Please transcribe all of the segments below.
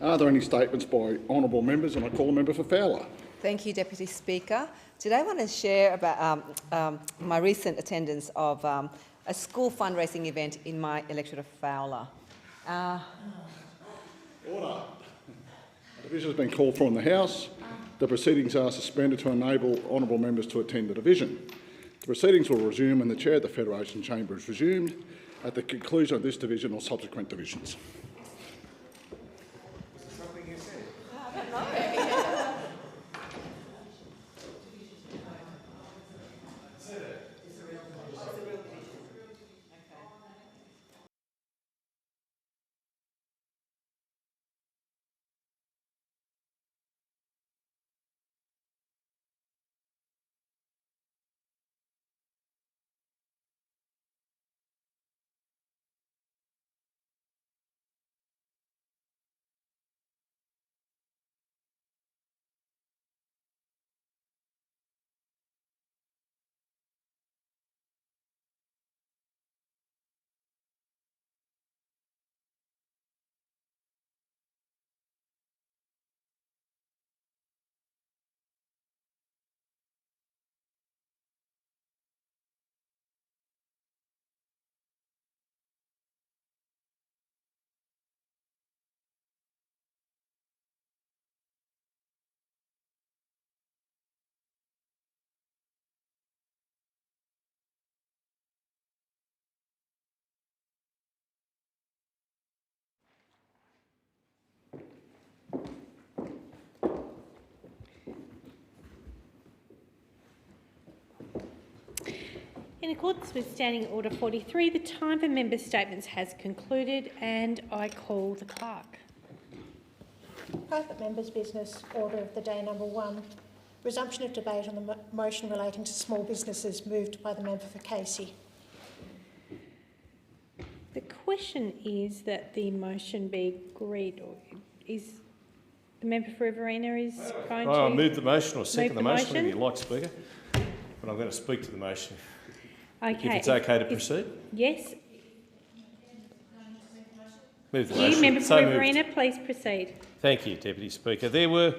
Are there any statements by honourable members? And I call the member for Fowler. Thank you, Deputy Speaker. Today I want to share about my recent attendance of a school fundraising event in my electorate of Fowler. Order. A division has been called for in the House. The proceedings are suspended to enable honourable members to attend the division. The proceedings will resume when the Chair of the Federation Chamber is resumed at the conclusion of this division or subsequent divisions. In accordance with Standing Order 43, the time for member statements has concluded and I call the clerk. Private members' business, order of the day number 1. Resumption of debate on the motion relating to small businesses, moved by the member for Casey. The question is that the motion be agreed, or is the member for Riverina going to... I'll move the motion or second the motion, if you like, Speaker. But I'm going to speak to the motion. Okay. If it's okay to proceed? Yes. Move the motion. Member for Riverina, please proceed. Thank you, Deputy Speaker. There were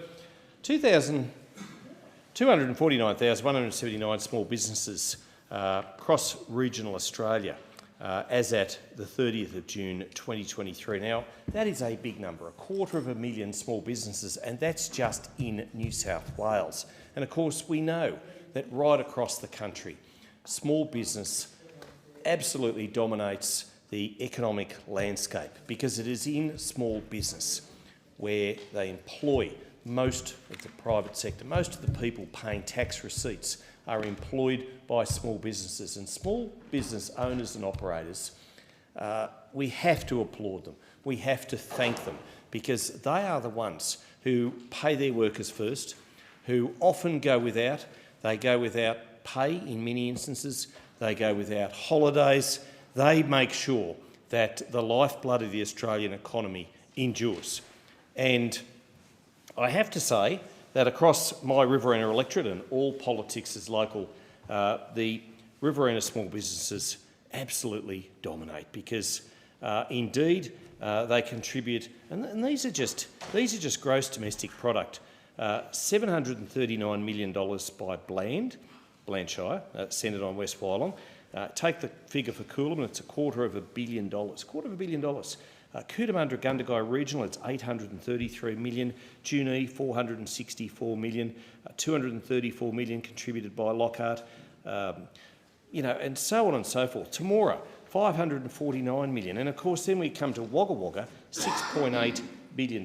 249,179 small businesses across regional Australia as at the 30th of June 2023. Now, that is a big number, 250,000 small businesses, and that's just in New South Wales. And of course, we know that right across the country, small business absolutely dominates the economic landscape because it is in small business where they employ most of the private sector. Most of the people paying tax receipts are employed by small businesses, and small business owners and operators, we have to applaud them. We have to thank them because they are the ones who pay their workers first, who often go without. They go without pay in many instances. They go without holidays. They make sure that the lifeblood of the Australian economy endures. And I have to say that across my Riverina electorate, and all politics is local, the Riverina small businesses absolutely dominate because indeed they contribute, and these are just gross domestic product, $739 million by Blandshire, centred on West Wyalong. Take the figure for Coolum, it's $250 million. $250 million. Cootamundra-Gundagai Regional, it's $833 million. Junee, $464 million. $234 million contributed by Lockhart. And so on and so forth. Tamora, $549 million. And of course, then we come to Wagga Wagga, $6.8 billion.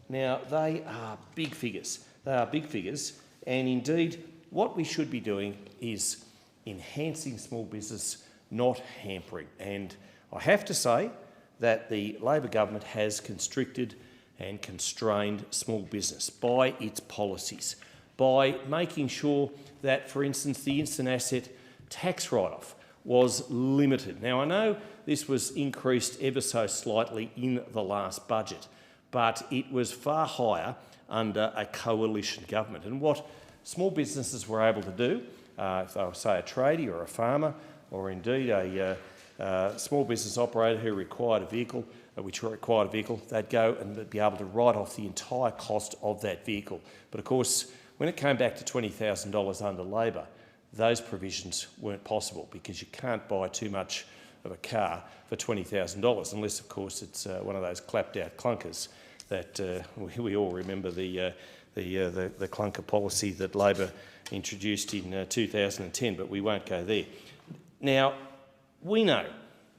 Now, they are big figures. They are big figures. And indeed, what we should be doing is enhancing small business, not hampering. And I have to say that the Labor government has constricted and constrained small business by its policies, by making sure that, for instance, the instant asset tax write-off was limited. Now, I know this was increased ever so slightly in the last budget, but it was far higher under a coalition government. And what small businesses were able to do, if they were, say, a tradie or a farmer, or indeed a small business operator who required a vehicle, which required a vehicle, they'd go and be able to write off the entire cost of that vehicle. But of course, when it came back to $20,000 under Labor, those provisions weren't possible because you can't buy too much of a car for $20,000 unless, of course, it's one of those clapped-out clunkers that we all remember the clunker policy that Labor introduced in 2010, but we won't go there. Now, we know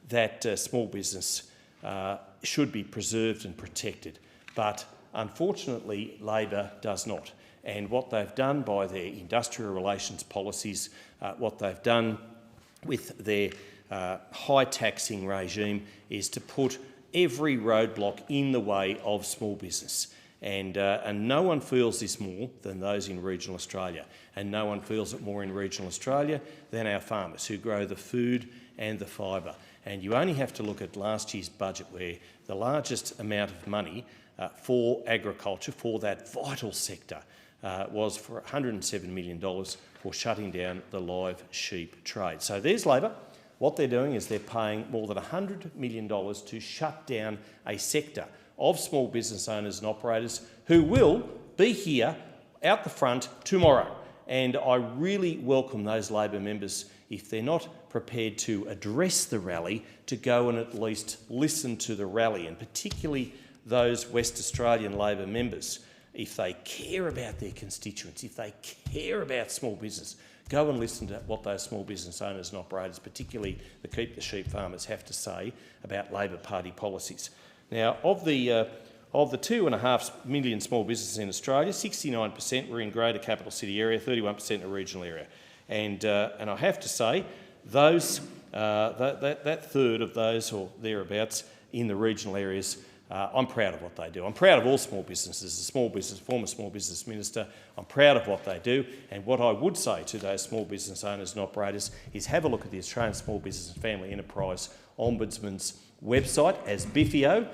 that small business should be preserved and protected, but unfortunately Labor does not. And what they've done by their industrial relations policies, what they've done with their high taxing regime is to put every roadblock in the way of small business. And no one feels this more than those in regional Australia. And no one feels it more in regional Australia than our farmers who grow the food and the fibre. And you only have to look at last year's budget where the largest amount of money for agriculture, for that vital sector, was for $107 million for shutting down the live sheep trade. So there's Labor. What they're doing is they're paying more than $100 million to shut down a sector of small business owners and operators who will be here out the front tomorrow. And I really welcome those Labor members, if they're not prepared to address the rally, to go and at least listen to the rally, and particularly those West Australian Labor members. If they care about their constituents, if they care about small business, go and listen to what those small business owners and operators, particularly the Keep the Sheep farmers, have to say about Labor Party policies. Now, of the 2.5 million small businesses in Australia, 69% were in Greater Capital City area, 31% in a regional area. And I have to say, those that third of those or thereabouts in the regional areas, I'm proud of what they do. I'm proud of all small businesses. As a former small business minister, I'm proud of what they do. And what I would say to those small business owners and operators is have a look at the Australian Small Business and Family Enterprise Ombudsman's website as BIFIO.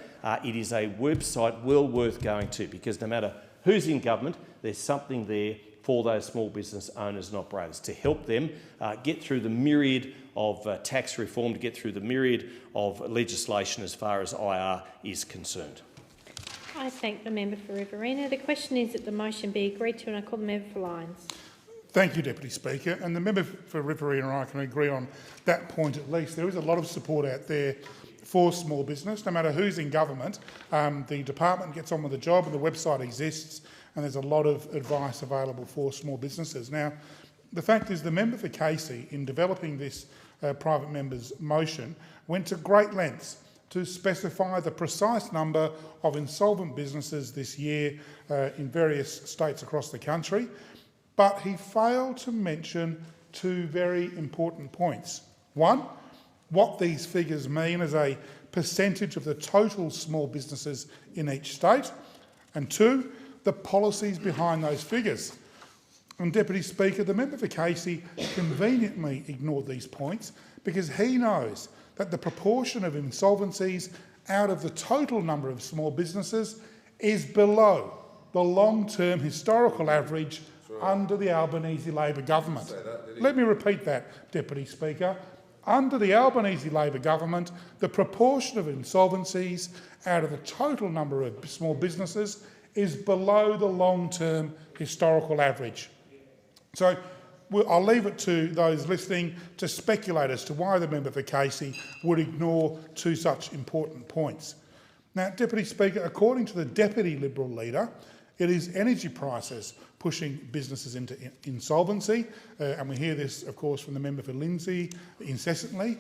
It is a website well worth going to, because no matter who's in government, there's something there for those small business owners and operators to help them get through the myriad of tax reform, to get through the myriad of legislation as far as IR is concerned. I thank the member for Riverina. The question is that the motion be agreed to, and I call the member for Lyons. Thank you, Deputy Speaker. And the member for Riverina and I can agree on that point at least. There is a lot of support out there for small business. No matter who's in government, the department gets on with the job and the website exists, and there's a lot of advice available for small businesses. Now, the fact is the member for Casey, in developing this private member's motion, went to great lengths to specify the precise number of insolvent businesses this year in various states across the country, but he failed to mention two very important points. One, what these figures mean as a percentage of the total small businesses in each state, and two, the policies behind those figures. And Deputy Speaker, the member for Casey conveniently ignored these points because he knows that the proportion of insolvencies out of the total number of small businesses is below the long-term historical average under the Albanese Labor government. Let me repeat that, Deputy Speaker. Under the Albanese Labor government, the proportion of insolvencies out of the total number of small businesses is below the long-term historical average. So I'll leave it to those listening to speculate as to why the member for Casey would ignore two such important points. Now, Deputy Speaker, according to the Deputy Liberal leader, it is energy prices pushing businesses into insolvency, and we hear this, of course, from the member for Lindsay incessantly,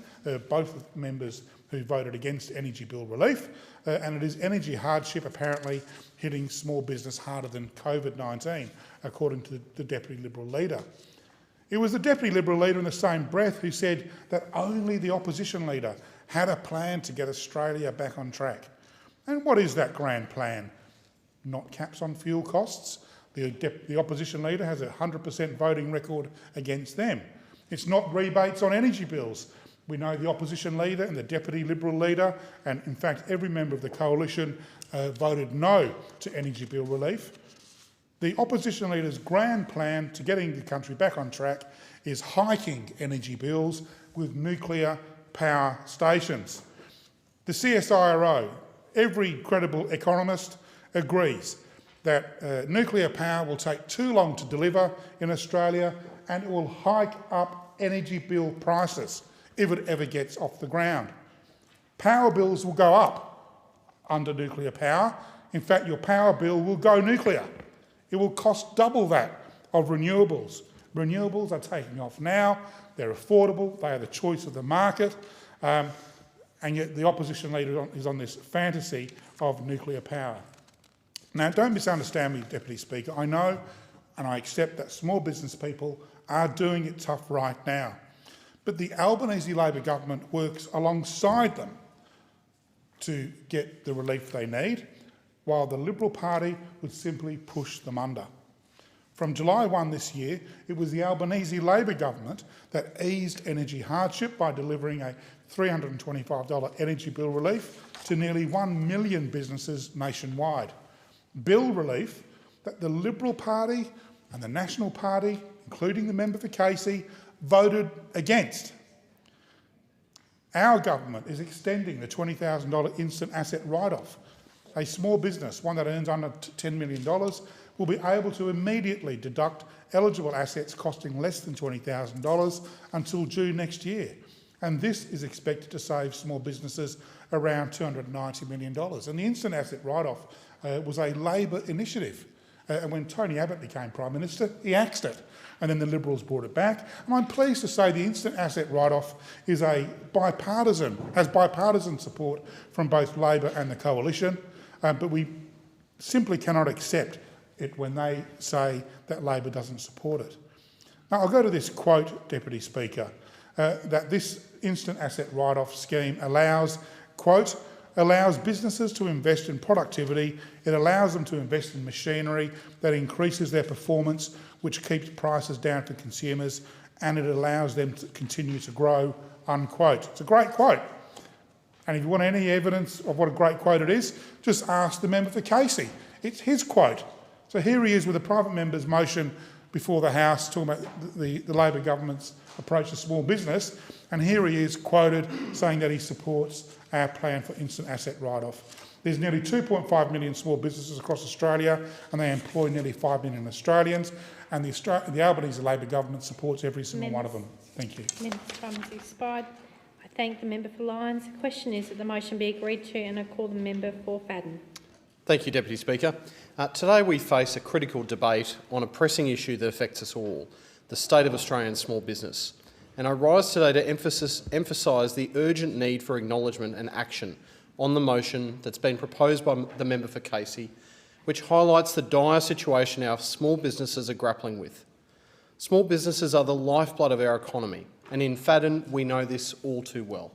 both members who voted against energy bill relief, and it is energy hardship apparently hitting small business harder than COVID-19, according to the Deputy Liberal leader. It was the Deputy Liberal leader in the same breath who said that only the opposition leader had a plan to get Australia back on track. And what is that grand plan? Not caps on fuel costs. The opposition leader has a 100% voting record against them. It's not rebates on energy bills. We know the opposition leader and the Deputy Liberal leader, and in fact every member of the coalition voted no to energy bill relief. The opposition leader's grand plan to getting the country back on track is hiking energy bills with nuclear power stations. The CSIRO every credible economist agrees that nuclear power will take too long to deliver in Australia and it will hike up energy bill prices if it ever gets off the ground. Power bills will go up under nuclear power. In fact, your power bill will go nuclear. It will cost double that of renewables. Renewables are taking off now. They're affordable. They are the choice of the market. And yet the opposition leader is on this fantasy of nuclear power. Now, don't misunderstand me, Deputy Speaker. I know and I accept that small business people are doing it tough right now. But the Albanese Labor government works alongside them to get the relief they need, while the Liberal Party would simply push them under. From July 1 this year, it was the Albanese Labor government that eased energy hardship by delivering a $325 energy bill relief to nearly 1 million businesses nationwide. Bill relief that the Liberal Party and the National Party, including the member for Casey, voted against. Our government is extending the $20,000 instant asset write-off. A small business, one that earns under $10 million, will be able to immediately deduct eligible assets costing less than $20,000 until June next year. And this is expected to save small businesses around $290 million. And the instant asset write-off was a Labor initiative. And when Tony Abbott became Prime Minister, he axed it. And then the Liberals brought it back. And I'm pleased to say the instant asset write-off is has bipartisan support from both Labor and the Coalition. But we simply cannot accept it when they say that Labor doesn't support it. Now, I'll go to this quote, Deputy Speaker, that this instant asset write-off scheme allows, quote, allows businesses to invest in productivity, it allows them to invest in machinery that increases their performance, which keeps prices down for consumers, and it allows them to continue to grow, unquote. It's a great quote. And if you want any evidence of what a great quote it is, just ask the member for Casey. It's his quote. So here he is with a private member's motion before the House talking about the Labor government's approach to small business, and here he is quoted saying that he supports our plan for instant asset write-off. There's nearly 2.5 million small businesses across Australia and they employ nearly 5 million Australians, and the Albanese Labor government supports every single one of them. Thank you. Member's time has expired. I thank the member for Lyons. The question is that the motion be agreed to, and I call the member for Fadden. Thank you, Deputy Speaker. Today we face a critical debate on a pressing issue that affects us all, the state of Australian small business. And I rise today to emphasise the urgent need for acknowledgement and action on the motion that's been proposed by the member for Casey, which highlights the dire situation our small businesses are grappling with. Small businesses are the lifeblood of our economy, and in Fadden we know this all too well.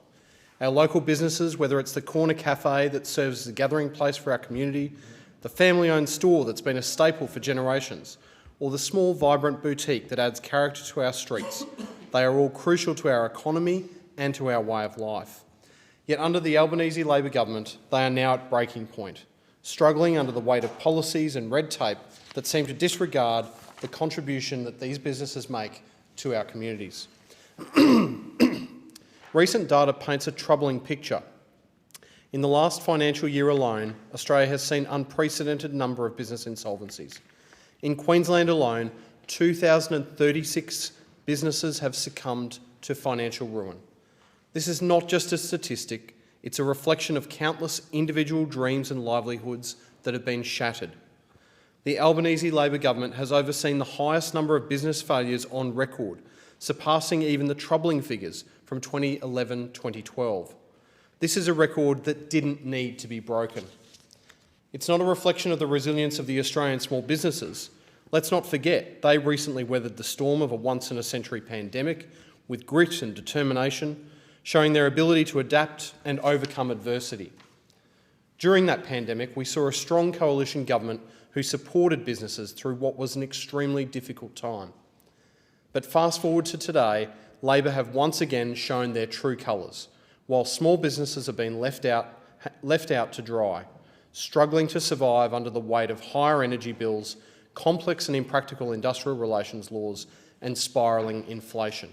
Our local businesses, whether it's the corner cafe that serves as a gathering place for our community, the family-owned store that's been a staple for generations, or the small, vibrant boutique that adds character to our streets, they are all crucial to our economy and to our way of life. Yet under the Albanese Labor government, they are now at breaking point, struggling under the weight of policies and red tape that seem to disregard the contribution that these businesses make to our communities. Recent data paints a troubling picture. In the last financial year alone, Australia has seen an unprecedented number of business insolvencies. In Queensland alone, 2,036 businesses have succumbed to financial ruin. This is not just a statistic, it's a reflection of countless individual dreams and livelihoods that have been shattered. The Albanese Labor government has overseen the highest number of business failures on record, surpassing even the troubling figures from 2011-2012. This is a record that didn't need to be broken. It's not a reflection of the resilience of the Australian small businesses. Let's not forget, they recently weathered the storm of a once-in-a-century pandemic with grit and determination, showing their ability to adapt and overcome adversity. During that pandemic, we saw a strong coalition government who supported businesses through what was an extremely difficult time. But fast forward to today, Labor have once again shown their true colours, while small businesses have been left out to dry, struggling to survive under the weight of higher energy bills, complex and impractical industrial relations laws, and spiralling inflation.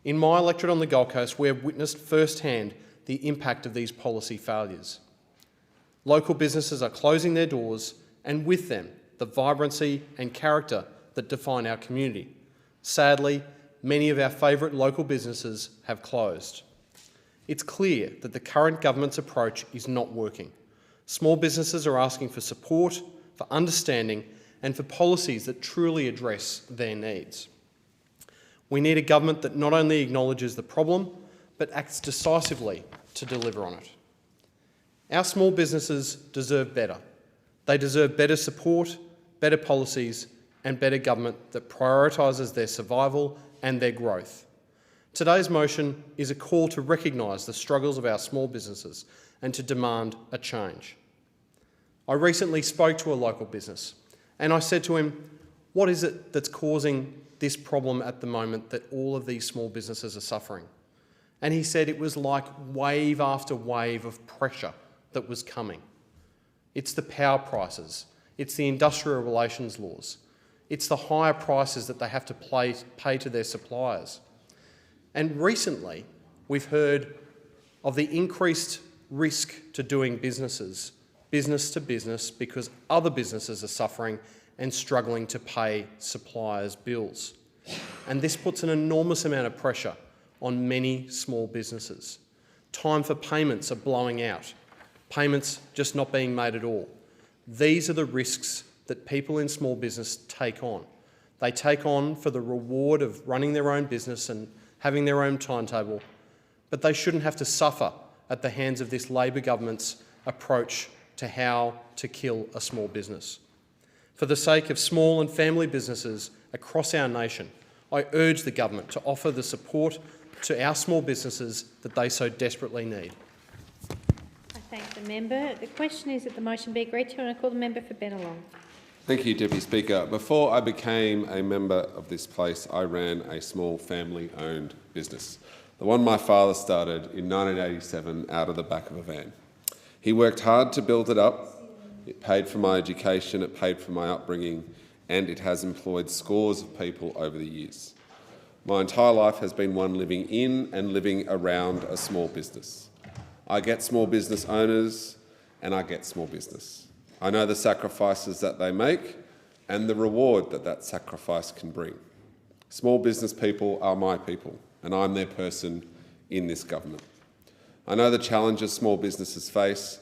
In my electorate on the Gold Coast, we have witnessed firsthand the impact of these policy failures. Local businesses are closing their doors, and with them, the vibrancy and character that define our community. Sadly, many of our favourite local businesses have closed. It's clear that the current government's approach is not working. Small businesses are asking for support, for understanding, and for policies that truly address their needs. We need a government that not only acknowledges the problem, but acts decisively to deliver on it. Our small businesses deserve better. They deserve better support, better policies, and better government that prioritises their survival and their growth. Today's motion is a call to recognise the struggles of our small businesses and to demand a change. I recently spoke to a local business and I said to him, what is it that's causing this problem at the moment that all of these small businesses are suffering? And he said it was like wave after wave of pressure that was coming. It's the power prices, it's the industrial relations laws, it's the higher prices that they have to pay to their suppliers. And recently, we've heard of the increased risk to doing business to business, because other businesses are suffering and struggling to pay suppliers' bills. And this puts an enormous amount of pressure on many small businesses. Time for payments are blowing out, payments just not being made at all. These are the risks that people in small business take on. They take on for the reward of running their own business and having their own timetable, but they shouldn't have to suffer at the hands of this Labor government's approach to how to kill a small business. For the sake of small and family businesses across our nation, I urge the government to offer the support to our small businesses that they so desperately need. I thank the member. The question is that the motion be agreed to, and I call the member for Bennelong. Thank you, Deputy Speaker. Before I became a member of this place, I ran a small family-owned business, the one my father started in 1987 out of the back of a van. He worked hard to build it up. It paid for my education, it paid for my upbringing, and it has employed scores of people over the years. My entire life has been one living in and living around a small business. I get small business owners and I get small business. I know the sacrifices that they make and the reward that that sacrifice can bring. Small business people are my people, and I'm their person in this government. I know the challenges small businesses face,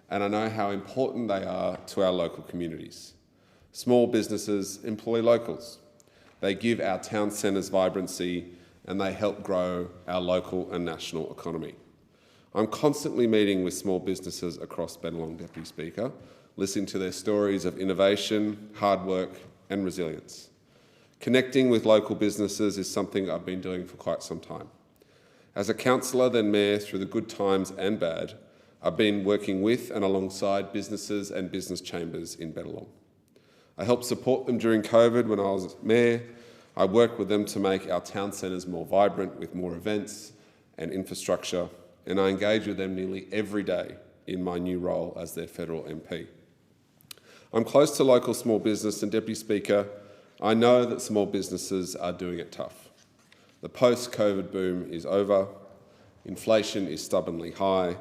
and I know how important they are to our local communities. Small businesses employ locals. They give our town centres vibrancy, and they help grow our local and national economy. I'm constantly meeting with small businesses across Bennelong, Deputy Speaker, listening to their stories of innovation, hard work and resilience. Connecting with local businesses is something I've been doing for quite some time. As a councillor, then mayor, through the good times and bad, I've been working with and alongside businesses and business chambers in Bennelong. I helped support them during COVID when I was mayor. I worked with them to make our town centres more vibrant with more events and infrastructure, and I engage with them nearly every day in my new role as their federal MP. I'm close to local small business, and Deputy Speaker, I know that small businesses are doing it tough. The post-COVID boom is over, inflation is stubbornly high,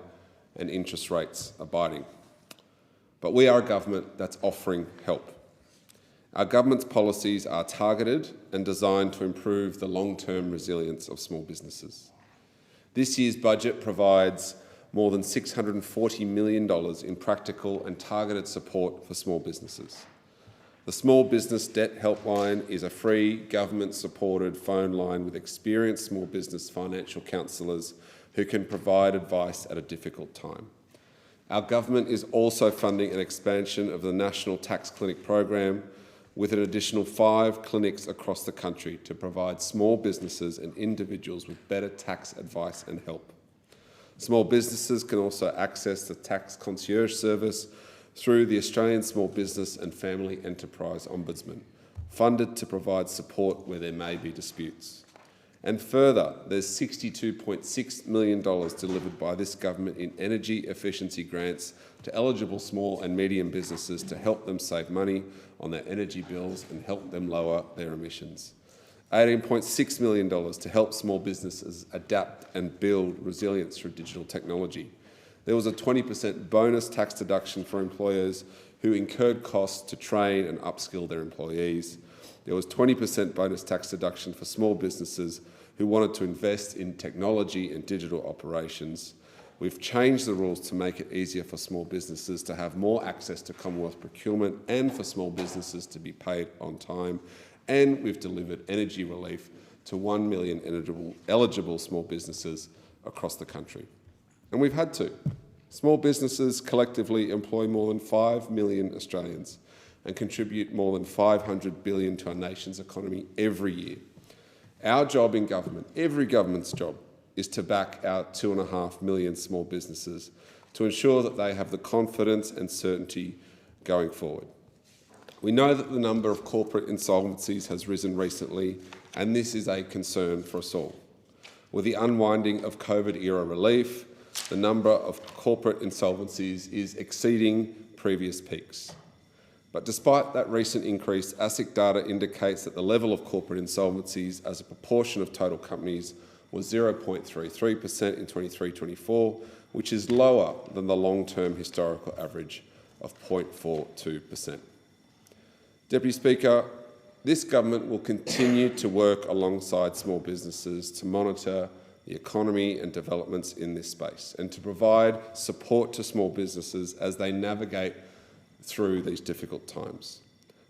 and interest rates are biting. But we are a government that's offering help. Our government's policies are targeted and designed to improve the long-term resilience of small businesses. This year's budget provides more than $640 million in practical and targeted support for small businesses. The Small Business Debt Helpline is a free, government-supported phone line with experienced small business financial counsellors who can provide advice at a difficult time. Our government is also funding an expansion of the National Tax Clinic program with an additional 5 clinics across the country to provide small businesses and individuals with better tax advice and help. Small businesses can also access the tax concierge service through the Australian Small Business and Family Enterprise Ombudsman, funded to provide support where there may be disputes. And further, there's $62.6 million delivered by this government in energy efficiency grants to eligible small and medium businesses to help them save money on their energy bills and help them lower their emissions. $18.6 million to help small businesses adapt and build resilience through digital technology, There was a 20% bonus tax deduction for employers who incurred costs to train and upskill their employees. There was 20% bonus tax deduction for small businesses who wanted to invest in technology and digital operations. We've changed the rules to make it easier for small businesses to have more access to Commonwealth procurement and for small businesses to be paid on time. And we've delivered energy relief to 1 million eligible small businesses across the country. And we've had to. Small businesses collectively employ more than 5 million Australians and contribute more than $500 billion to our nation's economy every year. Our job in government, every government's job, is to back our 2.5 million small businesses to ensure that they have the confidence and certainty going forward. We know that the number of corporate insolvencies has risen recently, and this is a concern for us all. With the unwinding of COVID-era relief, the number of corporate insolvencies is exceeding previous peaks. But despite that recent increase, ASIC data indicates that the level of corporate insolvencies as a proportion of total companies was 0.33% in 23-24, which is lower than the long-term historical average of 0.42%. Deputy Speaker, this government will continue to work alongside small businesses to monitor the economy and developments in this space and to provide support to small businesses as they navigate through these difficult times.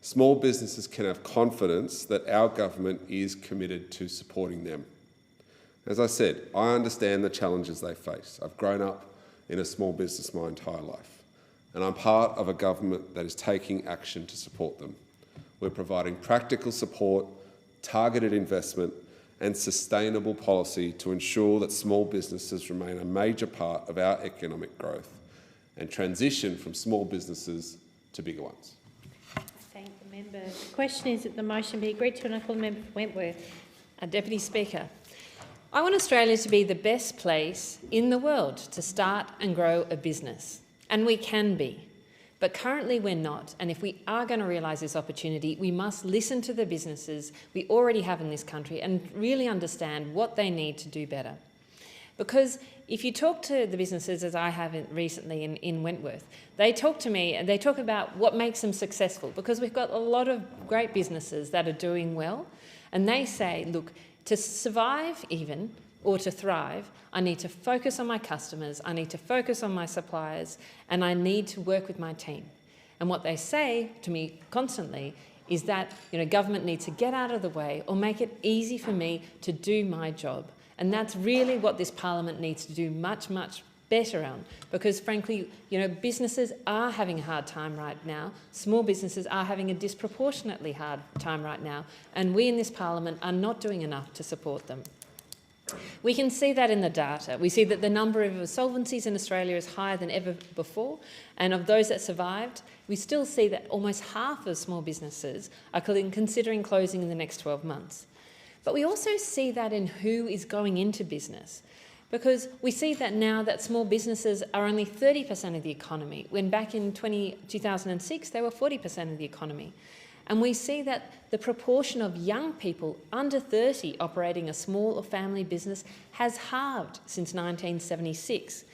Small businesses can have confidence that our government is committed to supporting them. As I said, I understand the challenges they face. I've grown up in a small business my entire life, and I'm part of a government that is taking action to support them. We're providing practical support, targeted investment, and sustainable policy to ensure that small businesses remain a major part of our economic growth and transition from small businesses to bigger ones. Thank the member. The question is that the motion be agreed to, and I call the member for Wentworth. Deputy Speaker, I want Australia to be the best place in the world to start and grow a business, and we can be. But currently we're not, and if we are going to realise this opportunity, we must listen to the businesses we already have in this country and really understand what they need to do better. Because if you talk to the businesses, as I have recently in Wentworth, they talk to me and they talk about what makes them successful, because we've got a lot of great businesses that are doing well, and they say, look, to survive even, or to thrive, I need to focus on my customers, I need to focus on my suppliers, and I need to work with my team. And what they say to me constantly is that government needs to get out of the way or make it easy for me to do my job. And that's really what this parliament needs to do much, much better on, because frankly, businesses are having a hard time right now. Small businesses are having a disproportionately hard time right now, and we in this parliament are not doing enough to support them. We can see that in the data. We see that the number of insolvencies in Australia is higher than ever before, and of those that survived, we still see that almost half of small businesses are considering closing in the next 12 months. But we also see that in who is going into business, because we see that now that small businesses are only 30% of the economy, when back in 2006 they were 40% of the economy. And we see that the proportion of young people under 30 operating a small or family business has halved since 1976,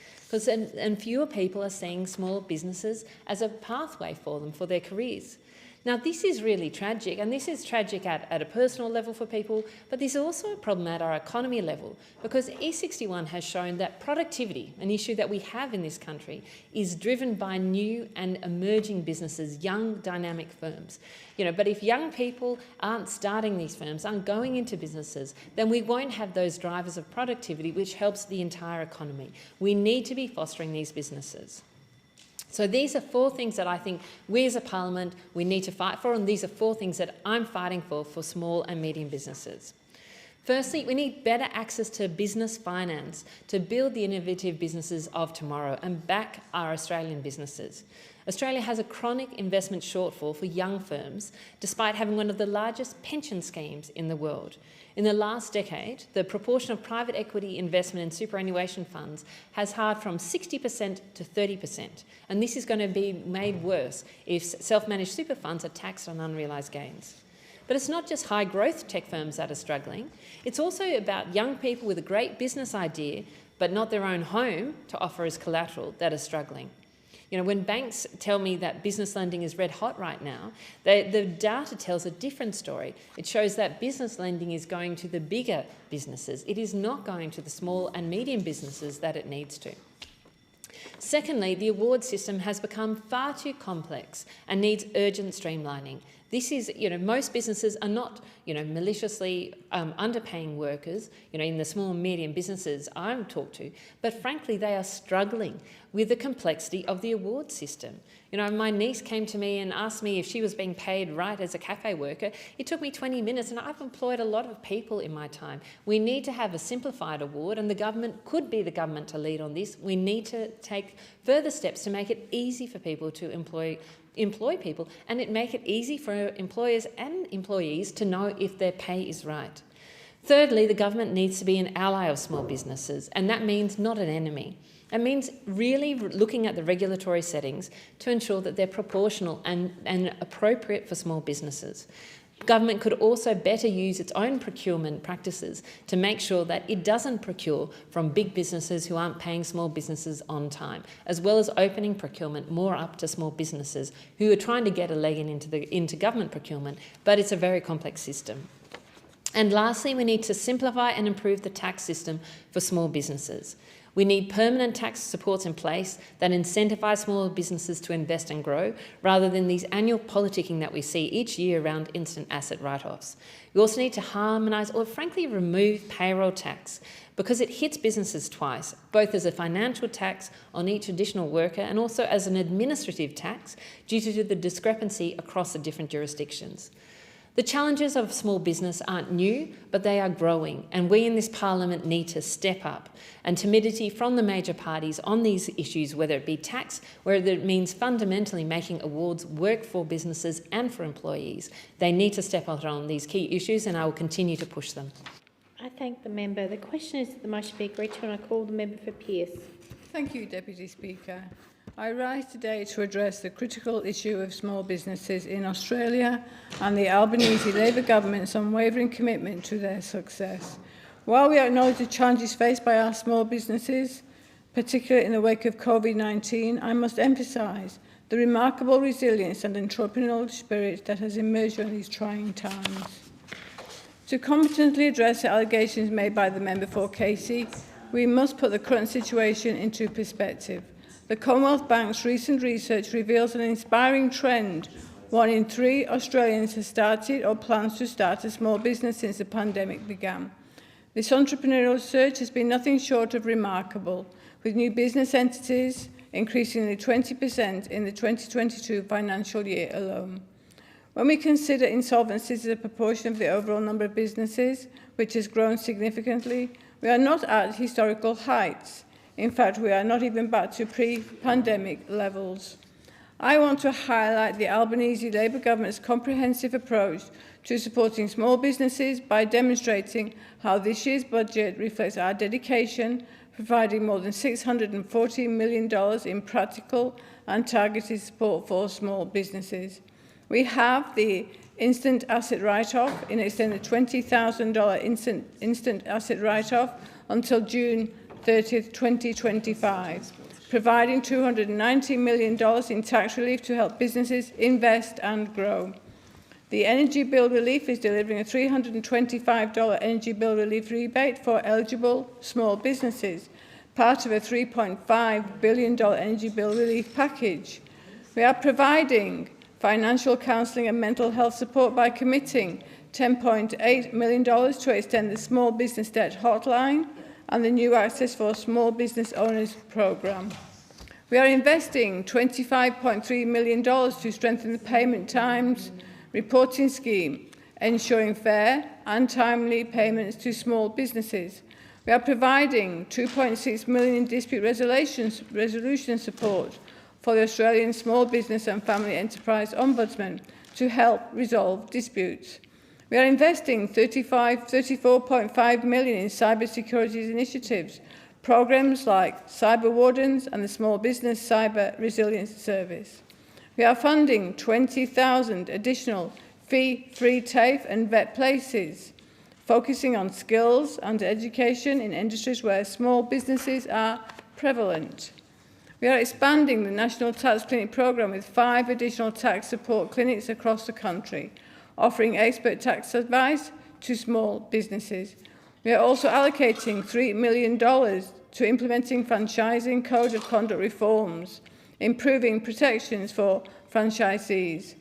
and fewer people are seeing small businesses as a pathway for them for their careers. Now, this is really tragic, and this is tragic at a personal level for people, but this is also a problem at our economy level, because E61 has shown that productivity, an issue that we have in this country, is driven by new and emerging businesses, young, dynamic firms. But if young people aren't starting these firms, aren't going into businesses, then we won't have those drivers of productivity which helps the entire economy. We need to be fostering these businesses. So these are 4 things that I think we as a parliament, we need to fight for, and these are 4 things that I'm fighting for small and medium businesses. Firstly, we need better access to business finance to build the innovative businesses of tomorrow and back our Australian businesses. Australia has a chronic investment shortfall for young firms, despite having one of the largest pension schemes in the world. In the last decade, the proportion of private equity investment in superannuation funds has halved from 60% to 30%, and this is going to be made worse if self-managed super funds are taxed on unrealised gains. But it's not just high-growth tech firms that are struggling. It's also about young people with a great business idea but not their own home to offer as collateral that are struggling. You know, when banks tell me that business lending is red hot right now, the data tells a different story. It shows that business lending is going to the bigger businesses. It is not going to the small and medium businesses that it needs to. Secondly, the award system has become far too complex and needs urgent streamlining. This is, most businesses are not, maliciously underpaying workers, in the small and medium businesses I've talked to, but frankly, they are struggling with the complexity of the award system. My niece came to me and asked me if she was being paid right as a cafe worker. It took me 20 minutes, and I've employed a lot of people in my time. We need to have a simplified award, and the government could be the government to lead on this. We need to take further steps to make it easy for people to employ people, and it make it easy for employers and employees to know if their pay is right. Thirdly, the government needs to be an ally of small businesses, and that means not an enemy. It means really looking at the regulatory settings to ensure that they're proportional and appropriate for small businesses. Government could also better use its own procurement practices to make sure that it doesn't procure from big businesses who aren't paying small businesses on time, as well as opening procurement more up to small businesses who are trying to get a leg into government procurement, but it's a very complex system. And lastly, we need to simplify and improve the tax system for small businesses. We need permanent tax supports in place that incentivise small businesses to invest and grow, rather than these annual politicking that we see each year around instant asset write-offs. We also need to harmonise or frankly remove payroll tax, because it hits businesses twice, both as a financial tax on each additional worker and also as an administrative tax due to the discrepancy across the different jurisdictions. The challenges of small business aren't new, but they are growing, and we in this parliament need to step up. And timidity from the major parties on these issues, whether it be tax, whether it means fundamentally making awards work for businesses and for employees, they need to step up on these key issues, and I will continue to push them. I thank the member. The question is that the motion be agreed to, and I call the member for Pearce. Thank you, Deputy Speaker. I rise today to address the critical issue of small businesses in Australia and the Albanese Labor government's unwavering commitment to their success. While we acknowledge the challenges faced by our small businesses, particularly in the wake of COVID-19, I must emphasise the remarkable resilience and entrepreneurial spirit that has emerged during these trying times. To competently address the allegations made by the member for Casey, we must put the current situation into perspective. The Commonwealth Bank's recent research reveals an inspiring trend. 1 in 3 Australians has started or plans to start a small business since the pandemic began. This entrepreneurial surge has been nothing short of remarkable, with new business entities increasing nearly 20% in the 2022 financial year alone. When we consider insolvencies as a proportion of the overall number of businesses, which has grown significantly, we are not at historical heights. In fact, we are not even back to pre-pandemic levels. I want to highlight the Albanese Labor government's comprehensive approach to supporting small businesses by demonstrating how this year's budget reflects our dedication, providing more than $640 million in practical and targeted support for small businesses. We have the instant asset write-off, in extent of $20,000 instant asset write-off until June 30th, 2025, providing $290 million in tax relief to help businesses invest and grow. The energy bill relief is delivering a $325 energy bill relief rebate for eligible small businesses, part of a $3.5 billion energy bill relief package. We are providing financial counselling and mental health support by committing $10.8 million to extend the Small Business Debt Hotline and the New Access for Small Business Owners programme. We are investing $25.3 million to strengthen the payment times reporting scheme, ensuring fair and timely payments to small businesses. We are providing $2.6 million in dispute resolution support for the Australian Small Business and Family Enterprise Ombudsman to help resolve disputes. We are investing $34.5 million in cybersecurity initiatives, programs like Cyber Wardens and the Small Business Cyber Resilience Service. We are funding 20,000 additional fee-free TAFE and vet places, focusing on skills and education in industries where small businesses are prevalent. We are expanding the National Tax Clinic programme with 5 additional tax support clinics across the country, offering expert tax advice to small businesses. We are also allocating $3 million to implementing franchising code of conduct reforms, improving protections for franchisees.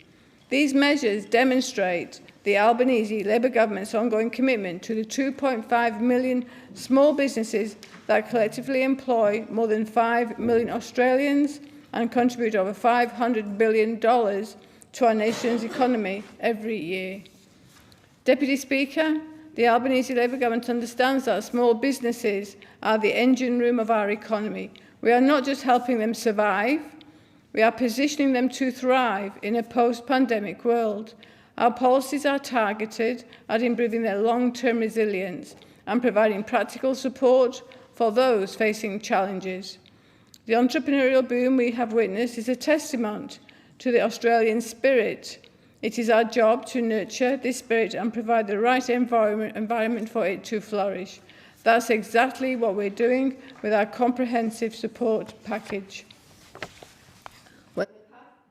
These measures demonstrate the Albanese Labor government's ongoing commitment to the 2.5 million small businesses that collectively employ more than 5 million Australians and contribute over $500 billion to our nation's economy every year. Deputy Speaker, the Albanese Labor government understands that small businesses are the engine room of our economy. We are not just helping them survive, we are positioning them to thrive in a post-pandemic world. Our policies are targeted at improving their long-term resilience and providing practical support for those facing challenges. The entrepreneurial boom we have witnessed is a testament to the Australian spirit. It is our job to nurture this spirit and provide the right environment for it to flourish. That's exactly what we're doing with our comprehensive support package.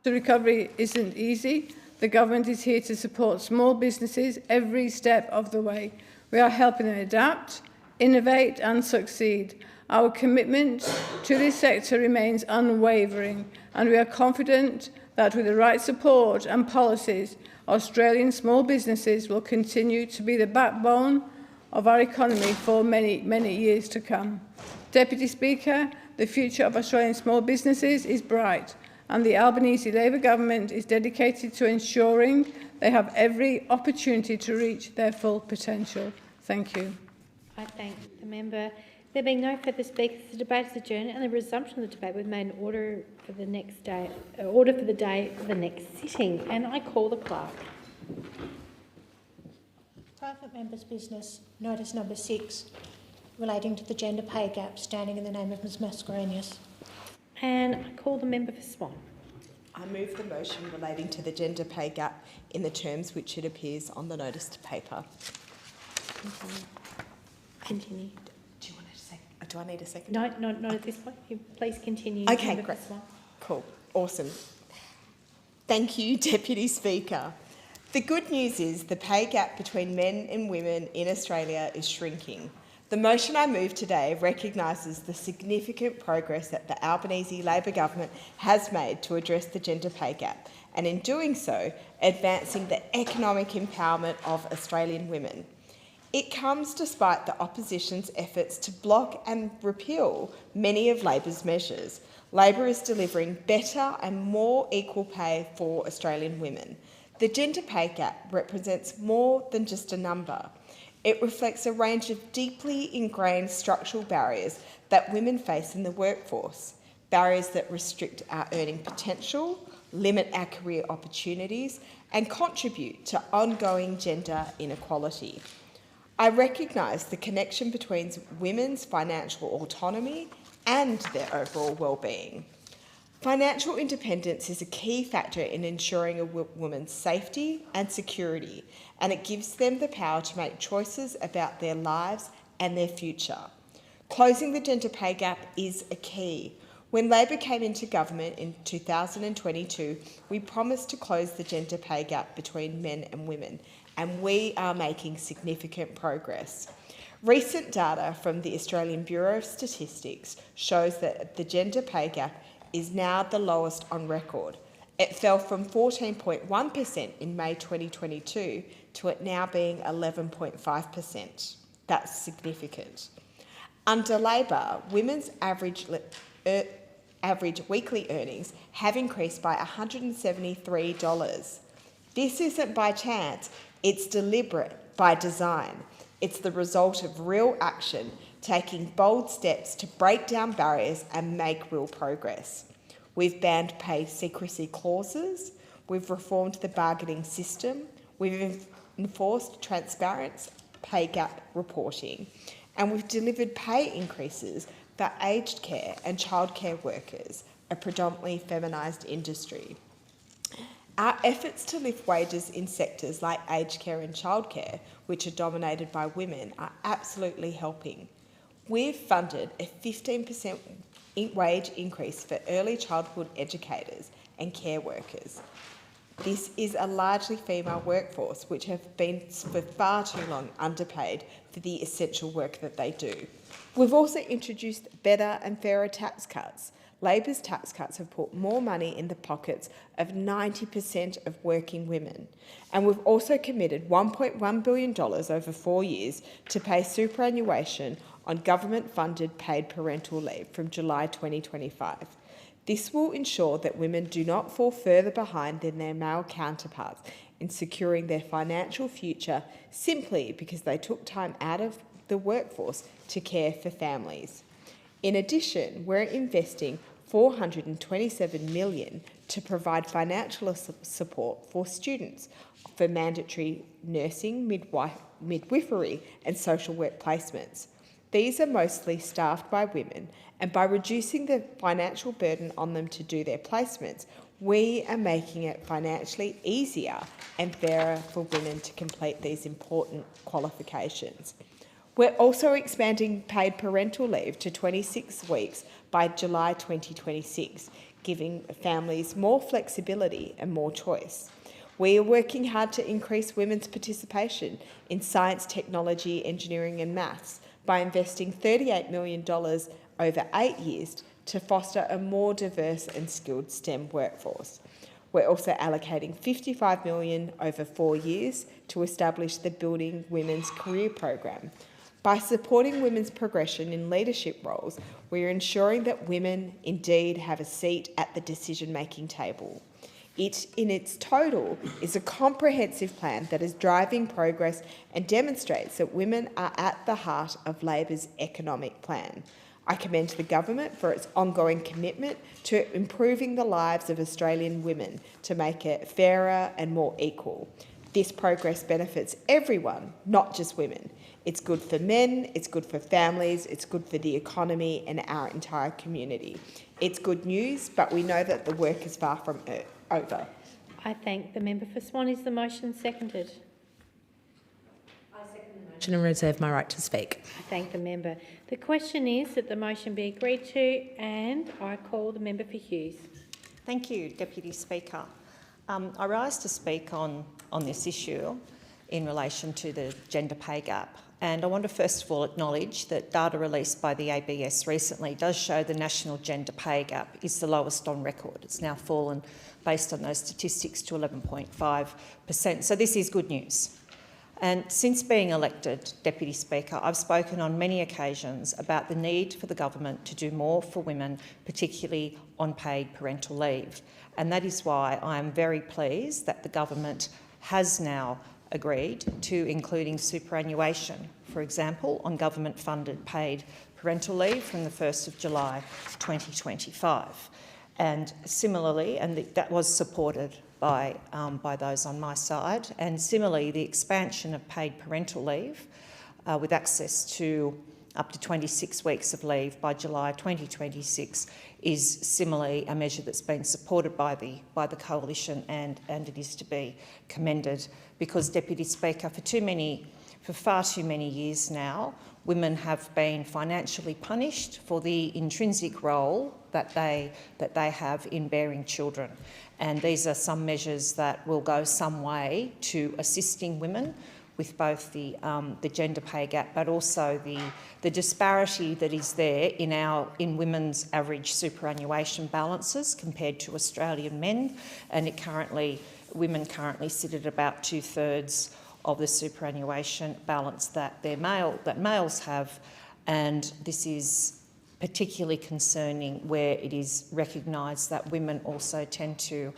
The recovery isn't easy. The government is here to support small businesses every step of the way. We are helping them adapt, innovate and succeed. Our commitment to this sector remains unwavering, and we are confident that with the right support and policies, Australian small businesses will continue to be the backbone of our economy for many, many years to come. Deputy Speaker, the future of Australian small businesses is bright, and the Albanese Labor government is dedicated to ensuring they have every opportunity to reach their full potential. Thank you. I thank the member. There being no further speakers, the debate is adjourned, and the resumption of the debate was made in order for the next day, order for the day of the next sitting. And I call the clerk. Private members' business, notice number 6, relating to the gender pay gap, standing in the name of Ms Mascarenhas. And I call the member for Swan. I move the motion relating to the gender pay gap in the terms which it appears on the notice to paper. Continue. Do you want a second? Do I need a second? No, not at this point. You please continue. Okay, member for great. Swan. Cool. Awesome. Thank you, Deputy Speaker. The good news is the pay gap between men and women in Australia is shrinking. The motion I move today recognises the significant progress that the Albanese Labor government has made to address the gender pay gap, and in doing so, advancing the economic empowerment of Australian women. It comes despite the opposition's efforts to block and repeal many of Labor's measures. Labor is delivering better and more equal pay for Australian women. The gender pay gap represents more than just a number. It reflects a range of deeply ingrained structural barriers that women face in the workforce, barriers that restrict our earning potential, limit our career opportunities, and contribute to ongoing gender inequality. I recognise the connection between women's financial autonomy and their overall well-being. Financial independence is a key factor in ensuring a woman's safety and security, and it gives them the power to make choices about their lives and their future. Closing the gender pay gap is a key. When Labor came into government in 2022, we promised to close the gender pay gap between men and women, and we are making significant progress. Recent data from the Australian Bureau of Statistics shows that the gender pay gap is now the lowest on record. It fell from 14.1% in May 2022 to it now being 11.5%. That's significant. Under Labor, women's average weekly earnings have increased by $173. This isn't by chance, it's deliberate by design. It's the result of real action, taking bold steps to break down barriers and make real progress. We've banned pay secrecy clauses, we've reformed the bargaining system, we've enforced transparent pay gap reporting, and we've delivered pay increases for aged care and childcare workers, a predominantly feminised industry. Our efforts to lift wages in sectors like aged care and childcare, which are dominated by women, are absolutely helping. We've funded a 15% wage increase for early childhood educators and care workers. This is a largely female workforce which have been for far too long underpaid for the essential work that they do. We've also introduced better and fairer tax cuts. Labor's tax cuts have put more money in the pockets of 90% of working women. And we've also committed $1.1 billion over 4 years to pay superannuation on government-funded paid parental leave from July 2025. This will ensure that women do not fall further behind than their male counterparts in securing their financial future simply because they took time out of the workforce to care for families. In addition, we're investing $427 million to provide financial support for students for mandatory nursing, midwifery and social work placements. These are mostly staffed by women, and by reducing the financial burden on them to do their placements, we are making it financially easier and fairer for women to complete these important qualifications. We're also expanding paid parental leave to 26 weeks by July 2026, giving families more flexibility and more choice. We are working hard to increase women's participation in science, technology, engineering and maths by investing $38 million over 8 years to foster a more diverse and skilled STEM workforce. We're also allocating $55 million over 4 years to establish the Building Women's Career Program. By supporting women's progression in leadership roles, we are ensuring that women indeed have a seat at the decision-making table. It, in its total, is a comprehensive plan that is driving progress and demonstrates that women are at the heart of Labor's economic plan. I commend the government for its ongoing commitment to improving the lives of Australian women to make it fairer and more equal. This progress benefits everyone, not just women. It's good for men, it's good for families, it's good for the economy and our entire community. It's good news, but we know that the work is far from over. I thank the member for Swan. Is the motion seconded? I second the motion and reserve my right to speak. I thank the member. The question is that the motion be agreed to, and I call the member for Hughes. Thank you, Deputy Speaker. I rise to speak on this issue in relation to the gender pay gap. And I want to first of all acknowledge that data released by the ABS recently does show the national gender pay gap is the lowest on record. It's now fallen, based on those statistics, to 11.5%. So this is good news. And since being elected Deputy Speaker, I've spoken on many occasions about the need for the government to do more for women, particularly on paid parental leave. And that is why I am very pleased that the government has now agreed to including superannuation, for example, on government-funded paid parental leave from the 1st of July 2025. And similarly, and that was supported by those on my side, and similarly the expansion of paid parental leave with access to up to 26 weeks of leave by July 2026 is similarly a measure that's been supported by the coalition, and it is to be commended, because, Deputy Speaker, for far too many years now, women have been financially punished for the intrinsic role that they have in bearing children. And these are some measures that will go some way to assisting women with both the gender pay gap, but also the disparity that is there in women's average superannuation balances compared to Australian men. And women currently sit at about 2/3 of the superannuation balance that males have, and this is particularly concerning where it is recognised that women also tend to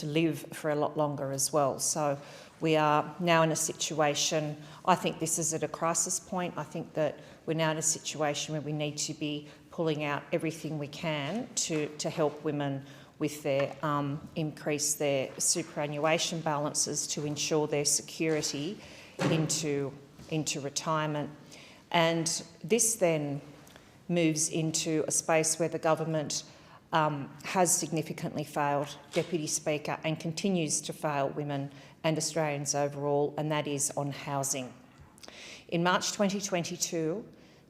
live for a lot longer as well. So we are now in a situation, I think this is at a crisis point. I think that we're now in a situation where we need to be pulling out everything we can to help women with their increase their superannuation balances to ensure their security into retirement. And this then moves into a space where the government has significantly failed, Deputy Speaker, and continues to fail women and Australians overall, and that is on housing. In March 2022,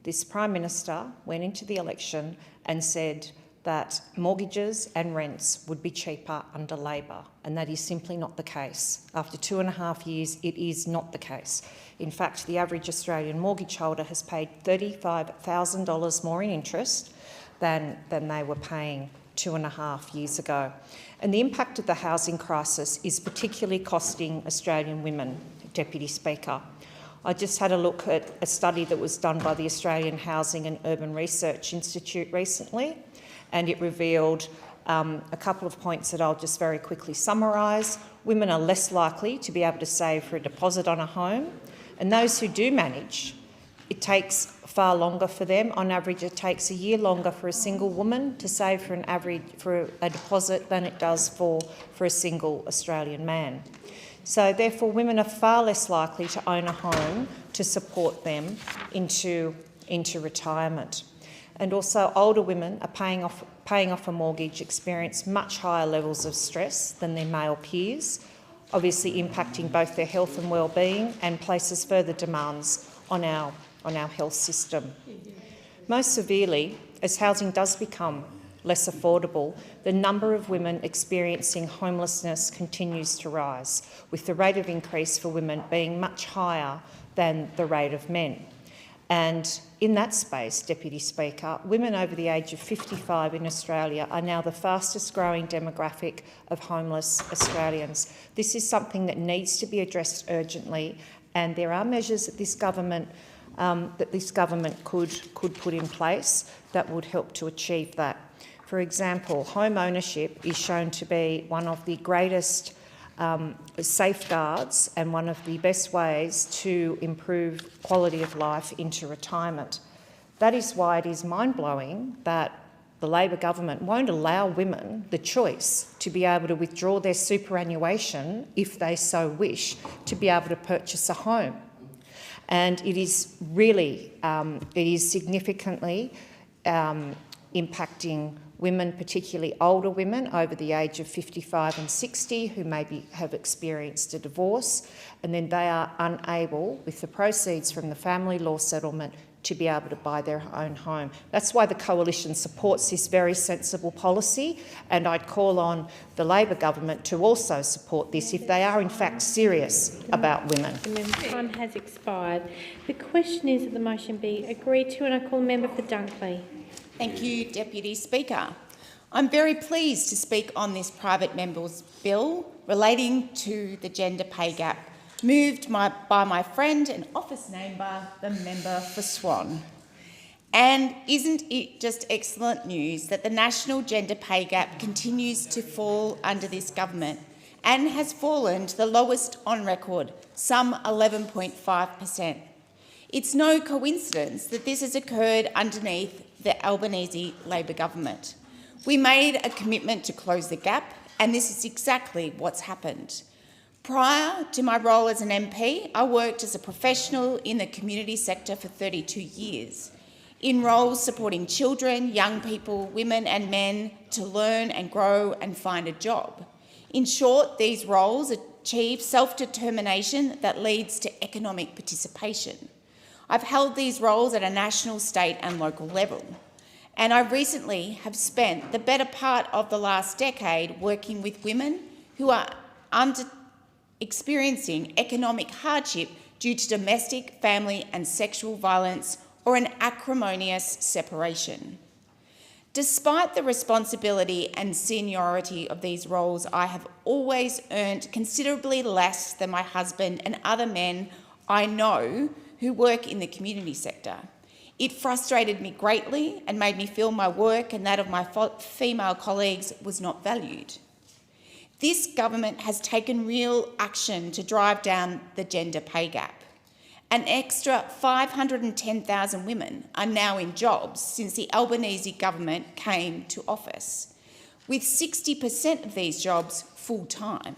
this Prime Minister went into the election and said that mortgages and rents would be cheaper under Labor, and that is simply not the case. After 2.5 years, it is not the case. In fact, the average Australian mortgage holder has paid $35,000 more in interest than they were paying 2.5 years ago. And the impact of the housing crisis is particularly costing Australian women, Deputy Speaker. I just had a look at a study that was done by the Australian Housing and Urban Research Institute recently, and it revealed a couple of points that I'll just very quickly summarise. Women are less likely to be able to save for a deposit on a home, and those who do manage, it takes far longer for them. On average, it takes a year longer for a single woman to save for a deposit than it does for a single Australian man. So therefore, women are far less likely to own a home to support them into retirement. And also, older women are paying off a mortgage experience much higher levels of stress than their male peers, obviously impacting both their health and well-being, and places further demands on our health system. Most severely, as housing does become less affordable, the number of women experiencing homelessness continues to rise, with the rate of increase for women being much higher than the rate of men. And in that space, Deputy Speaker, women over the age of 55 in Australia are now the fastest growing demographic of homeless Australians. This is something that needs to be addressed urgently, and there are measures that this government could put in place that would help to achieve that. For example, home ownership is shown to be one of the greatest safeguards and one of the best ways to improve quality of life into retirement. That is why it is mind-blowing that the Labor government won't allow women the choice to be able to withdraw their superannuation, if they so wish, to be able to purchase a home. And it is really, it is significantly impacting women, particularly older women over the age of 55 and 60 who maybe have experienced a divorce, and then they are unable, with the proceeds from the family law settlement, to be able to buy their own home. That's why the Coalition supports this very sensible policy, and I'd call on the Labor government to also support this if they are in fact serious about women. The member's time has expired. The question is that the motion be agreed to, and I call the member for Dunkley. Thank you, Deputy Speaker. I'm very pleased to speak on this private member's bill relating to the gender pay gap, moved by my friend and office neighbour, the member for Swan. And isn't it just excellent news that the national gender pay gap continues to fall under this government and has fallen to the lowest on record, some 11.5%. It's no coincidence that this has occurred underneath the Albanese Labor government. We made a commitment to close the gap, and this is exactly what's happened. Prior to my role as an MP, I worked as a professional in the community sector for 32 years, in roles supporting children, young people, women and men to learn and grow and find a job. In short, these roles achieve self-determination that leads to economic participation. I've held these roles at a national, state and local level, and I recently have spent the better part of the last decade working with women who are experiencing economic hardship due to domestic, family and sexual violence or an acrimonious separation. Despite the responsibility and seniority of these roles, I have always earned considerably less than my husband and other men I know who work in the community sector. It frustrated me greatly and made me feel my work and that of my female colleagues was not valued. This government has taken real action to drive down the gender pay gap. An extra 510,000 women are now in jobs since the Albanese government came to office, with 60% of these jobs full-time.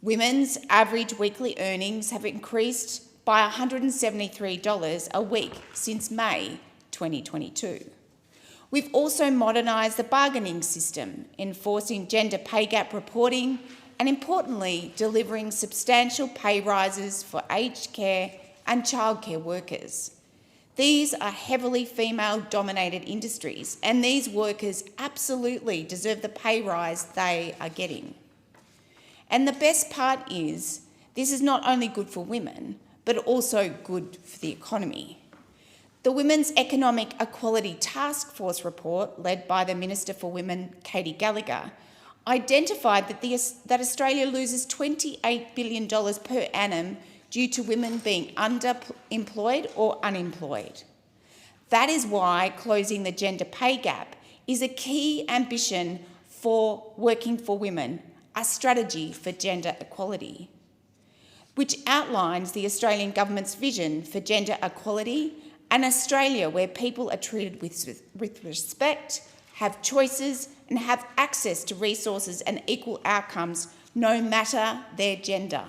Women's average weekly earnings have increased by $173 a week since May 2022. We've also modernised the bargaining system, enforcing gender pay gap reporting and, importantly, delivering substantial pay rises for aged care and childcare workers. These are heavily female-dominated industries, and these workers absolutely deserve the pay rise they are getting. And the best part is, this is not only good for women, but also good for the economy. The Women's Economic Equality Task Force report, led by the Minister for Women, Katie Gallagher, identified that Australia loses $28 billion per annum due to women being underemployed or unemployed. That is why closing the gender pay gap is a key ambition for Working for Women, a strategy for gender equality, which outlines the Australian government's vision for gender equality, an Australia where people are treated with respect, have choices and have access to resources and equal outcomes no matter their gender.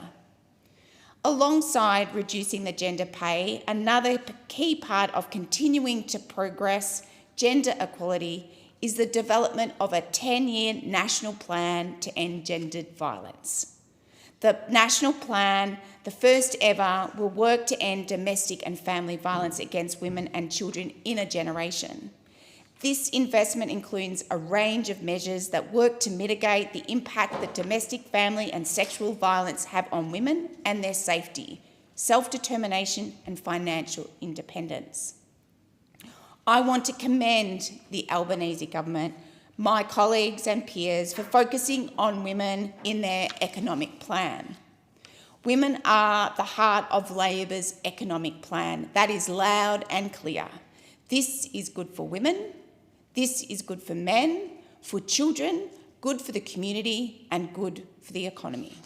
Alongside reducing the gender pay, another key part of continuing to progress gender equality is the development of a 10-year national plan to end gendered violence. The national plan, the first ever, will work to end domestic and family violence against women and children in a generation. This investment includes a range of measures that work to mitigate the impact that domestic, family and sexual violence have on women and their safety, self-determination and financial independence. I want to commend the Albanese government, my colleagues and peers, for focusing on women in their economic plan. Women are the heart of Labor's economic plan. That is loud and clear. This is good for women. This is good for men, for children, good for the community and good for the economy.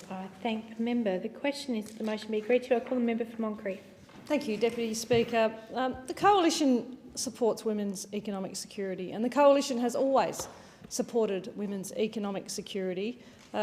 I thank the member. The question is that the motion be agreed to. I call the member for Moncrief. Thank you, Deputy Speaker. The Coalition supports women's economic security, and the Coalition has always supported women's economic security.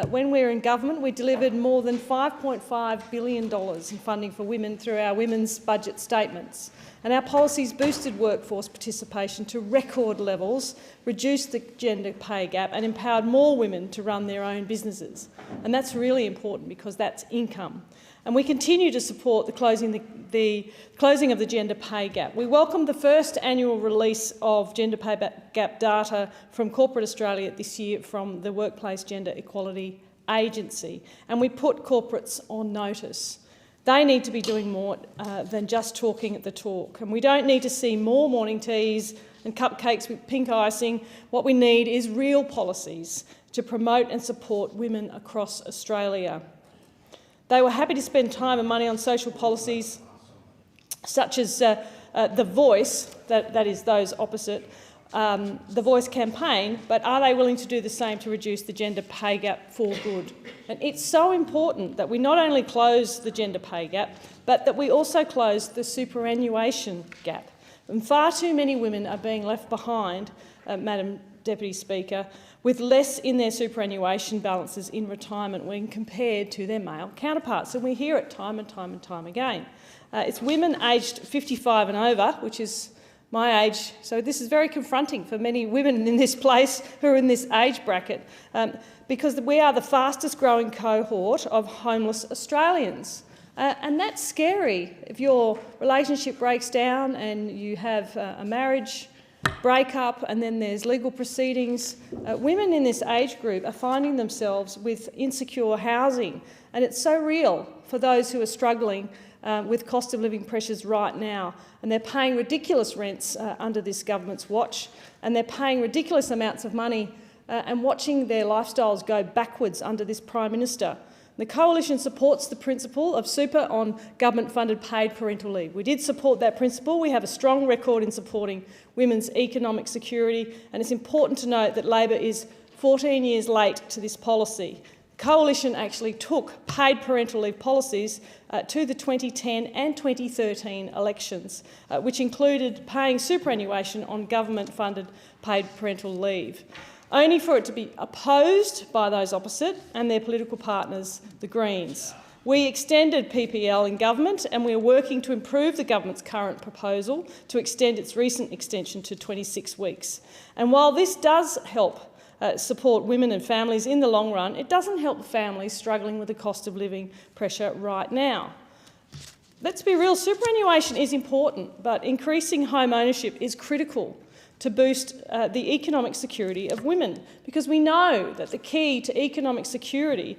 When we were in government, we delivered more than $5.5 billion in funding for women through our women's budget statements. And our policies boosted workforce participation to record levels, reduced the gender pay gap and empowered more women to run their own businesses. And that's really important because that's income. And we continue to support the closing of the gender pay gap. We welcome the first annual release of gender pay gap data from Corporate Australia this year from the Workplace Gender Equality Agency, and we put corporates on notice. They need to be doing more than just talking the talk, and we don't need to see more morning teas and cupcakes with pink icing. What we need is real policies to promote and support women across Australia. They were happy to spend time and money on social policies such as The Voice, that is those opposite, the Voice campaign, but are they willing to do the same to reduce the gender pay gap for good? And it's so important that we not only close the gender pay gap, but that we also close the superannuation gap. And far too many women are being left behind, Madam Deputy Speaker, with less in their superannuation balances in retirement when compared to their male counterparts. And we hear it time and time and time again. It's women aged 55 and over, which is my age, so this is very confronting for many women in this place who are in this age bracket, because we are the fastest growing cohort of homeless Australians. And that's scary. If your relationship breaks down and you have a marriage breakup and then there's legal proceedings, women in this age group are finding themselves with insecure housing, and it's so real for those who are struggling with cost of living pressures right now, and they're paying ridiculous rents under this government's watch, and they're paying ridiculous amounts of money and watching their lifestyles go backwards under this Prime Minister. The Coalition supports the principle of super on government-funded paid parental leave. We did support that principle. We have a strong record in supporting women's economic security, and it's important to note that Labor is 14 years late to this policy. The Coalition actually took paid parental leave policies to the 2010 and 2013 elections, which included paying superannuation on government-funded paid parental leave, only for it to be opposed by those opposite and their political partners, the Greens. We extended PPL in government, and we are working to improve the government's current proposal to extend its recent extension to 26 weeks. And while this does help support women and families in the long run, it doesn't help families struggling with the cost of living pressure right now. Let's be real, superannuation is important, but increasing home ownership is critical to boost the economic security of women, because we know that the key to economic security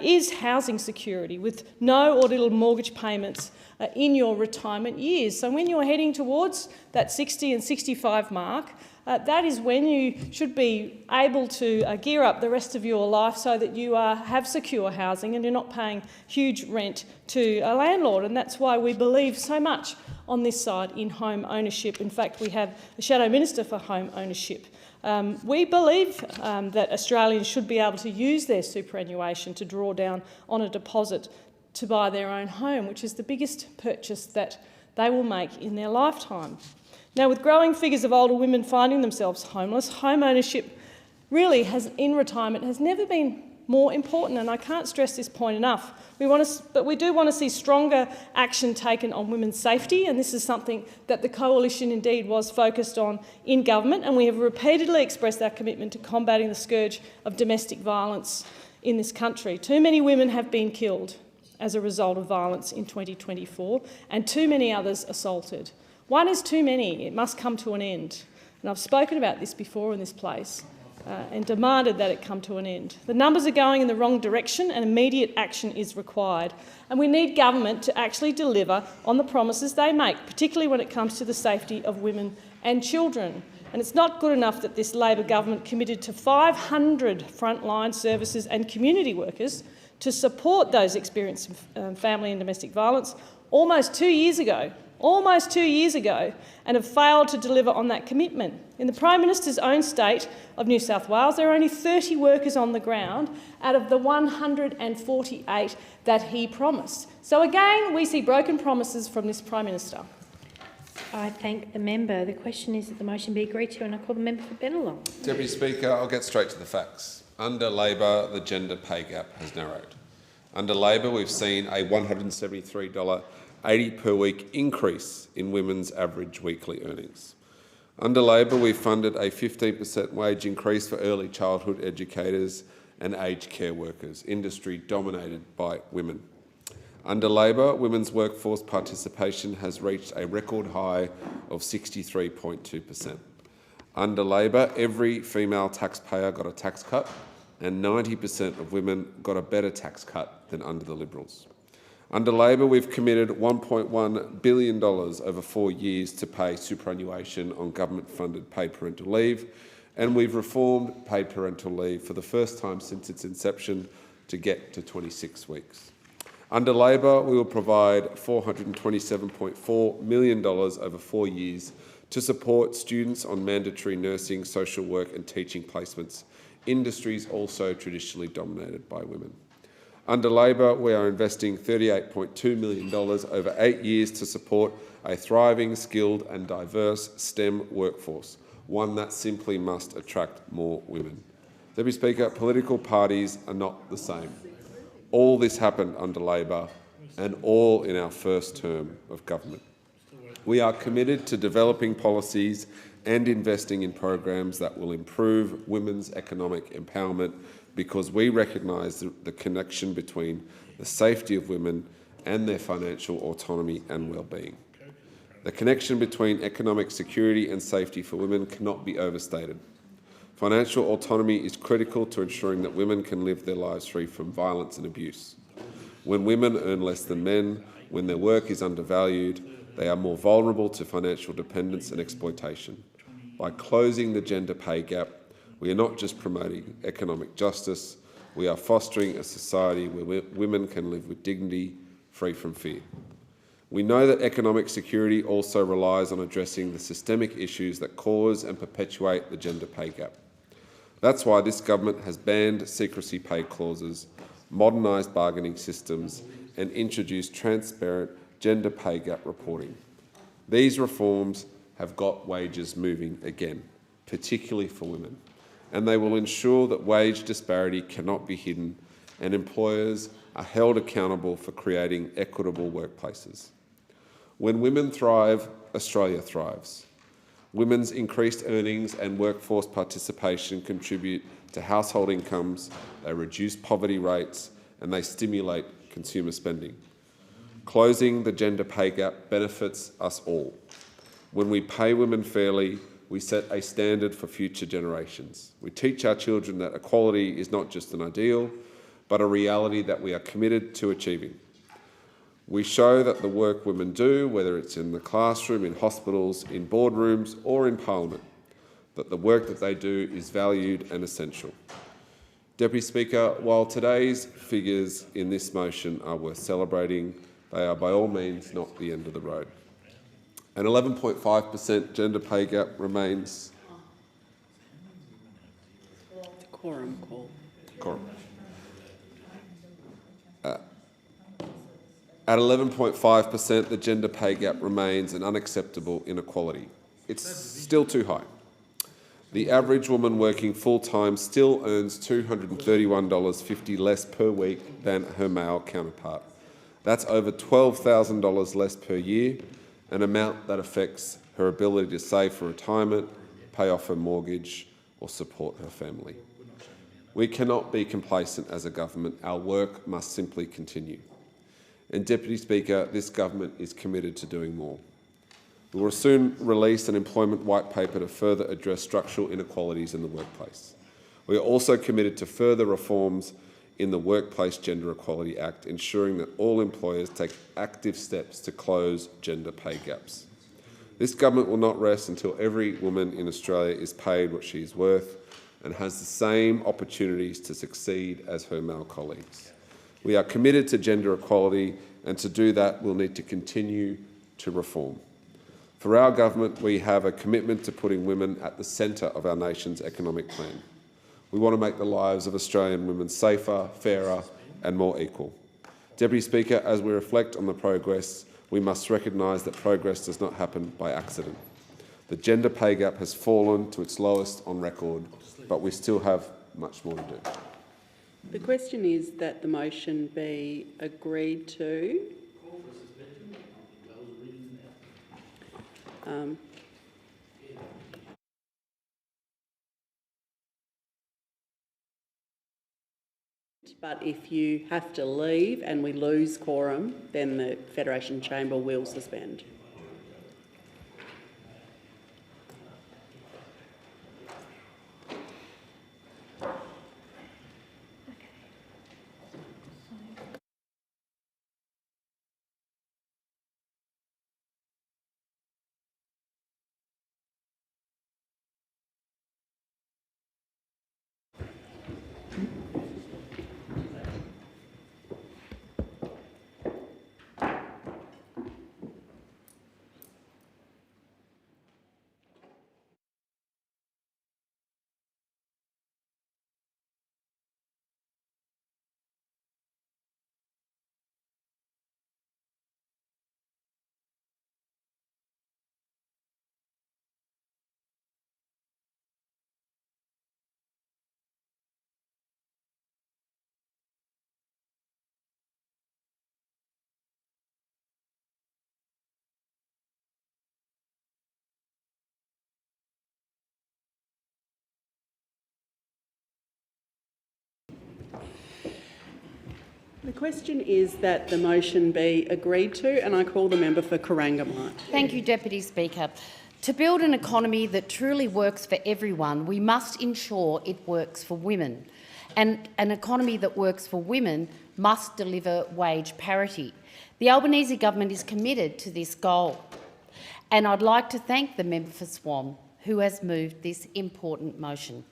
is housing security with no or little mortgage payments in your retirement years. So when you're heading towards that 60 and 65 mark, that is when you should be able to gear up the rest of your life so that you have secure housing and you're not paying huge rent to a landlord. And that's why we believe so much on this side in home ownership. In fact, we have a shadow minister for home ownership. We believe that Australians should be able to use their superannuation to draw down on a deposit to buy their own home, which is the biggest purchase that they will make in their lifetime. Now, with growing figures of older women finding themselves homeless, home ownership really in retirement has never been more important, and I can't stress this point enough. But we do want to see stronger action taken on women's safety, and this is something that the Coalition indeed was focused on in government, and we have repeatedly expressed our commitment to combating the scourge of domestic violence in this country. Too many women have been killed as a result of violence in 2024, and too many others assaulted. One is too many. It must come to an end. And I've spoken about this before in this place and demanded that it come to an end. The numbers are going in the wrong direction and immediate action is required. And we need government to actually deliver on the promises they make, particularly when it comes to the safety of women and children. And it's not good enough that this Labor government committed to 500 frontline services and community workers to support those experiencing family and domestic violence almost 2 years ago, and have failed to deliver on that commitment. In the Prime Minister's own state of New South Wales, there are only 30 workers on the ground out of the 148 that he promised. So again, we see broken promises from this Prime Minister. I thank the member. The question is that the motion be agreed to, and I call the member for Bennelong. Deputy Speaker, I'll get straight to the facts. Under Labor, the gender pay gap has narrowed. Under Labor, we've seen a $173.80 per week increase in women's average weekly earnings. Under Labor, we've funded a 15% wage increase for early childhood educators and aged care workers, industry dominated by women. Under Labor, women's workforce participation has reached a record high of 63.2%. Under Labor, every female taxpayer got a tax cut and 90% of women got a better tax cut than under the Liberals. Under Labor, we've committed $1.1 billion over 4 years to pay superannuation on government-funded paid parental leave, and we've reformed paid parental leave for the first time since its inception to get to 26 weeks. Under Labor, we will provide $427.4 million over 4 years to support students on mandatory nursing, social work and teaching placements, industries also traditionally dominated by women. Under Labor, we are investing $38.2 million over 8 years to support a thriving, skilled and diverse STEM workforce, one that simply must attract more women. Deputy Speaker, political parties are not the same. All this happened under Labor and all in our first term of government. We are committed to developing policies and investing in programs that will improve women's economic empowerment, because we recognise the connection between the safety of women and their financial autonomy and well-being. The connection between economic security and safety for women cannot be overstated. Financial autonomy is critical to ensuring that women can live their lives free from violence and abuse. When women earn less than men, when their work is undervalued, they are more vulnerable to financial dependence and exploitation. By closing the gender pay gap, we are not just promoting economic justice, we are fostering a society where women can live with dignity, free from fear. We know that economic security also relies on addressing the systemic issues that cause and perpetuate the gender pay gap. That's why this government has banned secrecy pay clauses, modernised bargaining systems and introduced transparent gender pay gap reporting. These reforms have got wages moving again, particularly for women, and they will ensure that wage disparity cannot be hidden and employers are held accountable for creating equitable workplaces. When women thrive, Australia thrives. Women's increased earnings and workforce participation contribute to household incomes, they reduce poverty rates, and they stimulate consumer spending. Closing the gender pay gap benefits us all. When we pay women fairly, we set a standard for future generations. We teach our children that equality is not just an ideal, but a reality that we are committed to achieving. We show that the work women do, whether it's in the classroom, in hospitals, in boardrooms or in Parliament, that the work that they do is valued and essential. Deputy Speaker, while today's figures in this motion are worth celebrating, they are by all means not the end of the road. An 11.5% gender pay gap remains... Quorum call. Quorum. At 11.5%, the gender pay gap remains an unacceptable inequality. It's still too high. The average woman working full-time still earns $231.50 less per week than her male counterpart. That's over $12,000 less per year, an amount that affects her ability to save for retirement, pay off her mortgage, or support her family. We cannot be complacent as a government. Our work must simply continue. And Deputy Speaker, this government is committed to doing more. We will soon release an employment white paper to further address structural inequalities in the workplace. We are also committed to further reforms in the Workplace Gender Equality Act, ensuring that all employers take active steps to close gender pay gaps. This government will not rest until every woman in Australia is paid what she is worth and has the same opportunities to succeed as her male colleagues. We are committed to gender equality, and to do that, we'll need to continue to reform. For our government, we have a commitment to putting women at the centre of our nation's economic plan. We want to make the lives of Australian women safer, fairer and more equal. Deputy Speaker, as we reflect on the progress, we must recognise that progress does not happen by accident. The gender pay gap has fallen to its lowest on record, but we still have much more to do. The question is that the motion be agreed to. But if you have to leave and we lose quorum, then the Federation Chamber will suspend. The question is that the motion be agreed to, and I call the member for Corangamite. Thank you, Deputy Speaker. To build an economy that truly works for everyone, we must ensure it works for women. And an economy that works for women must deliver wage parity. The Albanese government is committed to this goal. And I'd like to thank the member for Swan, who has moved this important motion.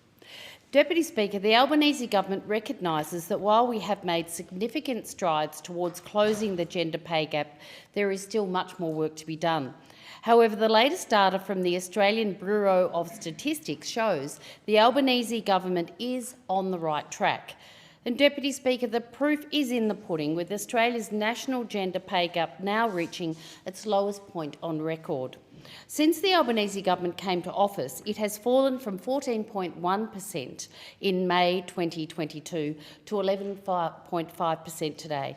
Deputy Speaker, the Albanese government recognises that while we have made significant strides towards closing the gender pay gap, there is still much more work to be done. However, the latest data from the Australian Bureau of Statistics shows the Albanese government is on the right track. And Deputy Speaker, the proof is in the pudding, with Australia's national gender pay gap now reaching its lowest point on record. Since the Albanese government came to office, it has fallen from 14.1% in May 2022 to 11.5% today.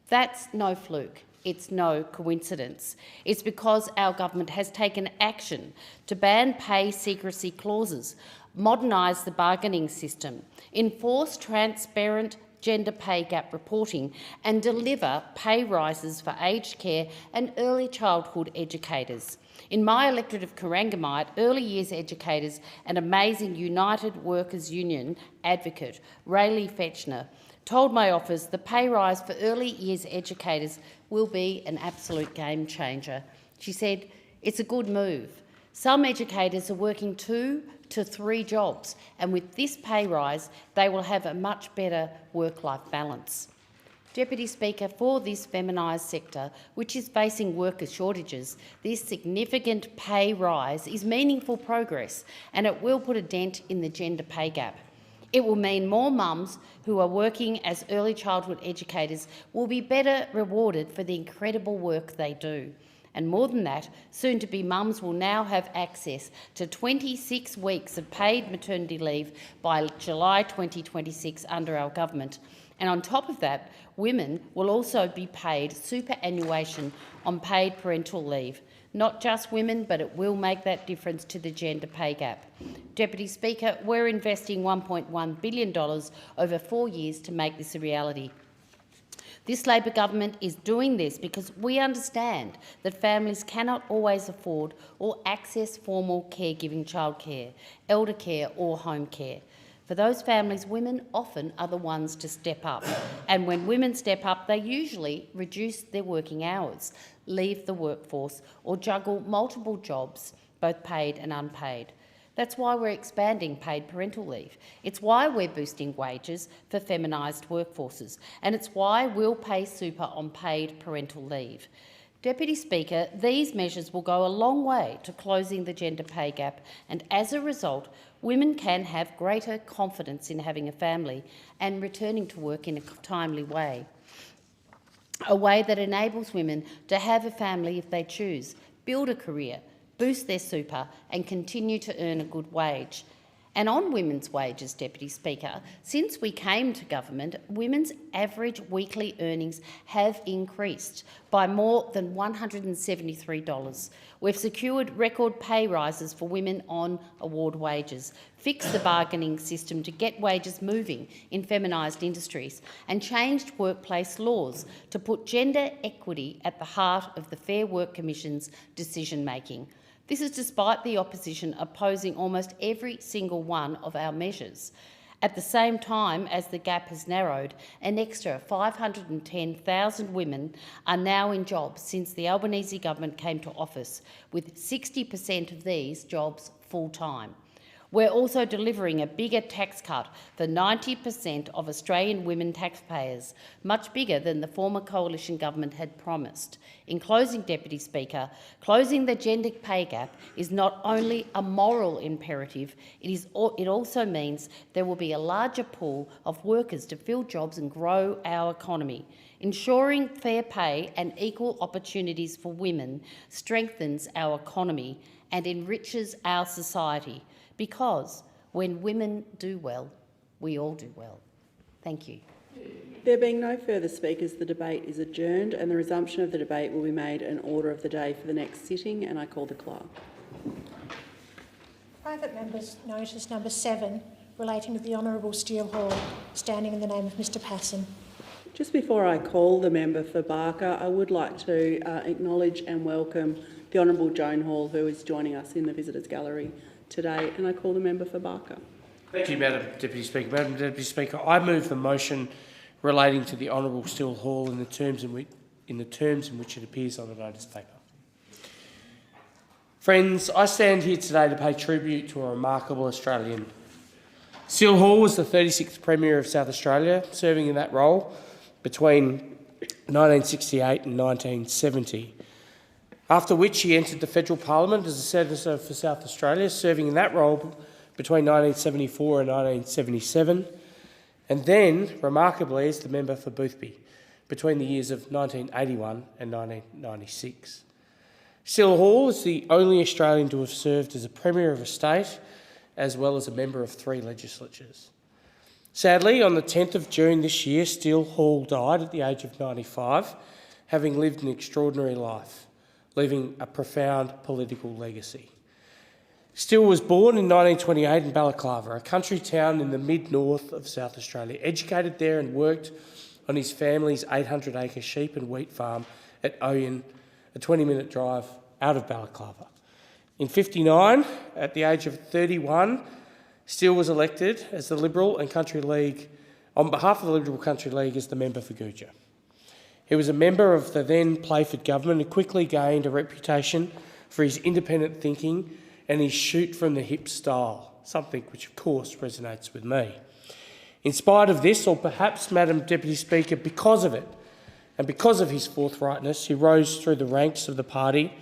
That's no fluke. It's no coincidence. It's because our government has taken action to ban pay secrecy clauses, modernise the bargaining system, enforce transparent gender pay gap reporting and deliver pay rises for aged care and early childhood educators. In my electorate of Corangamite, early years educators and amazing United Workers Union advocate Rayleigh Fetchner told my office the pay rise for early years educators will be an absolute game changer. She said, "It's a good move. Some educators are working 2 to 3 jobs, and with this pay rise, they will have a much better work-life balance." Deputy Speaker, for this feminised sector, which is facing worker shortages, this significant pay rise is meaningful progress, and it will put a dent in the gender pay gap. It will mean more mums who are working as early childhood educators will be better rewarded for the incredible work they do. And more than that, soon-to-be mums will now have access to 26 weeks of paid maternity leave by July 2026 under our government. And on top of that, women will also be paid superannuation on paid parental leave. Not just women, but it will make that difference to the gender pay gap. Deputy Speaker, we're investing $1.1 billion over 4 years to make this a reality. This Labor government is doing this because we understand that families cannot always afford or access formal caregiving childcare, elder care or home care. For those families, women often are the ones to step up. And when women step up, they usually reduce their working hours, leave the workforce or juggle multiple jobs, both paid and unpaid. That's why we're expanding paid parental leave. It's why we're boosting wages for feminised workforces. And it's why we'll pay super on paid parental leave. Deputy Speaker, these measures will go a long way to closing the gender pay gap, and as a result, women can have greater confidence in having a family and returning to work in a timely way. A way that enables women to have a family if they choose, build a career, boost their super and continue to earn a good wage. And on women's wages, Deputy Speaker, since we came to government, women's average weekly earnings have increased by more than $173. We've secured record pay rises for women on award wages, fixed the bargaining system to get wages moving in feminised industries, and changed workplace laws to put gender equity at the heart of the Fair Work Commission's decision-making. This is despite the opposition opposing almost every single one of our measures. At the same time as the gap has narrowed, an extra 510,000 women are now in jobs since the Albanese government came to office, with 60% of these jobs full-time. We're also delivering a bigger tax cut for 90% of Australian women taxpayers, much bigger than the former coalition government had promised. In closing, Deputy Speaker, closing the gender pay gap is not only a moral imperative, it also means there will be a larger pool of workers to fill jobs and grow our economy. Ensuring fair pay and equal opportunities for women strengthens our economy and enriches our society. Because when women do well, we all do well. Thank you. There being no further speakers, the debate is adjourned and the resumption of the debate will be made an order of the day for the next sitting, and I call the clerk. Private members' notice number 7 relating to the Honourable Steele Hall, standing in the name of Mr Passon. Just before I call the member for Barker, I would like to acknowledge and welcome the Honourable Joan Hall, who is joining us in the Visitors Gallery today, and I call the member for Barker. Thank you, Madam Deputy Speaker. Madam Deputy Speaker, I move the motion relating to the Honourable Steele Hall in the terms in which it appears on the notice paper. Friends, I stand here today to pay tribute to a remarkable Australian. Steele Hall was the 36th Premier of South Australia, serving in that role between 1968 and 1970. After which he entered the federal parliament as a senator for South Australia, serving in that role between 1974 and 1977, and then, remarkably, as the member for Boothby between the years of 1981 and 1996. Still Hall is the only Australian to have served as a Premier of a state, as well as a member of 3 legislatures. Sadly, on the 10th of June this year, Still Hall died at the age of 95, having lived an extraordinary life, leaving a profound political legacy. Still was born in 1928 in Balaclava, a country town in the mid-north of South Australia, educated there and worked on his family's 800-acre sheep and wheat farm at Oyen, a 20-minute drive out of Balaclava. In 1959, at the age of 31, Still was elected as the Liberal and Country League, on behalf of the Liberal Country League, as the member for Goodger. He was a member of the then Playford government and quickly gained a reputation for his independent thinking and his shoot-from-the-hip style, something which of course resonates with me. In spite of this, or perhaps, Madam Deputy Speaker, because of it, and because of his forthrightness, he rose through the ranks of the party,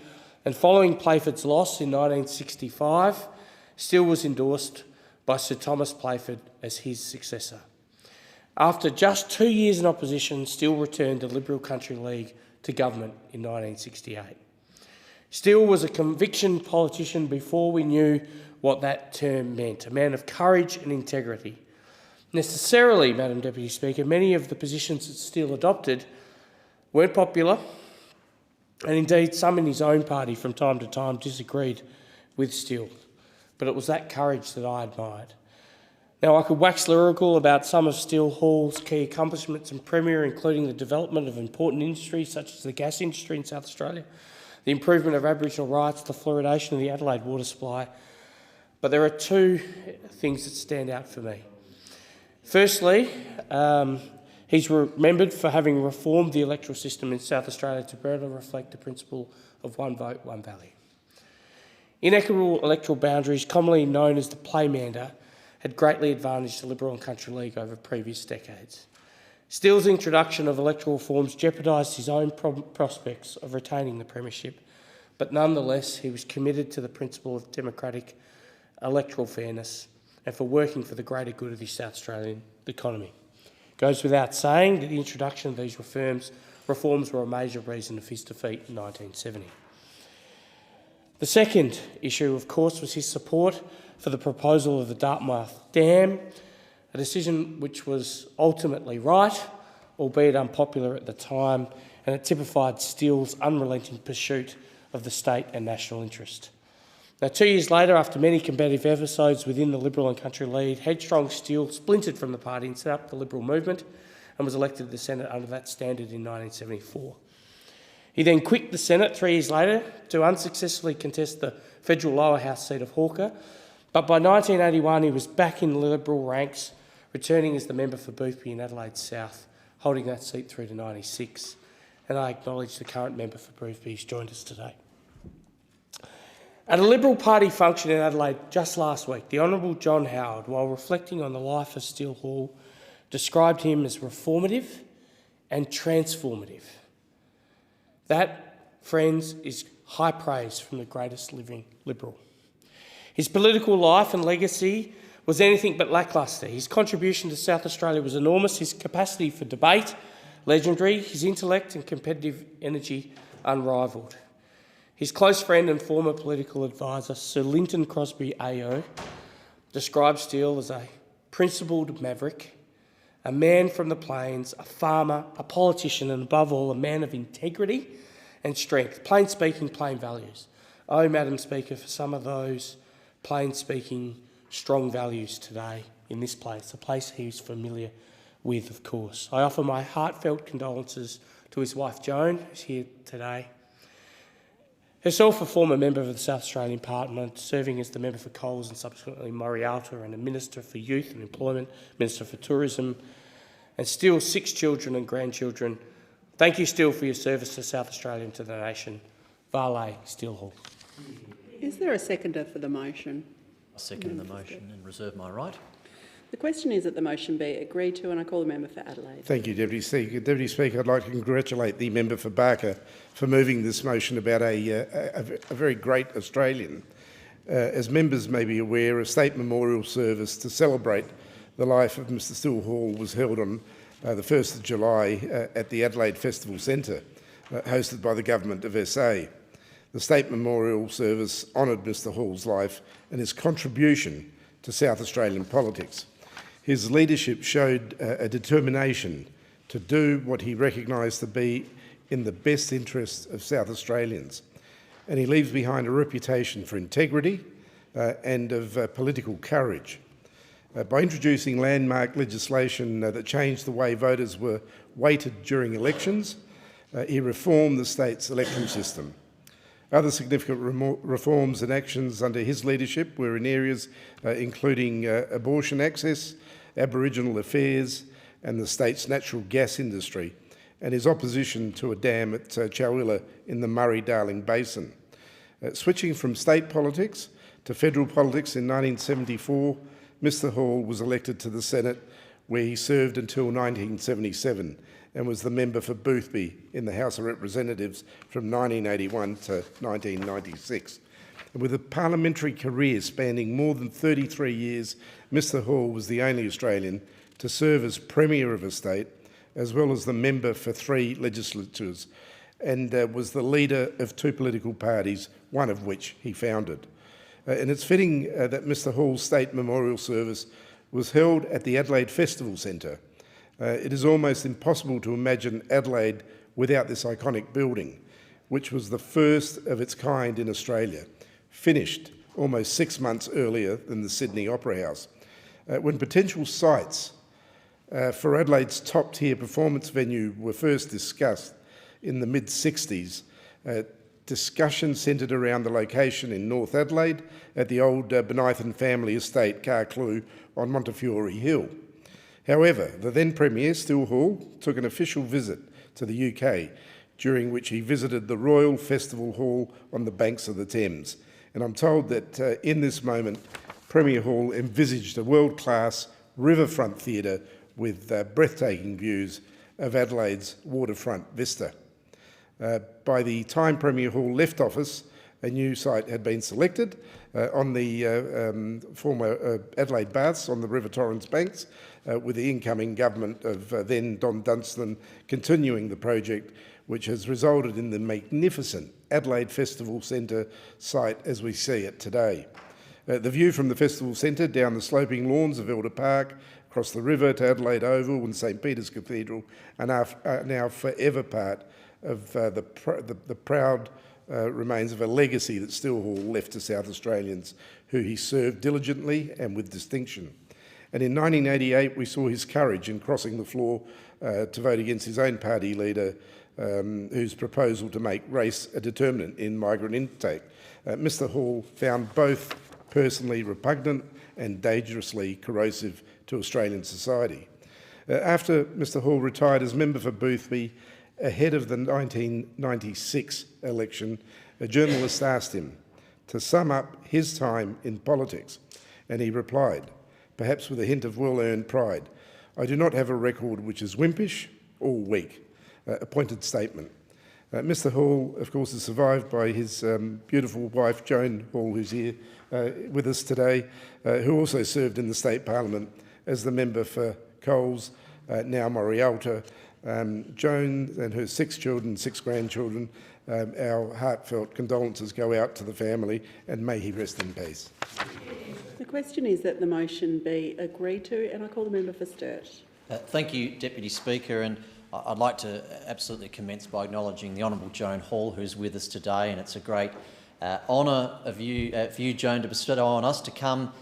and following Playford's loss in 1965, Still was endorsed by Sir Thomas Playford as his successor. After just 2 years in opposition, Still returned the Liberal Country League to government in 1968. Still was a conviction politician before we knew what that term meant, a man of courage and integrity. Necessarily, Madam Deputy Speaker, many of the positions that Still adopted weren't popular, and indeed some in his own party from time to time disagreed with Still. But it was that courage that I admired. Now, I could wax lyrical about some of Still Hall's key accomplishments and Premier, including the development of important industries such as the gas industry in South Australia, the improvement of Aboriginal rights, the fluoridation of the Adelaide water supply. But there are 2 things that stand out for me. Firstly, he's remembered for having reformed the electoral system in South Australia to better reflect the principle of one vote, one value. Inequitable electoral boundaries, commonly known as the playmander, had greatly advantaged the Liberal and Country League over previous decades. Still's introduction of electoral reforms jeopardised his own prospects of retaining the premiership, but nonetheless he was committed to the principle of democratic electoral fairness and for working for the greater good of the South Australian economy. It goes without saying that the introduction of these reforms were a major reason of his defeat in 1970. The second issue, of course, was his support for the proposal of the Dartmouth Dam, a decision which was ultimately right, albeit unpopular at the time, and it typified Still's unrelenting pursuit of the state and national interest. Now, 2 years later, after many combative episodes within the Liberal and Country League, headstrong Still splintered from the party and set up the Liberal movement and was elected to the Senate under that standard in 1974. He then quit the Senate 3 years later to unsuccessfully contest the federal lower house seat of Hawker, but by 1981 he was back in Liberal ranks, returning as the member for Boothby in Adelaide South, holding that seat through to 1996. And I acknowledge the current member for Boothby who's joined us today. At a Liberal Party function in Adelaide just last week, the Honourable John Howard, while reflecting on the life of Still Hall, described him as reformative and transformative. That, friends, is high praise from the greatest living Liberal. His political life and legacy was anything but lacklustre. His contribution to South Australia was enormous, his capacity for debate legendary, his intellect and competitive energy unrivalled. His close friend and former political advisor, Sir Linton Crosby AO, described Still as a principled maverick, a man from the plains, a farmer, a politician, and above all, a man of integrity and strength. Plain speaking, plain values. Oh, Madam Speaker, for some of those plain speaking, strong values today in this place, a place he's familiar with, of course. I offer my heartfelt condolences to his wife Joan, who's here today. Herself a former member of the South Australian Parliament, serving as the member for Coles and subsequently Morialta, and a Minister for Youth and Employment, Minister for Tourism, and Still 6 children and grandchildren. Thank you, Still, for your service to South Australia and to the nation. Vale, Still Hall. Is there a seconder for the motion? I second the motion and reserve my right. The question is that the motion be agreed to, and I call the member for Adelaide. Thank you, Deputy Speaker. Deputy Speaker, I'd like to congratulate the member for Barker for moving this motion about a very great Australian. As members may be aware, a state memorial service to celebrate the life of Mr Still Hall was held on the 1st of July at the Adelaide Festival Centre, hosted by the Government of SA. The the State Memorial Service honoured Mr Hall's life and his contribution to South Australian politics. His leadership showed a determination to do what he recognised to be in the best interests of South Australians, and he leaves behind a reputation for integrity and of political courage. By introducing landmark legislation that changed the way voters were weighted during elections, he reformed the state's electoral system. Other significant reforms and actions under his leadership were in areas including abortion access, Aboriginal affairs and the state's natural gas industry, and his opposition to a dam at Chowilla in the Murray-Darling Basin. Switching from state politics to federal politics in 1974, Mr Hall was elected to the Senate, where he served until 1977 and was the member for Boothby in the House of Representatives from 1981 to 1996. And with a parliamentary career spanning more than 33 years, Mr Hall was the only Australian to serve as Premier of a state, as well as the member for 3 legislatures, and was the leader of 2 political parties, one of which he founded. And it's fitting that Mr Hall's State Memorial Service was held at the Adelaide Festival Centre. It is almost impossible to imagine Adelaide without this iconic building, which was the first of its kind in Australia, finished almost 6 months earlier than the Sydney Opera House. When potential sites for Adelaide's top-tier performance venue were first discussed in the mid-60s, discussion centred around the location in North Adelaide at the old Benithan family estate, Carclew, on Montefiore Hill. However, the then Premier, Still Hall, took an official visit to the UK, during which he visited the Royal Festival Hall on the banks of the Thames. And I'm told that in this moment, Premier Hall envisaged a world-class riverfront theatre with breathtaking views of Adelaide's waterfront vista. By the time Premier Hall left office, a new site had been selected on the former Adelaide Baths on the River Torrens banks, with the incoming government of then Don Dunstan continuing the project, which has resulted in the magnificent Adelaide Festival Centre site as we see it today. The view from the Festival Centre down the sloping lawns of Elder Park, across the river to Adelaide Oval and St Peter's Cathedral are now forever part of the proud remains of a legacy that Still Hall left to South Australians, who he served diligently and with distinction. And in 1988, we saw his courage in crossing the floor to vote against his own party leader, whose proposal to make race a determinant in migrant intake. Mr Hall found both personally repugnant and dangerously corrosive to Australian society. After Mr Hall retired as member for Boothby, ahead of the 1996 election, a journalist asked him to sum up his time in politics, and he replied, perhaps with a hint of well-earned pride, "I do not have a record which is wimpish or weak." A pointed statement. Mr Hall, of course, is survived by his beautiful wife, Joan Hall, who's here with us today, who also served in the State Parliament as the member for Coles, now Morialta. Joan and her 6 children, 6 grandchildren, our heartfelt condolences go out to the family, and may he rest in peace. The question is that the motion be agreed to, and I call the member for Sturt. Thank you, Deputy Speaker, and I'd like to absolutely commence by acknowledging the Honourable Joan Hall, who's with us today, and it's a great honour for you, Joan, to bestow on us to come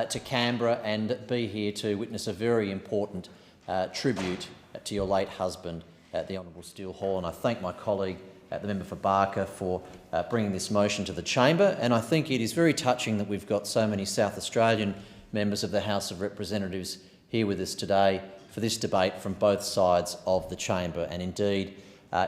to Canberra and be here to witness a very important tribute to your late husband, the Honourable Still Hall. And I thank my colleague, the member for Barker, for bringing this motion to the chamber. And I think it is very touching that we've got so many South Australian members of the House of Representatives here with us today for this debate from both sides of the chamber. And indeed,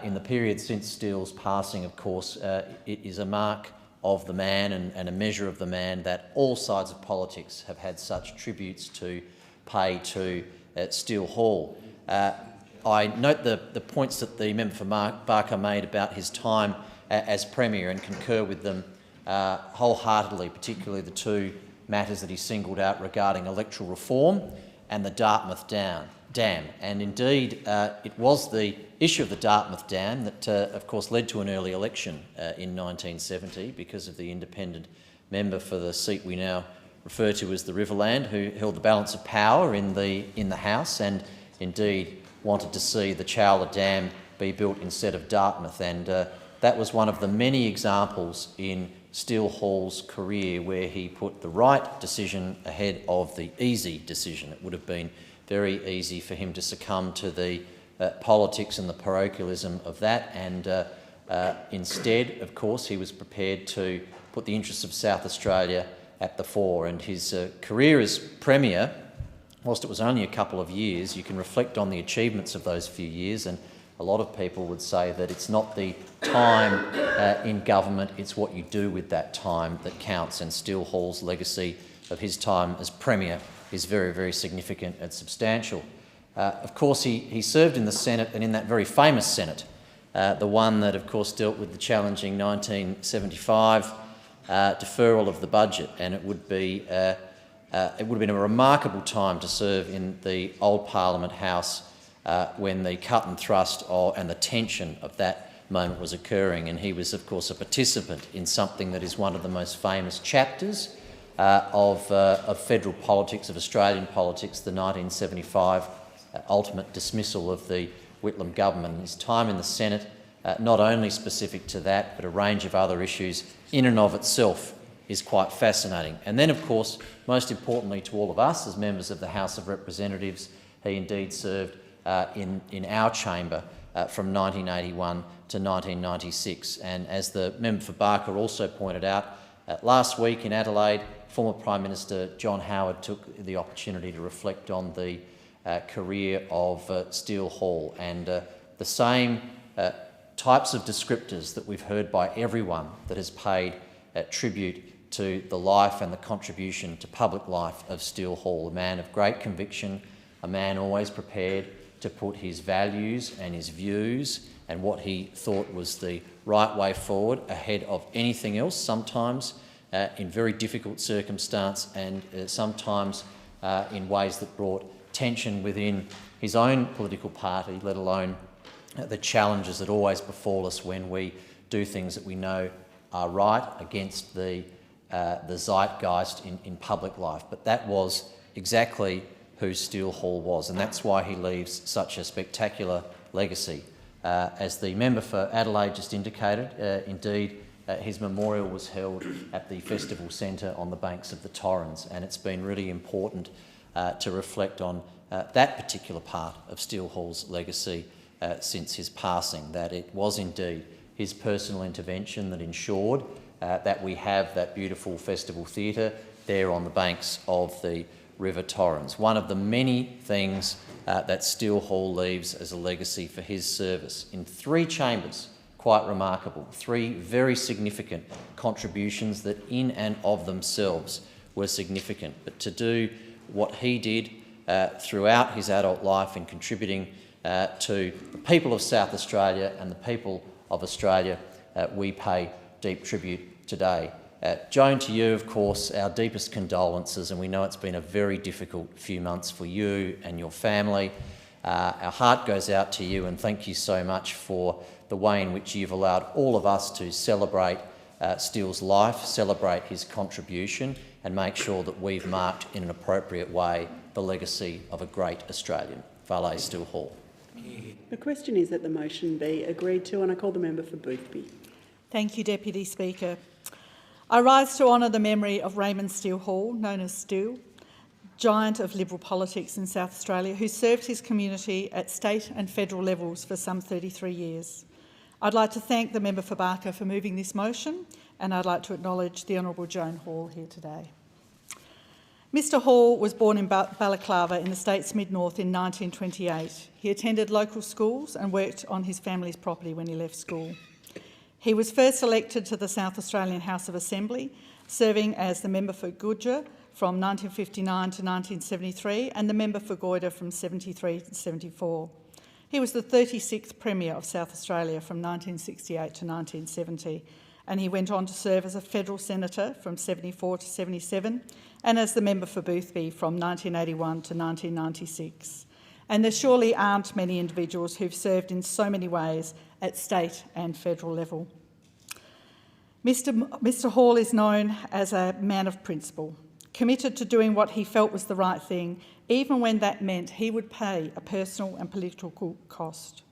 in the period since Still's passing, of course, it is a mark of the man and a measure of the man that all sides of politics have had such tributes to pay to Still Hall. I note the points that the member for Barker made about his time as Premier and concur with them wholeheartedly, particularly the 2 matters that he singled out regarding electoral reform and the Dartmouth Dam. Dam. And indeed, it was the issue of the Dartmouth Dam that, of course, led to an early election in 1970 because of the independent member for the seat we now refer to as the Riverland, who held the balance of power in the House and indeed wanted to see the Chowler Dam be built instead of Dartmouth. And that was one of the many examples in Steele Hall's career where he put the right decision ahead of the easy decision. It would have been very easy for him to succumb to the politics and the parochialism of that, and instead, of course, he was prepared to put the interests of South Australia at the fore. And his career as Premier, whilst it was only a couple of years, you can reflect on the achievements of those few years, and a lot of people would say that it's not the time in government, it's what you do with that time that counts, and Steele Hall's legacy of his time as Premier is very, very significant and substantial. Of course, he served in the Senate, and in that very famous Senate, the one that, of course, dealt with the challenging 1975 deferral of the budget, and it would have been a remarkable time to serve in the old Parliament House when the cut and thrust and the tension of that moment was occurring. And he was, of course, a participant in something that is one of the most famous chapters of federal politics, of Australian politics, the 1975 ultimate dismissal of the Whitlam government. His time in the Senate, not only specific to that, but a range of other issues in and of itself is quite fascinating. And then, of course, most importantly to all of us as members of the House of Representatives, he indeed served in our chamber from 1981 to 1996. And as the member for Barker also pointed out, last week in Adelaide, former Prime Minister John Howard took the opportunity to reflect on the career of Steele Hall, and the same types of descriptors that we've heard by everyone that has paid tribute to the life and the contribution to public life of Steele Hall, a man of great conviction, a man always prepared to put his values and his views and what he thought was the right way forward ahead of anything else, sometimes in very difficult circumstance, and sometimes in ways that brought tension within his own political party, let alone the challenges that always befall us when we do things that we know are right against the zeitgeist in public life. But that was exactly who Steele Hall was, and that's why he leaves such a spectacular legacy. As the member for Adelaide just indicated, indeed, his memorial was held at the Festival Centre on the banks of the Torrens, and it's been really important to reflect on that particular part of Steele Hall's legacy since his passing, that it was indeed his personal intervention that ensured that we have that beautiful festival theatre there on the banks of the River Torrens. One of the many things that Steele Hall leaves as a legacy for his service in 3 chambers, quite remarkable, 3 very significant contributions that in and of themselves were significant. But to do what he did throughout his adult life in contributing to the people of South Australia and the people of Australia, we pay deep tribute today. Joan, to you, of course, our deepest condolences, and we know it's been a very difficult few months for you and your family. Our heart goes out to you, and thank you so much for the way in which you've allowed all of us to celebrate Steele's life, celebrate his contribution, and make sure that we've marked in an appropriate way the legacy of a great Australian. Vale Steele Hall. The question is that the motion be agreed to, and I call the member for Boothby. Thank you, Deputy Speaker. I rise to honour the memory of Raymond Steele Hall, known as Steele, giant of Liberal politics in South Australia, who served his community at state and federal levels for some 33 years. I'd like to thank the member for Barker for moving this motion, and I'd like to acknowledge the Honourable Joan Hall here today. Mr Hall was born in Balaclava in the state's mid-north in 1928. He attended local schools and worked on his family's property when he left school. He was first elected to the South Australian House of Assembly, serving as the member for Goodger from 1959 to 1973 and the member for Goyder from 73 to 74. He was the 36th Premier of South Australia from 1968 to 1970, and he went on to serve as a federal senator from 74 to 77 and as the member for Boothby from 1981 to 1996. And there surely aren't many individuals who've served in so many ways at state and federal level. Mr Hall is known as a man of principle, committed to doing what he felt was the right thing, even when that meant he would pay a personal and political cost.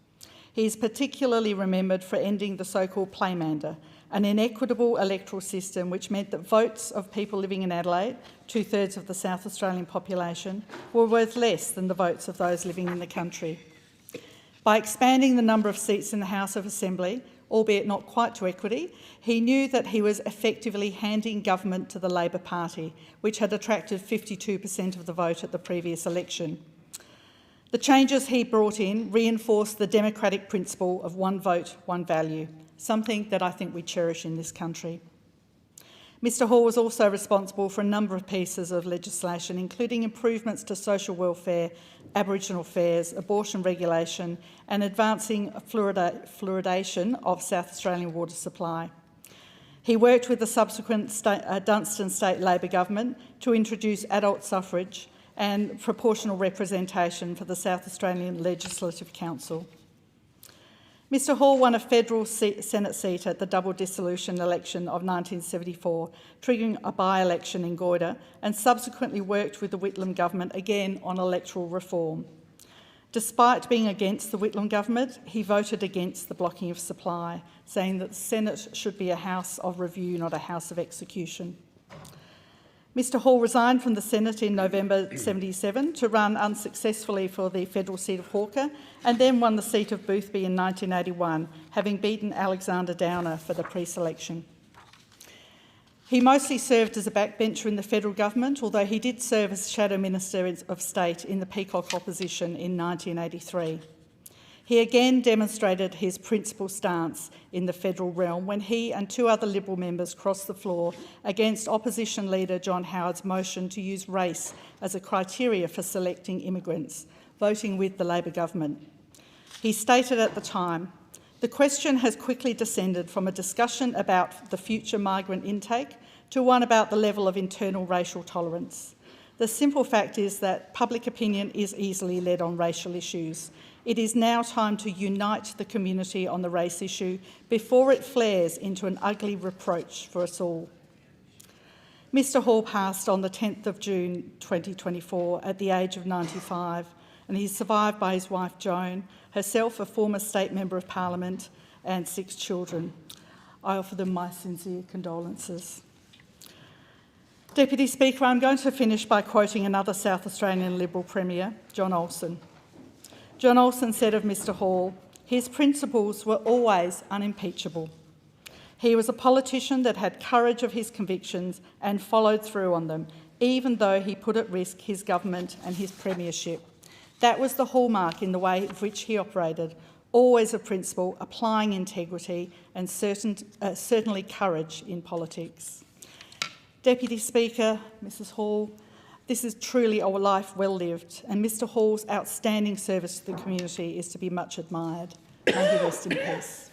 He is particularly remembered for ending the so-called playmander, an inequitable electoral system which meant that votes of people living in Adelaide, 2/3 of the South Australian population, were worth less than the votes of those living in the country. By expanding the number of seats in the House of Assembly, albeit not quite to equity, he knew that he was effectively handing government to the Labor Party, which had attracted 52% of the vote at the previous election. The changes he brought in reinforced the democratic principle of one vote, one value, something that I think we cherish in this country. Mr Hall was also responsible for a number of pieces of legislation, including improvements to social welfare, Aboriginal affairs, abortion regulation and advancing fluoridation of South Australian water supply. He worked with the subsequent Dunstan State Labor government to introduce adult suffrage and proportional representation for the South Australian Legislative Council. Mr Hall won a federal Senate seat at the double dissolution election of 1974, triggering a by-election in Goyder, and subsequently worked with the Whitlam government again on electoral reform. Despite being against the Whitlam government, he voted against the blocking of supply, saying that the Senate should be a house of review, not a house of execution. Mr Hall resigned from the Senate in November 1977 to run unsuccessfully for the federal seat of Hawker, and then won the seat of Boothby in 1981, having beaten Alexander Downer for the pre-selection. He mostly served as a backbencher in the federal government, although he did serve as Shadow Minister of State in the Peacock opposition in 1983. He again demonstrated his principled stance in the federal realm when he and two other Liberal members crossed the floor against opposition leader John Howard's motion to use race as a criteria for selecting immigrants, voting with the Labor government. He stated at the time, "The question has quickly descended from a discussion about the future migrant intake to one about the level of internal racial tolerance. The simple fact is that public opinion is easily led on racial issues. It is now time to unite the community on the race issue before it flares into an ugly reproach for us all." Mr Hall passed on the 10th of June 2024 at the age of 95, and he's survived by his wife Joan, herself a former State Member of Parliament, and 6 children. I offer them my sincere condolences. Deputy Speaker, I'm going to finish by quoting another South Australian Liberal Premier, John Olsen. John Olsen said of Mr Hall, "His principles were always unimpeachable. He was a politician that had courage of his convictions and followed through on them, even though he put at risk his government and his premiership. That was the hallmark in the way in which he operated, always a principle, applying integrity and certainly courage in politics." Deputy Speaker, Mrs Hall, this is truly a life well lived, and Mr Hall's outstanding service to the community is to be much admired. May he rest in peace.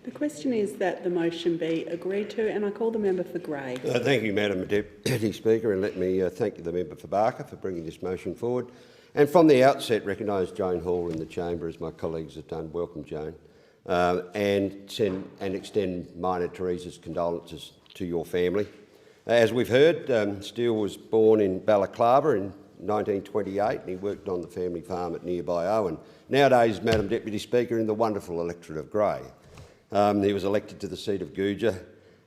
The question is that the motion be agreed to, and I call the member for Grey. Thank you, Madam Deputy Speaker, and let me thank the member for Barker for bringing this motion forward. And from the outset, recognise Joan Hall in the chamber, as my colleagues have done. Welcome, Joan, and extend Minor Teresa's condolences to your family. As we've heard, Steele was born in Balaclava in 1928 and he worked on the family farm at nearby Owen. Nowadays, Madam Deputy Speaker, in the wonderful electorate of Grey. He was elected to the seat of Guja,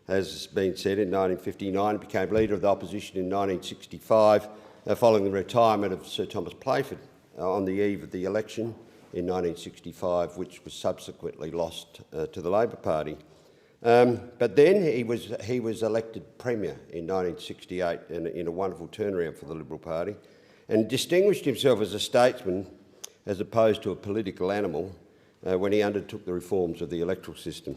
as has been said, in 1959, became Leader of the Opposition in 1965, following the retirement of Sir Thomas Playford on the eve of the election in 1965, which was subsequently lost to the Labor Party. But then he was elected Premier in 1968 in a wonderful turnaround for the Liberal Party, and distinguished himself as a statesman as opposed to a political animal when he undertook the reforms of the electoral system,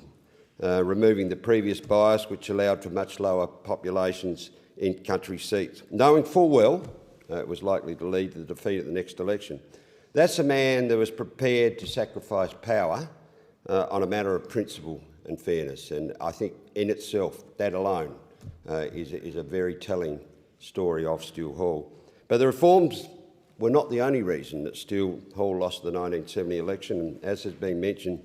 removing the previous bias which allowed for much lower populations in country seats, knowing full well it was likely to lead to the defeat at the next election. That's a man that was prepared to sacrifice power on a matter of principle and fairness, and I think in itself, that alone is a very telling story of Steele Hall. But the reforms were not the only reason that Steele Hall lost the 1970 election, and as has been mentioned,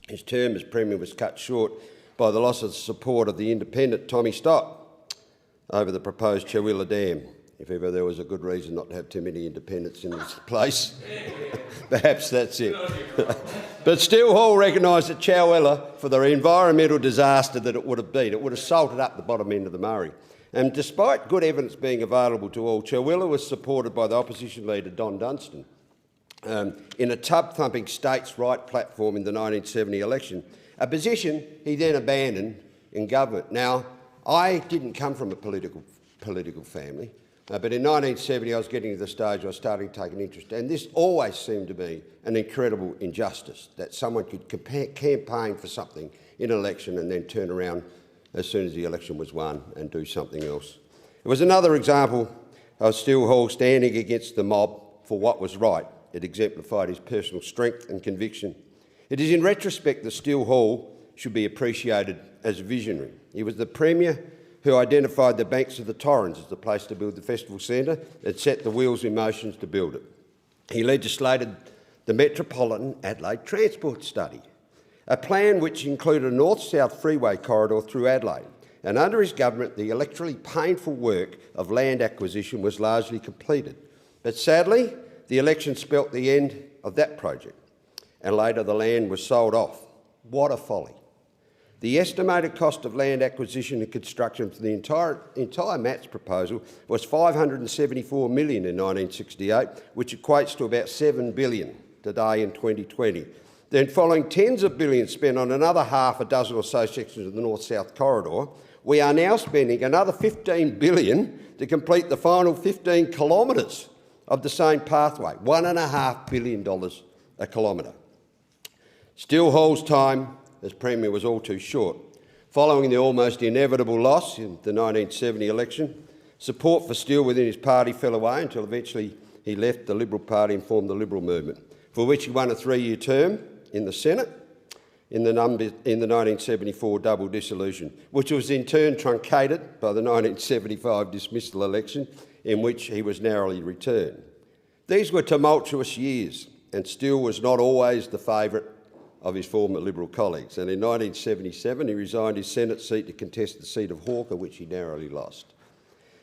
his term as Premier was cut short by the loss of the support of the independent Tommy Stott over the proposed Chawilla Dam. If ever there was a good reason not to have too many independents in this place, perhaps that's it. But Steele Hall recognised that Chawilla, for the environmental disaster that it would have been, it would have salted up the bottom end of the Murray. And despite good evidence being available to all, Chawilla was supported by the opposition leader Don Dunstan in a tub-thumping states' right platform in the 1970 election, a position he then abandoned in government. Now, I didn't come from a political family, but in 1970 I was getting to the stage where I was starting to take an interest, and this always seemed to be an incredible injustice, that someone could campaign for something in an election and then turn around as soon as the election was won and do something else. It was another example of Steele Hall standing against the mob for what was right. It exemplified his personal strength and conviction. It is in retrospect that Steele Hall should be appreciated as a visionary. He was the Premier who identified the banks of the Torrens as the place to build the festival centre and set the wheels in motion to build it. He legislated the Metropolitan Adelaide Transport Study, a plan which included a north-south freeway corridor through Adelaide. And under his government, the electorally painful work of land acquisition was largely completed. But sadly, the election spelt the end of that project, and later the land was sold off. What a folly. The estimated cost of land acquisition and construction for the entire MATS proposal was $574 million in 1968, which equates to about $7 billion today in 2020. Then following tens of billions spent on another half a dozen or so sections of the north-south corridor, we are now spending another $15 billion to complete the final 15 kilometres of the same pathway, $1.5 billion a kilometre. Steele Hall's time as Premier was all too short. Following the almost inevitable loss in the 1970 election, support for Steele within his party fell away until eventually he left the Liberal Party and formed the Liberal Movement, for which he won a 3-year term in the Senate in the 1974 double dissolution, which was in turn truncated by the 1975 dismissal election, in which he was narrowly returned. These were tumultuous years, and Steele was not always the favourite of his former Liberal colleagues, and in 1977 he resigned his Senate seat to contest the seat of Hawker, which he narrowly lost.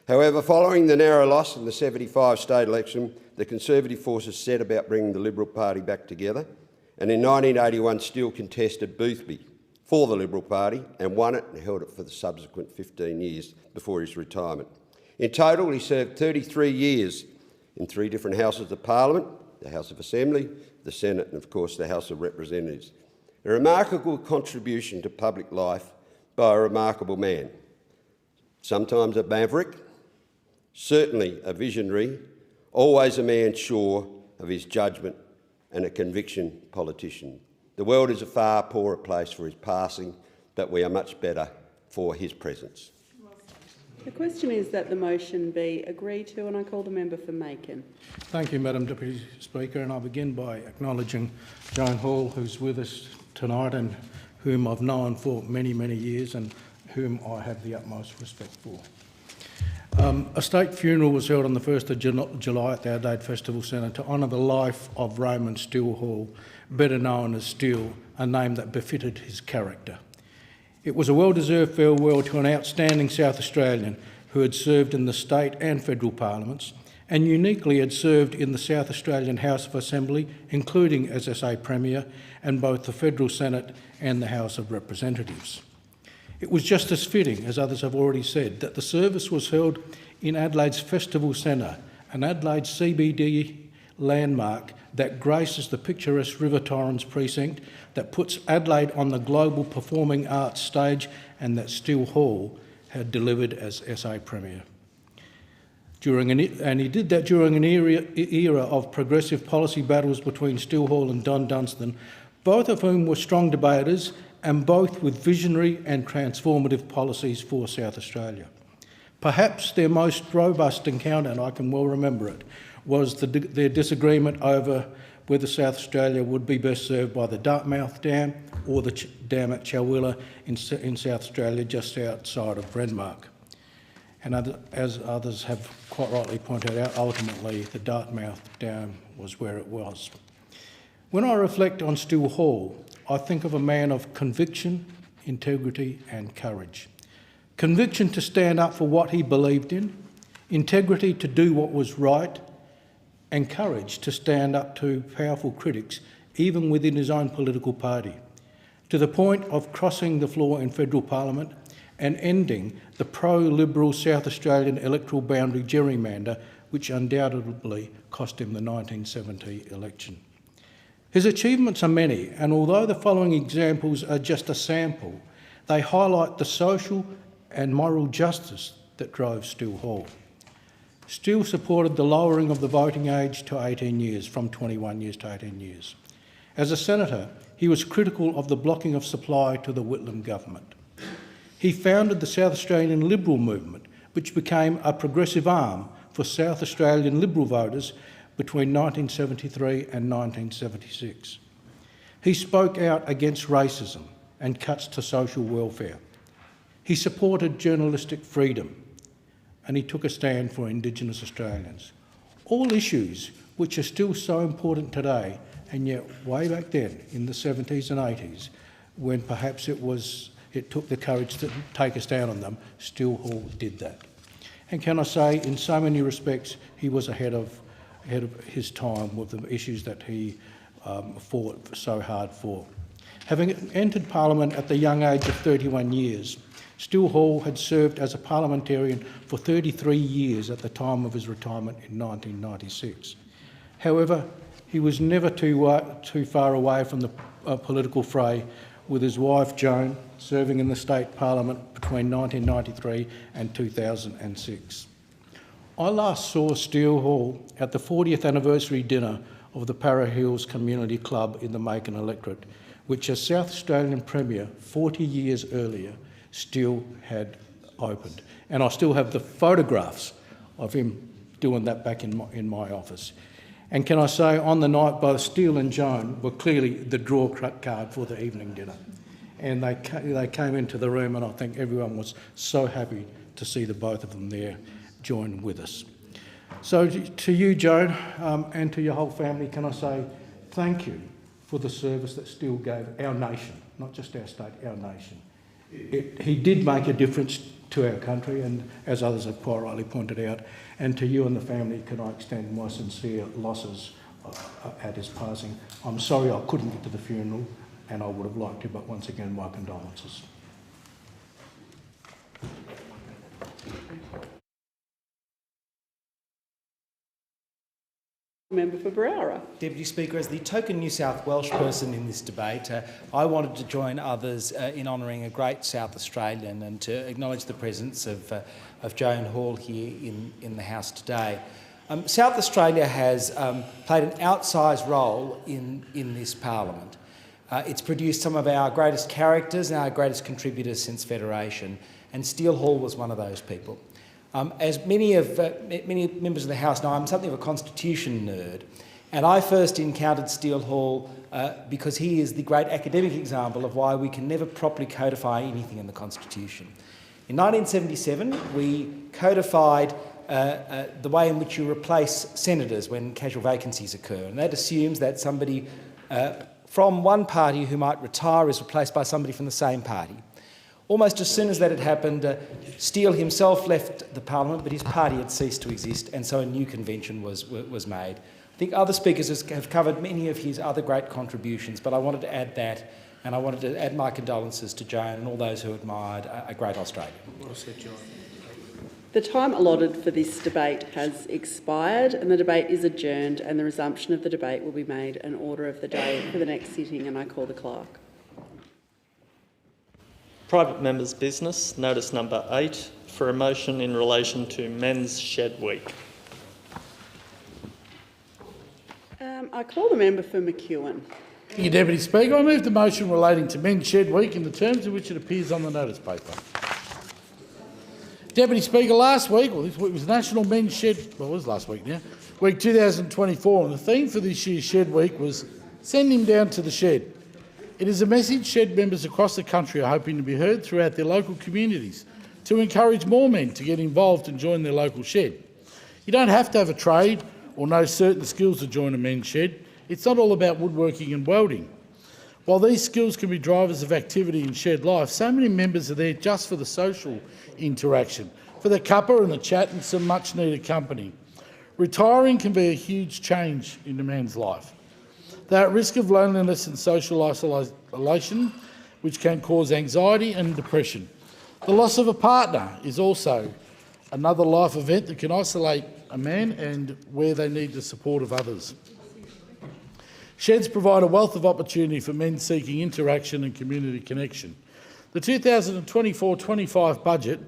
However, following the narrow loss in the 75 state election, the Conservative forces set about bringing the Liberal Party back together, and in 1981 Steele contested Boothby for the Liberal Party and won it and held it for the subsequent 15 years before his retirement. In total, he served 33 years in 3 different houses of Parliament, the House of Assembly, the Senate and, of course, the House of Representatives. A remarkable contribution to public life by a remarkable man. Sometimes a maverick, certainly a visionary, always a man sure of his judgment and a conviction politician. The world is a far poorer place for his passing, but we are much better for his presence. The question is that the motion be agreed to, and I call the member for Macon. Thank you, Madam Deputy Speaker, and I'll begin by acknowledging Joan Hall, who's with us tonight and whom I've known for many, many years and whom I have the utmost respect for. A state funeral was held on the 1st of July at the Adelaide Festival Centre to honour the life of Raymond Steele Hall, better known as Steele, a name that befitted his character. It was a well-deserved farewell to an outstanding South Australian who had served in the state and federal parliaments and uniquely had served in the South Australian House of Assembly, including as SA Premier, and both the Federal Senate and the House of Representatives. It was just as fitting, as others have already said, that the service was held in Adelaide's Festival Centre, an Adelaide CBD landmark that graces the picturesque River Torrens precinct, that puts Adelaide on the global performing arts stage, and that Steele Hall had delivered as SA Premier. And he did that during an era of progressive policy battles between Steele Hall and Don Dunstan, both of whom were strong debaters and both with visionary and transformative policies for South Australia. Perhaps their most robust encounter, and I can well remember it, was their disagreement over whether South Australia would be best served by the Dartmouth Dam or the dam at Chawilla in South Australia, just outside of Renmark. and as others have quite rightly pointed out, ultimately the Dartmouth Dam was where it was. When I reflect on Still Hall, I think of a man of conviction, integrity and courage. Conviction to stand up for what he believed in, integrity to do what was right, and courage to stand up to powerful critics, even within his own political party, to the point of crossing the floor in federal parliament and ending the pro-Liberal South Australian electoral boundary gerrymander, which undoubtedly cost him the 1970 election. His achievements are many, and although the following examples are just a sample, they highlight the social and moral justice that drove Still Hall. Still supported the lowering of the voting age to 18 years, from 21 years to 18 years. As a senator, he was critical of the blocking of supply to the Whitlam government. He founded the South Australian Liberal movement, which became a progressive arm for South Australian Liberal voters between 1973 and 1976. He spoke out against racism and cuts to social welfare. He supported journalistic freedom, and he took a stand for Indigenous Australians. All issues which are still so important today, and yet way back then in the 70s and 80s, when perhaps it took the courage to take a stand on them, Still Hall did that. And can I say, in so many respects, he was ahead of his time with the issues that he fought so hard for. Having entered Parliament at the young age of 31 years, Still Hall had served as a parliamentarian for 33 years at the time of his retirement in 1996. However, he was never too far away from the political fray, with his wife Joan serving in the state parliament between 1993 and 2006. I last saw Still Hall at the 40th anniversary dinner of the Para Hills Community Club in the Macon electorate, which as South Australian Premier 40 years earlier still had opened. And I still have the photographs of him doing that back in my office. And can I say, on the night, both Steele and Joan were clearly the draw card for the evening dinner. And they came into the room, and I think everyone was so happy to see the both of them there join with us. So to you, Joan, and to your whole family, can I say thank you for the service that Steele gave our nation, not just our state, our nation. He did make a difference to our country, and as others have quite rightly pointed out, and to you and the family, can I extend my sincere losses at his passing. I'm sorry I couldn't get to the funeral, and I would have liked to, but once again, my condolences. Member for Berowra. Deputy Speaker, as the token New South Welsh person in this debate, I wanted to join others in honouring a great South Australian and to acknowledge the presence of Joan Hall here in the House today. South Australia has played an outsized role in this Parliament. It's produced some of our greatest characters and our greatest contributors since Federation, and Still Hall was one of those people. As many members of the House know, I'm something of a constitution nerd, and I first encountered Still Hall because he is the great academic example of why we can never properly codify anything in the Constitution. In 1977, we codified the way in which you replace senators when casual vacancies occur, and that assumes that somebody from one party who might retire is replaced by somebody from the same party. Almost as soon as that had happened, Steele himself left the Parliament, but his party had ceased to exist, and so a new convention was made. I think other speakers have covered many of his other great contributions, but I wanted to add that, and I wanted to add my condolences to Joan and all those who admired a great Australian. Well said, John. The time allotted for this debate has expired, and the debate is adjourned, and the resumption of the debate will be made an order of the day for the next sitting, and I call the clerk. Private members' business, notice number 8, for a motion in relation to Men's Shed Week. I call the member for McEwen. Thank you, Deputy Speaker. I move the motion relating to Men's Shed Week in the terms in which it appears on the notice paper. Deputy Speaker, last week, well, this week was National Men's Shed, well, it was last week now, week 2024, and the theme for this year's Shed Week was Send Him Down to the Shed. It is a message shed members across the country are hoping to be heard throughout their local communities to encourage more men to get involved and join their local shed. You don't have to have a trade or know certain skills to join a men's shed. It's not all about woodworking and welding. While these skills can be drivers of activity in shed life, so many members are there just for the social interaction, for the cuppa and the chat and some much needed company. Retiring can be a huge change in a man's life. They're at risk of loneliness and social isolation, which can cause anxiety and depression. The loss of a partner is also another life event that can isolate a man and where they need the support of others. Sheds provide a wealth of opportunity for men seeking interaction and community connection. The 2024-25 budget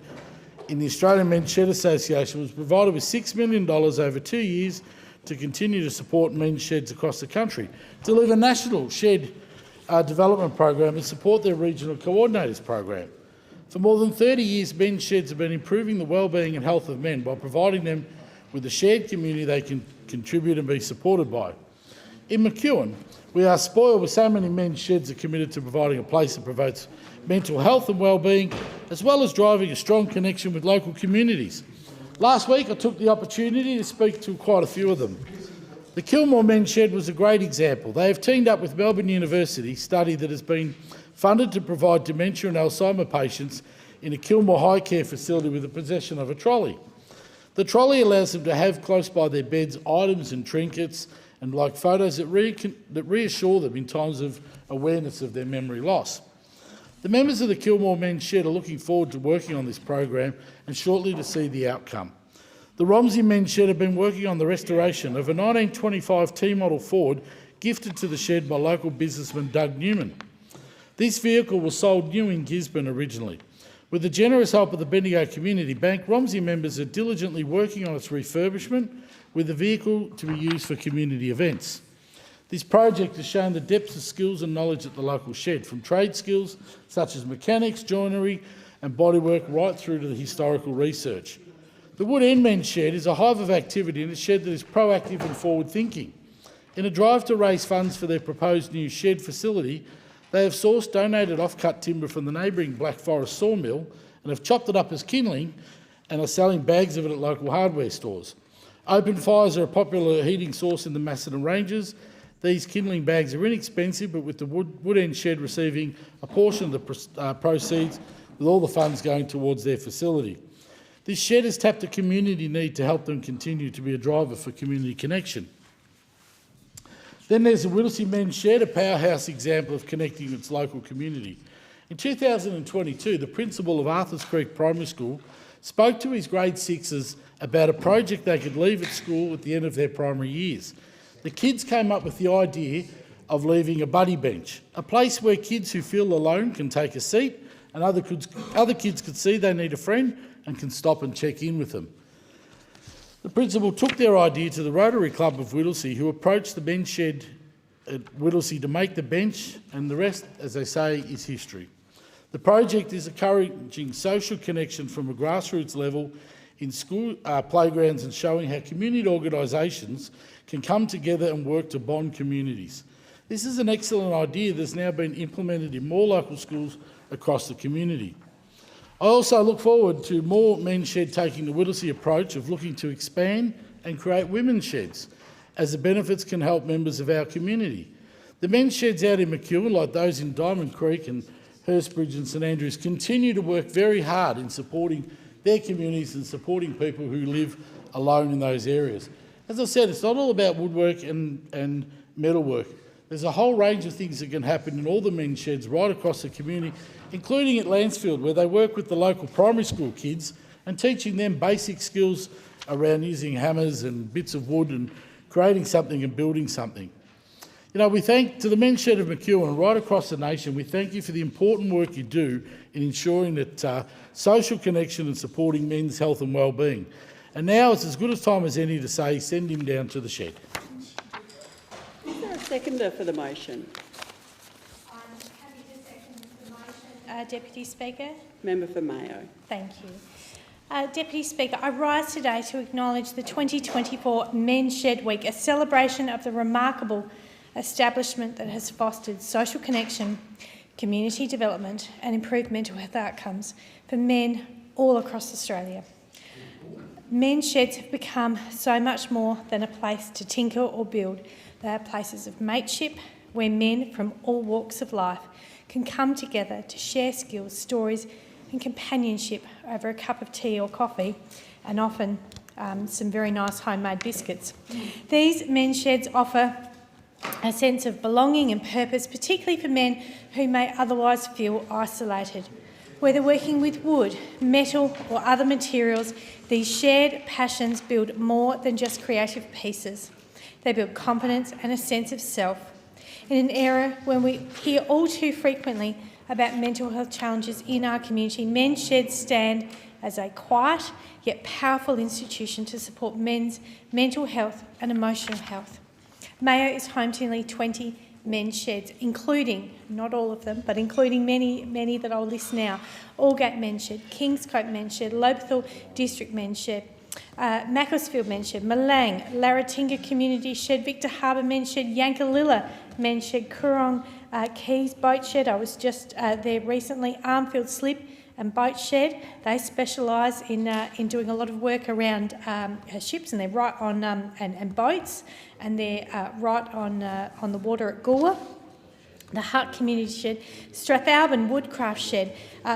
in the Australian Men's Shed Association was provided with $6 million over 2 years to continue to support men's sheds across the country, deliver national shed development program and support their regional coordinators program. For more than 30 years, men's sheds have been improving the wellbeing and health of men by providing them with a shared community they can contribute and be supported by. In McEwen, we are spoiled with so many men's sheds are committed to providing a place that promotes mental health and wellbeing, as well as driving a strong connection with local communities. Last week, I took the opportunity to speak to quite a few of them. The Kilmore Men's Shed was a great example. They have teamed up with Melbourne University study that has been funded to provide dementia and Alzheimer patients in a Kilmore high care facility with the possession of a trolley. The trolley allows them to have close by their beds items and trinkets and like photos that reassure them in times of awareness of their memory loss. The members of the Kilmore Men's Shed are looking forward to working on this program and shortly to see the outcome. The Romsey Men's Shed have been working on the restoration of a 1925 T-model Ford gifted to the shed by local businessman Doug Newman. This vehicle was sold new in Gisborne originally. With the generous help of the Bendigo Community Bank, Romsey members are diligently working on its refurbishment with the vehicle to be used for community events. This project has shown the depth of skills and knowledge at the local shed, from trade skills such as mechanics, joinery and bodywork right through to the historical research. The Wood End Men's Shed is a hive of activity and a shed that is proactive and forward-thinking. In a drive to raise funds for their proposed new shed facility, they have sourced donated off-cut timber from the neighbouring Black Forest sawmill and have chopped it up as kindling and are selling bags of it at local hardware stores. Open fires are a popular heating source in the Macedon Ranges. These kindling bags are inexpensive, but with the Wood End Shed receiving a portion of the proceeds, with all the funds going towards their facility. This shed has tapped a community need to help them continue to be a driver for community connection. Then there's the Whittlesea Men's Shed, a powerhouse example of connecting its local community. In 2022, the principal of Arthurs Creek Primary School spoke to his grade sixes about a project they could leave at school at the end of their primary years. The kids came up with the idea of leaving a buddy bench, a place where kids who feel alone can take a seat and other kids could see they need a friend and can stop and check in with them. The principal took their idea to the Rotary Club of Whittlesea, who approached the men's shed at Whittlesea to make the bench, and the rest, as they say, is history. The project is encouraging social connection from a grassroots level in school playgrounds and showing how community organisations can come together and work to bond communities. This is an excellent idea that's now been implemented in more local schools across the community. I also look forward to more men's shed taking the Whittlesea approach of looking to expand and create women's sheds, as the benefits can help members of our community. The men's sheds out in McEwen, like those in Diamond Creek and Hurstbridge and St Andrews, continue to work very hard in supporting their communities and supporting people who live alone in those areas. As I said, it's not all about woodwork and metalwork. There's a whole range of things that can happen in all the men's sheds right across the community, including at Lansfield, where they work with the local primary school kids and teaching them basic skills around using hammers and bits of wood and creating something and building something. You know, we thank to the Men's Shed of McEwen right across the nation, we thank you for the important work you do in ensuring that social connection and supporting men's health and wellbeing. And now it's as good a time as any to say, send him down to the shed. Is there a seconder for the motion? I'm happy to second the motion, Deputy Speaker. Member for Mayo. Thank you. Deputy Speaker, I rise today to acknowledge the 2024 Men's Shed Week, a celebration of the remarkable establishment that has fostered social connection, community development and improved mental health outcomes for men, all across Australia. Men's sheds have become so much more than a place to tinker or build. They are places of mateship where men from all walks of life can come together to share skills, stories and companionship over a cup of tea or coffee, and often some very nice homemade biscuits. These men's sheds offer a sense of belonging and purpose, particularly for men who may otherwise feel isolated. Whether working with wood, metal or other materials, these shared passions build more than just creative pieces. They build confidence and a sense of self. In an era when we hear all too frequently about mental health challenges in our community, men's sheds stand as a quiet yet powerful institution to support men's mental health and emotional health. Mayo is home to nearly 20 men's sheds, including, not all of them, but including many that I'll list now: Aldgate Men's Shed, Kingscote Men's Shed, Lobethal District Men's Shed, Macclesfield Men's Shed, Malang, Larratinga Community Shed, Victor Harbour Men's Shed, Yankalilla Men's Shed, Coorong Keys Boat Shed. I was just there recently. Armfield Slip and Boat Shed. They specialise in doing a lot of work around ships, and they're right on and boats, and they're right on the water at Goolwa. The Hutt Community Shed, Strathalbyn Woodcraft Shed,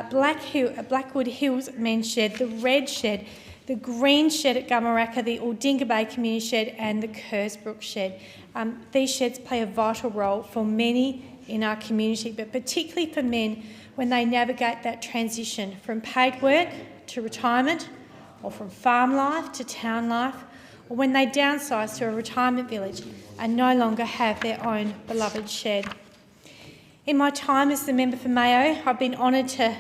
Blackwood Hills Men's Shed, the Red Shed, the Green Shed at Gummaraka, the Aldinga Bay Community Shed and the Kersbrook Shed. These sheds play a vital role for many in our community, but particularly for men when they navigate that transition from paid work to retirement, or from farm life to town life, or when they downsize to a retirement village and no longer have their own beloved shed. In my time as the member for Mayo, I've been honoured to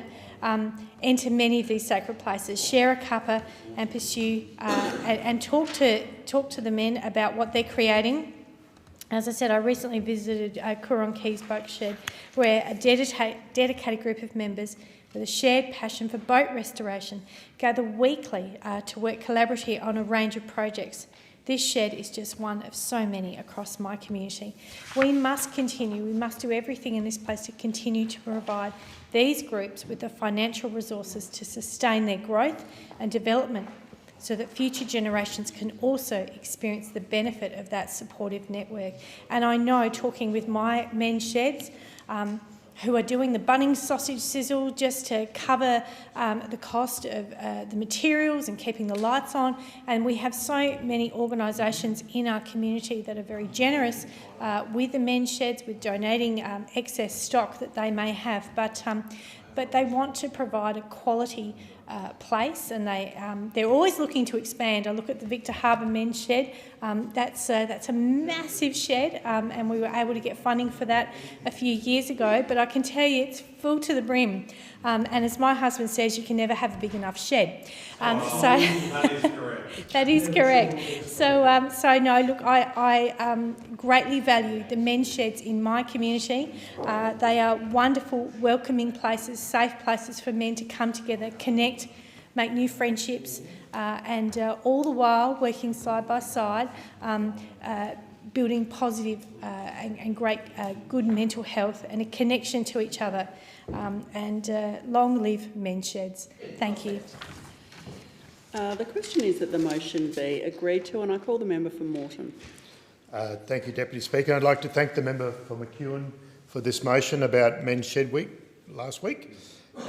enter many of these sacred places, share a cuppa and pursue and talk to the men about what they're creating. As I said, I recently visited Coorong Keys Boat Shed, where a dedicated group of members with a shared passion for boat restoration gather weekly to work collaboratively on a range of projects. This shed is just one of so many across my community. We must do everything in this place to continue to provide these groups with the financial resources to sustain their growth and development, so that future generations can also experience the benefit of that supportive network. And I know, talking with my men's sheds, who are doing the Bunnings sausage sizzle just to cover the cost of the materials and keeping the lights on. And we have so many organisations in our community that are very generous with the men's sheds, with donating excess stock that they may have. But they want to provide a quality place, and they're always looking to expand. I look at the Victor Harbour Men's Shed. That's a massive shed, and we were able to get funding for that a few years ago. But I can tell you, it's full to the brim. And as my husband says, you can never have a big enough shed. That is correct. That is correct. So no, look, I greatly value the men's sheds in my community. They are wonderful, welcoming places, safe places for men to come together, connect, make new friendships, and all the while working side by side, building positive and great good mental health and a connection to each other. And long live men's sheds. Thank you. The question is that the motion be agreed to, and I call the member for Moreton. Thank you, Deputy Speaker. I'd like to thank the member for McEwen for this motion about Men's Shed Week last week.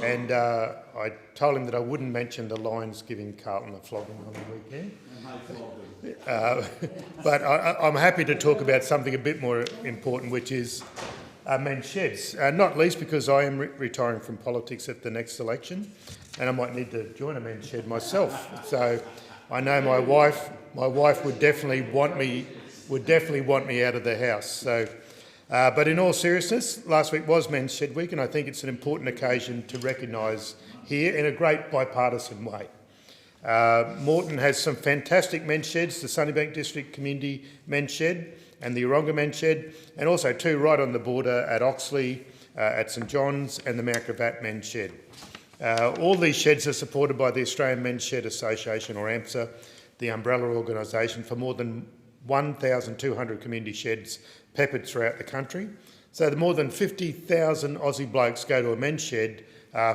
And I told him that I wouldn't mention the Lions giving Carlton a flogging on the weekend. But I'm happy to talk about something a bit more important, which is men's sheds, not least because I am retiring from politics at the next election, and I might need to join a men's shed myself. So I know my wife would definitely want me out of the house. So, but in all seriousness, last week was Men's Shed Week, and I think it's an important occasion to recognise here in a great bipartisan way. Moreton has some fantastic men's sheds, the Sunnybank District Community Men's Shed and the Oronga Men's Shed, and also two right on the border at Oxley, at St John's, and the Mount Gravatt Men's Shed. All these sheds are supported by the Australian Men's Shed Association, or AMSA, the umbrella organisation for more than 1,200 community sheds peppered throughout the country. So the more than 50,000 Aussie blokes go to a men's shed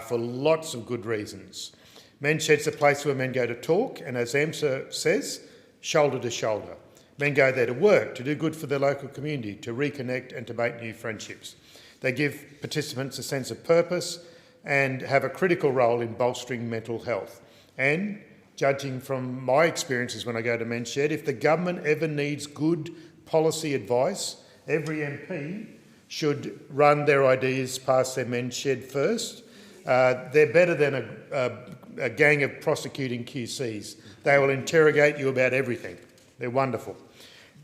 for lots of good reasons. Men's Shed's a place where men go to talk, and as AMSA says, shoulder to shoulder. Men go there to work, to do good for their local community, to reconnect and to make new friendships. They give participants a sense of purpose and have a critical role in bolstering mental health. And, judging from my experiences when I go to Men's Shed, if the government ever needs good policy advice, every MP should run their ideas past their Men's Shed first. They're better than a gang of prosecuting QCs. They will interrogate you about everything. They're wonderful.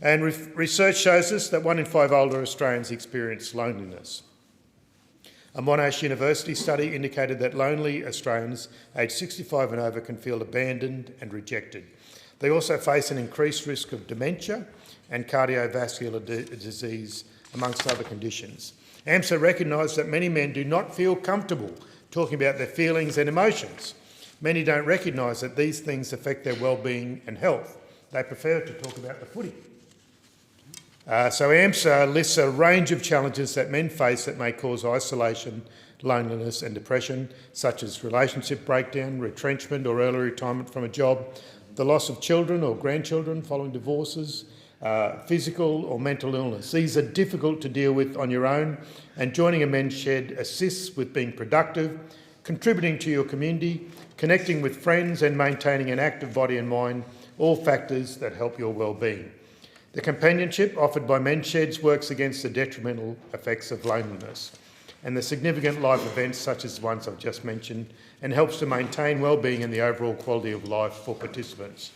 And research shows us that 1 in 5 older Australians experience loneliness. A Monash University study indicated that lonely Australians aged 65 and over can feel abandoned and rejected. They also face an increased risk of dementia and cardiovascular disease, amongst other conditions. AMSA recognised that many men do not feel comfortable talking about their feelings and emotions. Many don't recognise that these things affect their well-being and health. They prefer to talk about the footy. So AMSA lists a range of challenges that men face that may cause isolation, loneliness and depression, such as relationship breakdown, retrenchment or early retirement from a job, the loss of children or grandchildren following divorces, physical or mental illness. These are difficult to deal with on your own, and joining a Men's Shed assists with being productive, contributing to your community, connecting with friends and maintaining an active body and mind, all factors that help your well-being. The companionship offered by Men's Sheds works against the detrimental effects of loneliness and the significant life events such as the ones I've just mentioned, and helps to maintain well-being and the overall quality of life for participants.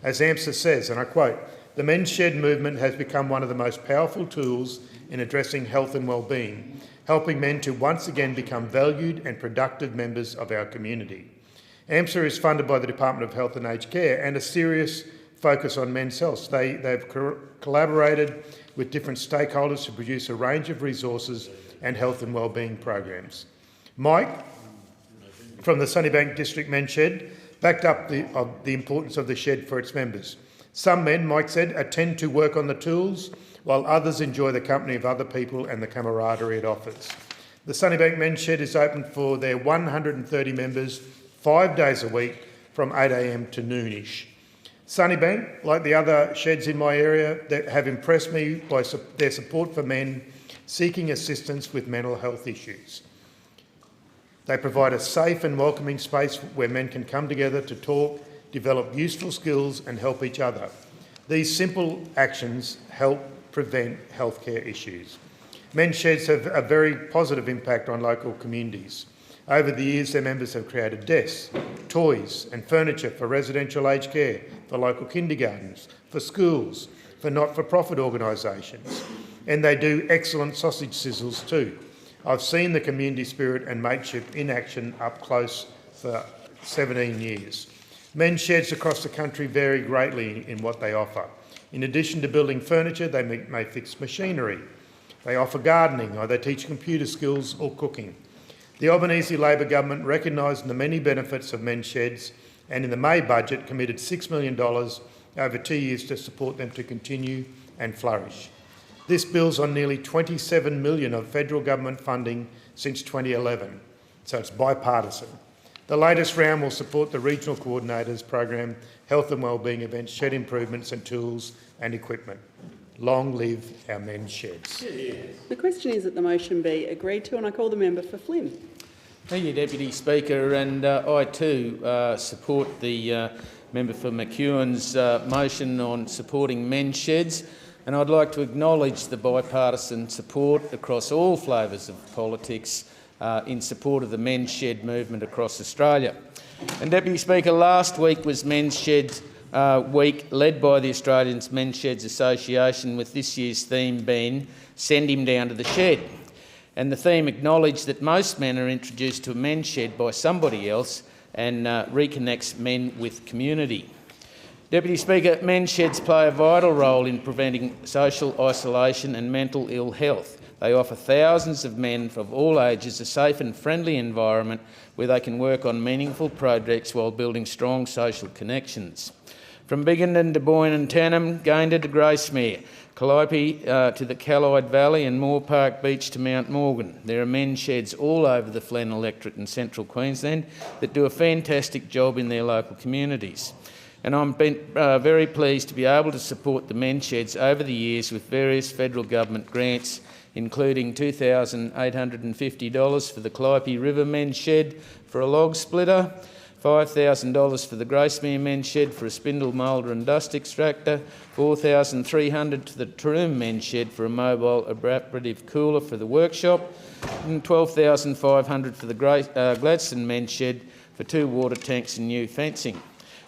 As AMSA says, and I quote, "The Men's Shed movement has become one of the most powerful tools in addressing health and well-being, helping men to once again become valued and productive members of our community." AMSA is funded by the Department of Health and Aged Care and a serious focus on men's health. They've collaborated with different stakeholders to produce a range of resources and health and wellbeing programs. Mike, from the Sunnybank District Men's Shed, backed up the importance of the shed for its members. Some men, Mike said, attend to work on the tools, while others enjoy the company of other people and the camaraderie it offers. The Sunnybank Men's Shed is open for their 130 members 5 days a week from 8 a.m. to noonish. Sunnybank, like the other sheds in my area, that have impressed me by their support for men seeking assistance with mental health issues. They provide a safe and welcoming space where men can come together to talk, develop useful skills and help each other. These simple actions help prevent healthcare issues. Men's Sheds have a very positive impact on local communities. Over the years, their members have created desks, toys and furniture for residential aged care, for local kindergartens, for schools, for not-for-profit organisations. And they do excellent sausage sizzles too. I've seen the community spirit and mateship in action up close for 17 years. Men's Sheds across the country vary greatly in what they offer. In addition to building furniture, they may fix machinery. They offer gardening, or they teach computer skills or cooking. The Albanese Labor government recognised the many benefits of Men's Sheds and in the May budget committed $6 million over 2 years to support them to continue and flourish. This builds on nearly $27 million of federal government funding since 2011, so it's bipartisan. The latest round will support the Regional Coordinators Program, health and wellbeing events, shed improvements and tools and equipment. Long live our Men's Sheds. The question is that the motion be agreed to, and I call the member for Flynn. Thank you, Deputy Speaker, and I too support the member for McEwen's motion on supporting Men's Sheds, and I'd like to acknowledge the bipartisan support across all flavours of politics in support of the Men's Shed movement across Australia. And Deputy Speaker, last week was Men's Shed Week, led by the Australian Men's Sheds Association, with this year's theme being "Send Him Down to the Shed." And the theme acknowledged that most men are introduced to a men's shed by somebody else and reconnects men with community. Deputy Speaker, men's sheds play a vital role in preventing social isolation and mental ill health. They offer thousands of men of all ages a safe and friendly environment where they can work on meaningful projects while building strong social connections. From Biggendon to Boyne and Tennant, Gayndah to Gracemere, Calliope to the Callide Valley and Moore Park Beach to Mount Morgan. There are men's sheds all over the Flen electorate in central Queensland that do a fantastic job in their local communities. And I'm very pleased to be able to support the men's sheds over the years with various federal government grants, including $2,850 for the Calliope River men's shed for a log splitter, $5,000 for the Gracemere men's shed for a spindle moulder and dust extractor, $4,300 to the Taroom men's shed for a mobile evaporative cooler for the workshop, and $12,500 for the Gladstone men's shed for 2 water tanks and new fencing.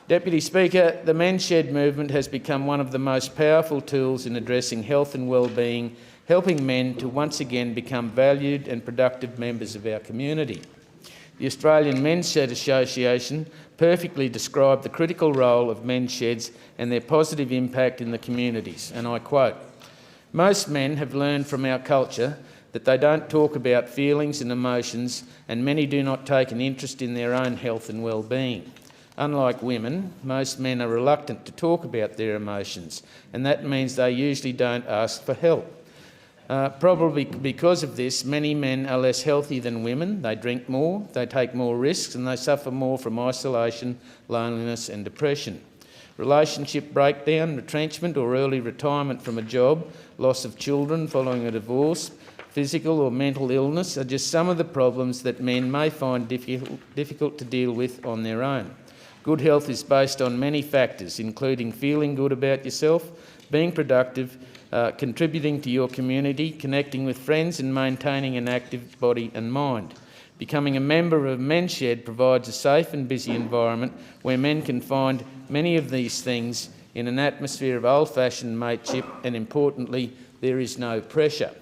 Deputy Speaker, the men's shed movement has become one of the most powerful tools in addressing health and well-being, helping men to once again become valued and productive members of our community. The Australian Men's Shed Association perfectly described the critical role of men's sheds and their positive impact in the communities, and I quote, "Most men have learned from our culture that they don't talk about feelings and emotions, and many do not take an interest in their own health and well-being. Unlike women, most men are reluctant to talk about their emotions, and that means they usually don't ask for help. Probably because of this, many men are less healthy than women. They drink more, they take more risks, and they suffer more from isolation, loneliness and depression. Relationship breakdown, retrenchment or early retirement from a job, loss of children following a divorce, physical or mental illness are just some of the problems that men may find difficult to deal with on their own. Good health is based on many factors, including feeling good about yourself, being productive, contributing to your community, connecting with friends and maintaining an active body and mind. Becoming a member of Men's Shed provides a safe and busy environment where men can find many of these things in an atmosphere of old-fashioned mateship, and importantly, there is no pressure.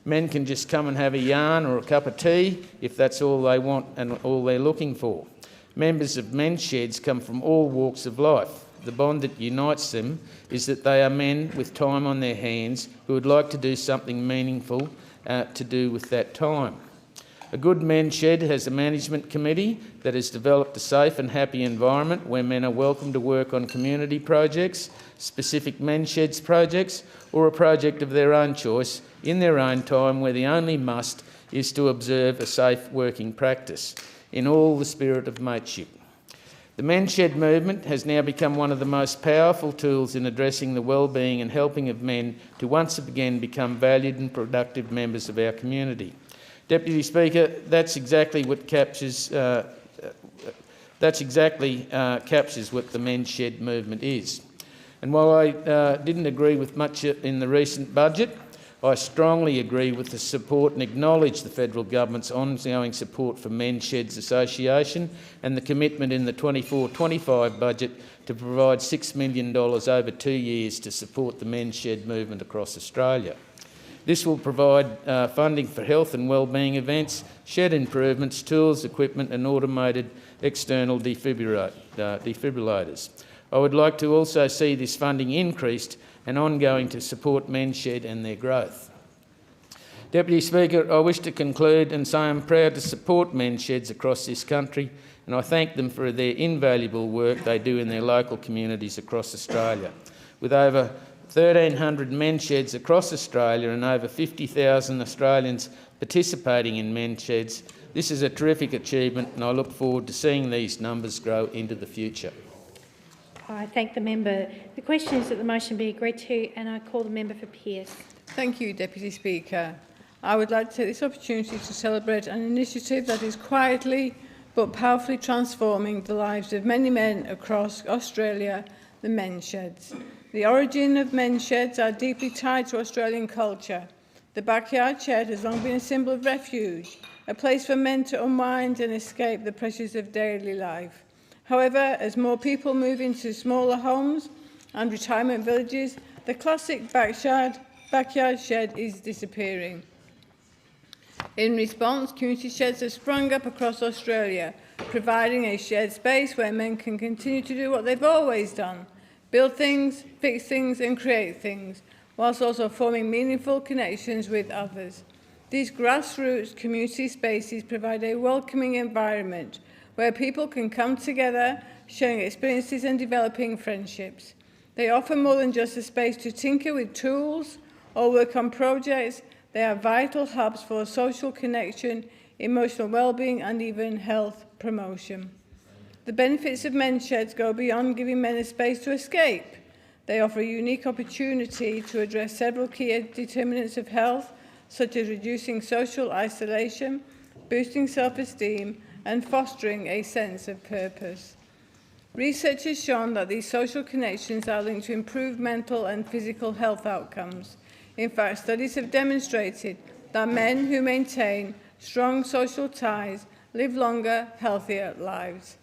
Men can just come and have a yarn or a cup of tea if that's all they want and all they're looking for. Members of Men's Sheds come from all walks of life. The bond that unites them is that they are men with time on their hands who would like to do something meaningful to do with that time. A good men's shed has a management committee that has developed a safe and happy environment where men are welcome to work on community projects, specific men's sheds projects, or a project of their own choice in their own time, where the only must is to observe a safe working practice in all the spirit of mateship. The Men's Shed movement has now become one of the most powerful tools in addressing the well-being and helping of men to once again become valued and productive members of our community. Deputy Speaker, that's exactly what captures what the Men's Shed movement is. And while I didn't agree with much in the recent budget, I strongly agree with the support and acknowledge the federal government's ongoing support for Men's Sheds Association and the commitment in the 24-25 budget to provide $6 million over 2 years to support the Men's Shed movement across Australia. This will provide funding for health and wellbeing events, shed improvements, tools, equipment and automated external defibrillators. I would like to also see this funding increased and ongoing to support Men's Shed and their growth. Deputy Speaker, I wish to conclude and say I'm proud to support Men's Sheds across this country, and I thank them for their invaluable work they do in their local communities across Australia. With over 1,300 men's sheds across Australia and over 50,000 Australians participating in men's sheds, this is a terrific achievement, and I look forward to seeing these numbers grow into the future. I thank the member. The question is that the motion be agreed to, and I call the member for Pearce. Thank you, Deputy Speaker. I would like to take this opportunity to celebrate an initiative that is quietly but powerfully transforming the lives of many men across Australia, the Men's Sheds. The origin of men's sheds are deeply tied to Australian culture. The backyard shed has long been a symbol of refuge, a place for men to unwind and escape the pressures of daily life. However, as more people move into smaller homes and retirement villages, the classic backyard shed is disappearing. In response, community sheds have sprung up across Australia, providing a shared space where men can continue to do what they've always done: build things, fix things and create things, whilst also forming meaningful connections with others. These grassroots community spaces provide a welcoming environment where people can come together, sharing experiences and developing friendships. They offer more than just a space to tinker with tools or work on projects. They are vital hubs for social connection, emotional well-being and even health promotion. The benefits of men's sheds go beyond giving men a space to escape. They offer a unique opportunity to address several key determinants of health, such as reducing social isolation, boosting self-esteem, and fostering a sense of purpose. Research has shown that these social connections are linked to improved mental and physical health outcomes. In fact, studies have demonstrated that men who maintain strong social ties live longer, healthier lives.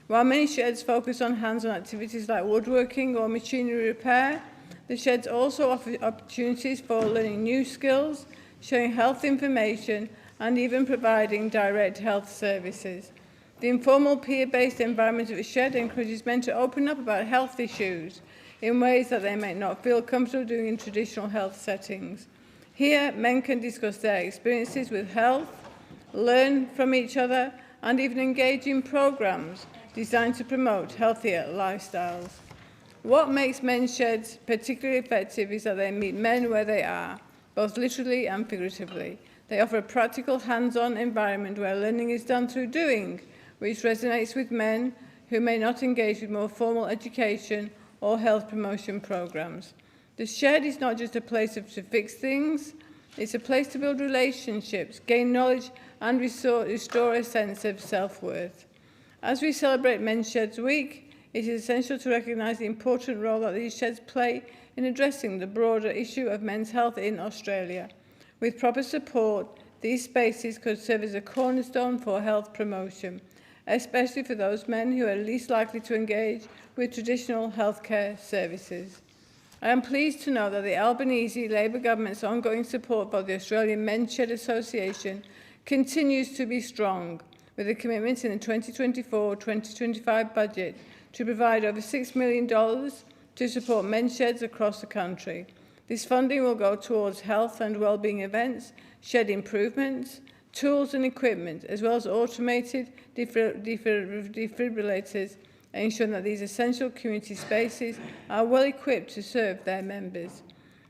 While many sheds focus on hands-on activities like woodworking or machinery repair, the sheds also offer opportunities for learning new skills, sharing health information, and even providing direct health services. The informal peer-based environment of a shed encourages men to open up about health issues in ways that they may not feel comfortable doing in traditional health settings. Here, men can discuss their experiences with health, learn from each other, and even engage in programs designed to promote healthier lifestyles. What makes men's sheds particularly effective is that they meet men where they are, both literally and figuratively. They offer a practical, hands-on environment where learning is done through doing, which resonates with men who may not engage with more formal education or health promotion programs. The shed is not just a place to fix things, it's a place to build relationships, gain knowledge, and restore a sense of self-worth. As we celebrate Men's Sheds Week, it is essential to recognise the important role that these sheds play in addressing the broader issue of men's health in Australia. With proper support, these spaces could serve as a cornerstone for health promotion, especially for those men who are least likely to engage with traditional healthcare services. I am pleased to know that the Albanese Labor government's ongoing support for the Australian Men's Shed Association continues to be strong, with a commitment in the 2024-2025 budget to provide over $6 million to support men's sheds across the country. This funding will go towards health and wellbeing events, shed improvements, tools and equipment, as well as automated defibrillators, ensuring that these essential community spaces are well equipped to serve their members.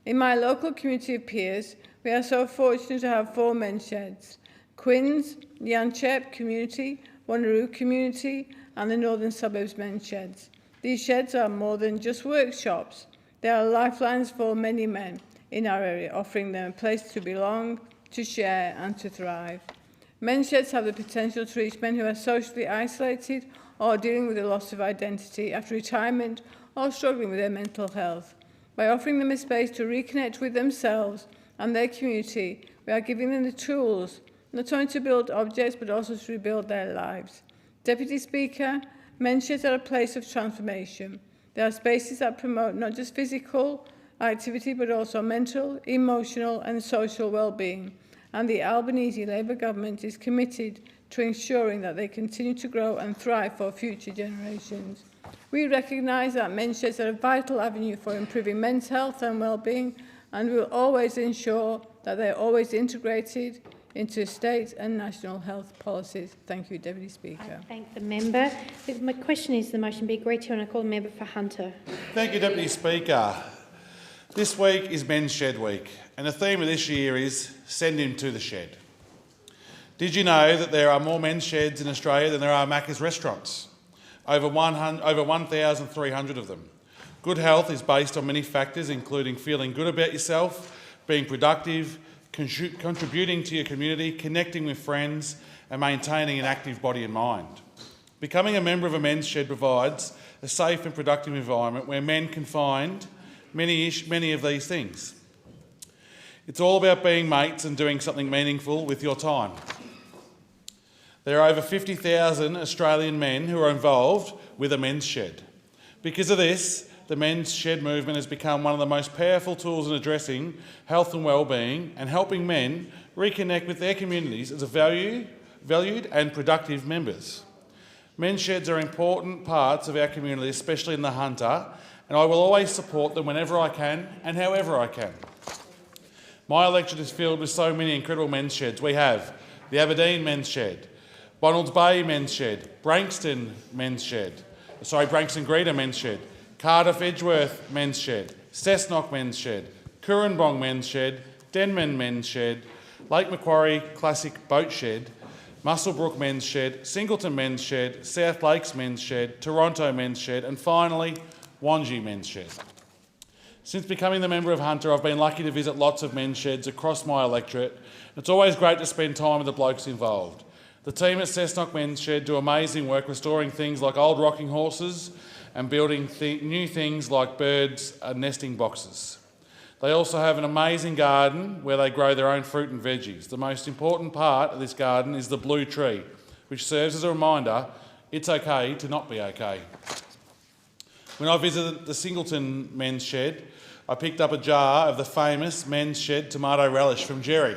In my local community of peers, we are so fortunate to have 4 men's sheds: Quinns, Yanchep Community, Wanneroo Community, and the Northern Suburbs Men's Sheds. These sheds are more than just workshops. They are lifelines for many men in our area, offering them a place to belong, to share, and to thrive. Men's sheds have the potential to reach men who are socially isolated or dealing with a loss of identity after retirement or struggling with their mental health. By offering them a space to reconnect with themselves and their community, we are giving them the tools not only to build objects but also to rebuild their lives. Deputy Speaker, men's sheds are a place of transformation. They are spaces that promote not just physical activity but also mental, emotional and social well-being, and the Albanese Labor government is committed to ensuring that they continue to grow and thrive for future generations. We recognise that men's sheds are a vital avenue for improving men's health and well-being, and we will always ensure that they are always integrated into state and national health policies. Thank you, Deputy Speaker. I thank the member. My question is the motion be agreed to, and I call the member for Hunter. Thank you, Deputy Speaker. This week is Men's Shed Week, and the theme of this year is Send Him to the Shed. Did you know that there are more men's sheds in Australia than there are Macca's restaurants? Over 1,300 of them. Good health is based on many factors, including feeling good about yourself, being productive, contributing to your community, connecting with friends, and maintaining an active body and mind. Becoming a member of a men's shed provides a safe and productive environment where men can find many of these things. It's all about being mates and doing something meaningful with your time. There are over 50,000 Australian men who are involved with a men's shed. Because of this, the men's shed movement has become one of the most powerful tools in addressing health and well-being and helping men reconnect with their communities as valued and productive members. Men's sheds are important parts of our community, especially in the Hunter, and I will always support them whenever I can and however I can. My election is filled with so many incredible men's sheds. We have the Aberdeen Men's Shed, Bonalds Bay Men's Shed, Brankston Greta Men's Shed, Cardiff Edgeworth Men's Shed, Cessnock Men's Shed, Currambong Men's Shed, Denman Men's Shed, Lake Macquarie Classic Boat Shed, Muswellbrook Men's Shed, Singleton Men's Shed, South Lakes Men's Shed, Toronto Men's Shed, and finally, Wangi Men's Shed. Since becoming the member of Hunter, I've been lucky to visit lots of men's sheds across my electorate. It's always great to spend time with the blokes involved. The team at Cessnock Men's Shed do amazing work restoring things like old rocking horses and building new things like birds and nesting boxes. They also have an amazing garden where they grow their own fruit and veggies. The most important part of this garden is the blue tree, which serves as a reminder it's okay to not be okay. When I visited the Singleton Men's Shed, I picked up a jar of the famous Men's Shed tomato relish from Jerry.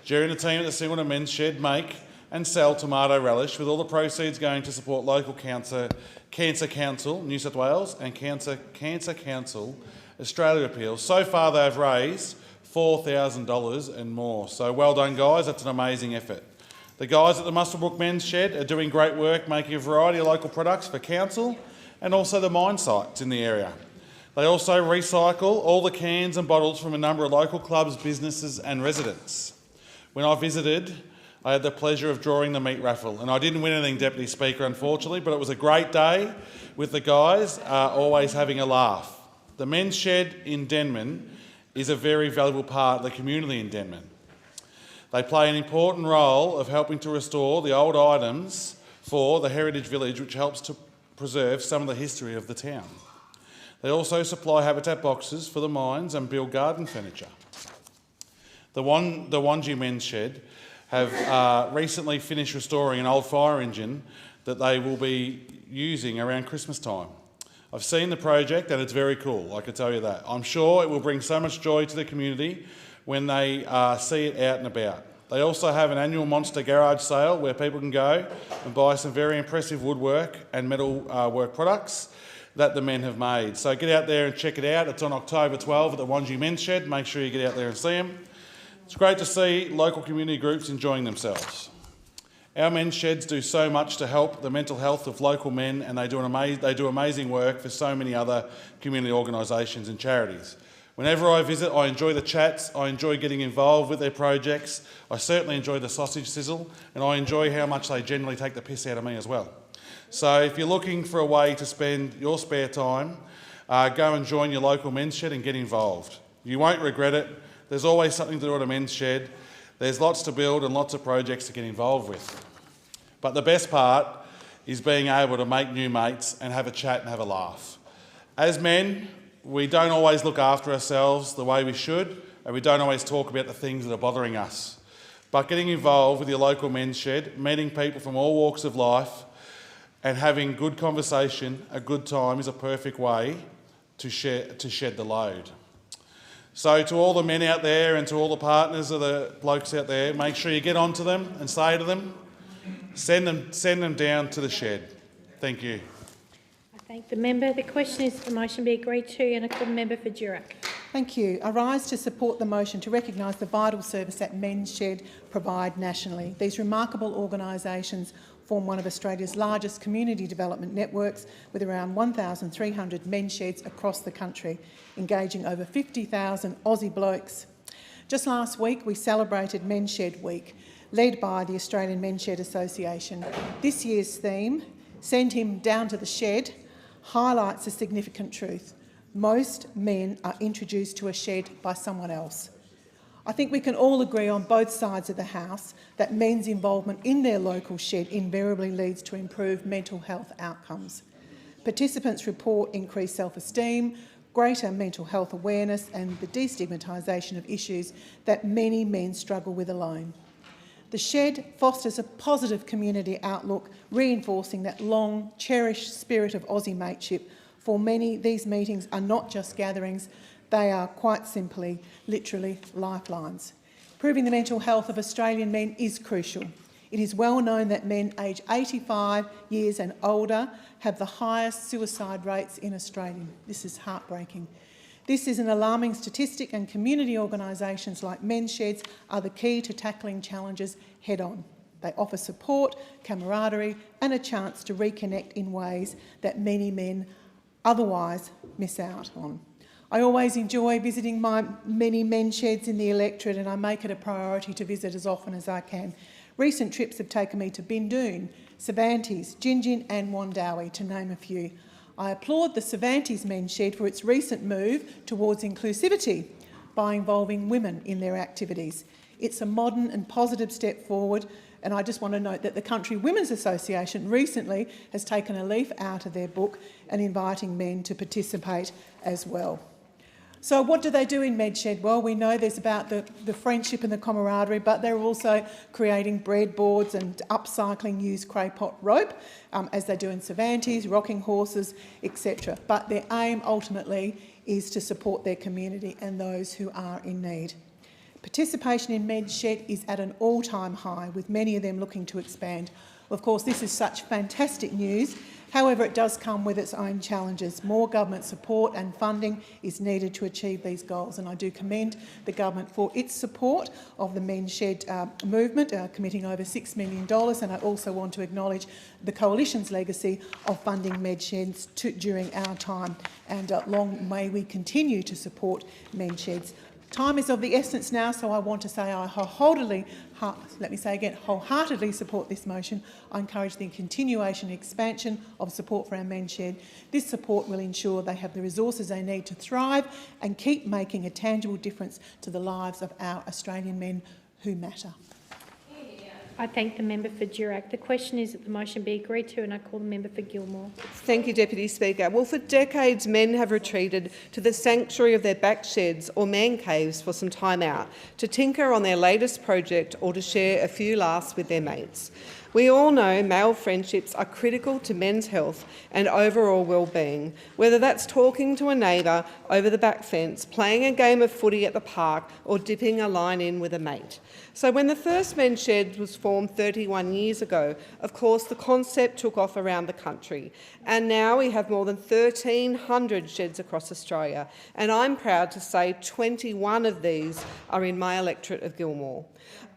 Jerry and the team at the Singleton Men's Shed make and sell tomato relish, with all the proceeds going to support local Cancer Council, New South Wales, and Cancer Council, Australia appeals. So far they've raised $4,000 and more. So well done, guys. That's an amazing effort. The guys at the Muswellbrook Men's Shed are doing great work making a variety of local products for council and also the mine sites in the area. They also recycle all the cans and bottles from a number of local clubs, businesses and residents. When I visited, I had the pleasure of drawing the meat raffle, and I didn't win anything, Deputy Speaker, unfortunately, but it was a great day with the guys always having a laugh. The Men's Shed in Denman is a very valuable part of the community in Denman. They play an important role of helping to restore the old items for the heritage village, which helps to preserve some of the history of the town. They also supply habitat boxes for the mines and build garden furniture. The Wangi Men's Shed have recently finished restoring an old fire engine that they will be using around Christmas time. I've seen the project and it's very cool, I can tell you that. I'm sure it will bring so much joy to the community when they see it out and about. They also have an annual monster garage sale where people can go and buy some very impressive woodwork and metal work products that the men have made. So get out there and check it out. It's on October 12 at the Wangi Men's Shed. Make sure you get out there and see them. It's great to see local community groups enjoying themselves. Our men's sheds do so much to help the mental health of local men, and they do amazing work for so many other community organisations and charities. Whenever I visit, I enjoy the chats, I enjoy getting involved with their projects, I certainly enjoy the sausage sizzle, and I enjoy how much they generally take the piss out of me as well. So if you're looking for a way to spend your spare time, go and join your local men's shed and get involved. You won't regret it. There's always something to do at a men's shed. There's lots to build and lots of projects to get involved with. But the best part is being able to make new mates and have a chat and have a laugh. As men, we don't always look after ourselves the way we should, and we don't always talk about the things that are bothering us. But getting involved with your local men's shed, meeting people from all walks of life, and having good conversation, a good time, is a perfect way to shed the load. So to all the men out there and to all the partners of the blokes out there, make sure you get onto them and say to them, send them down to the shed. Thank you. I thank the member. The question is the motion be agreed to, and I call the member for Durack. Thank you. I rise to support the motion to recognise the vital service that Men's Shed provide nationally. These remarkable organisations form one of Australia's largest community development networks, with around 1,300 men's sheds across the country, engaging over 50,000 Aussie blokes. Just last week, we celebrated Men's Shed Week, led by the Australian Men's Shed Association. This year's theme, Send Him Down to the Shed, highlights a significant truth. Most men are introduced to a shed by someone else. I think we can all agree on both sides of the House that men's involvement in their local shed invariably leads to improved mental health outcomes. Participants report increased self-esteem, greater mental health awareness and the destigmatisation of issues that many men struggle with alone. The shed fosters a positive community outlook, reinforcing that long, cherished spirit of Aussie mateship. For many, these meetings are not just gatherings, they are quite simply, literally, lifelines. Improving the mental health of Australian men is crucial. It is well known that men aged 85 years and older have the highest suicide rates in Australia. This is heartbreaking. This is an alarming statistic, and community organisations like Men's Sheds are the key to tackling challenges head-on. They offer support, camaraderie and a chance to reconnect in ways that many men otherwise miss out on. I always enjoy visiting my many men's sheds in the electorate, and I make it a priority to visit as often as I can. Recent trips have taken me to Bindoon, Cervantes, Gingin and Wandowie, to name a few. I applaud the Cervantes Men's Shed for its recent move towards inclusivity by involving women in their activities. It's a modern and positive step forward, and I just want to note that the Country Women's Association recently has taken a leaf out of their book and inviting men to participate as well. So what do they do in MedShed? Well, we know there's about the friendship and the camaraderie, but they're also creating breadboards and upcycling used craypot rope, as they do in Cervantes, rocking horses, etc. But their aim ultimately is to support their community and those who are in need. Participation in MedShed is at an all-time high, with many of them looking to expand. Of course, this is such fantastic news. However, it does come with its own challenges. More government support and funding is needed to achieve these goals, and I do commend the government for its support of the Men's Shed movement, committing over $6 million, and I also want to acknowledge the Coalition's legacy of funding MedSheds during our time, and long may we continue to support MedSheds. Time is of the essence now, so I want to say I wholeheartedly support this motion. I encourage the continuation and expansion of support for our men's shed. This support will ensure they have the resources they need to thrive and keep making a tangible difference to the lives of our Australian men who matter. I thank the member for Durack. The question is that the motion be agreed to, and I call the member for Gilmore. Thank you, Deputy Speaker. Well, for decades, men have retreated to the sanctuary of their back sheds or man caves for some time out, to tinker on their latest project or to share a few laughs with their mates. We all know male friendships are critical to men's health and overall well-being, whether that's talking to a neighbour over the back fence, playing a game of footy at the park or dipping a line in with a mate. So when the first men's shed was formed 31 years ago, of course the concept took off around the country, and now we have more than 1,300 sheds across Australia, and I'm proud to say 21 of these are in my electorate of Gilmore.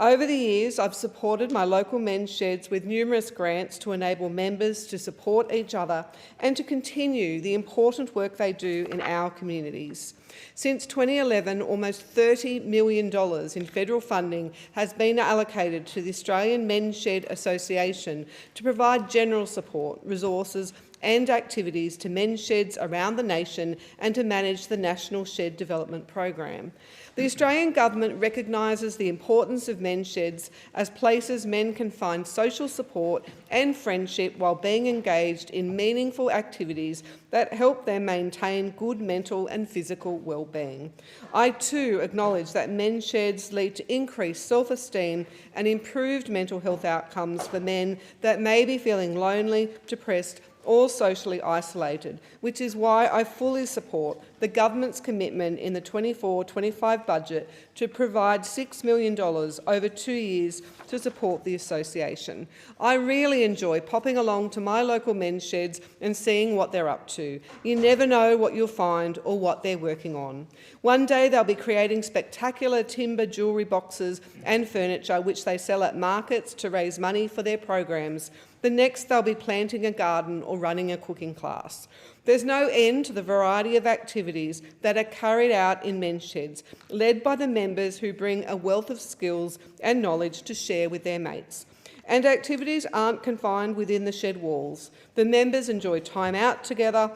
Over the years, I've supported my local men's sheds with numerous grants to enable members to support each other and to continue the important work they do in our communities. Since 2011, almost $30 million in federal funding has been allocated to the Australian Men's Shed Association to provide general support, resources and activities to men's sheds around the nation and to manage the National Shed Development Program. The Australian Government recognises the importance of men's sheds as places men can find social support and friendship while being engaged in meaningful activities that help them maintain good mental and physical well-being. I too acknowledge that men's sheds lead to increased self-esteem and improved mental health outcomes for men that may be feeling lonely, depressed or socially isolated, which is why I fully support the government's commitment in the 24-25 budget to provide $6 million over 2 years to support the association. I really enjoy popping along to my local men's sheds and seeing what they're up to. You never know what you'll find or what they're working on. One day they'll be creating spectacular timber jewellery boxes and furniture which they sell at markets to raise money for their programs. The next they'll be planting a garden or running a cooking class. There's no end to the variety of activities that are carried out in men's sheds, led by the members who bring a wealth of skills and knowledge to share with their mates. And activities aren't confined within the shed walls. The members enjoy time out together,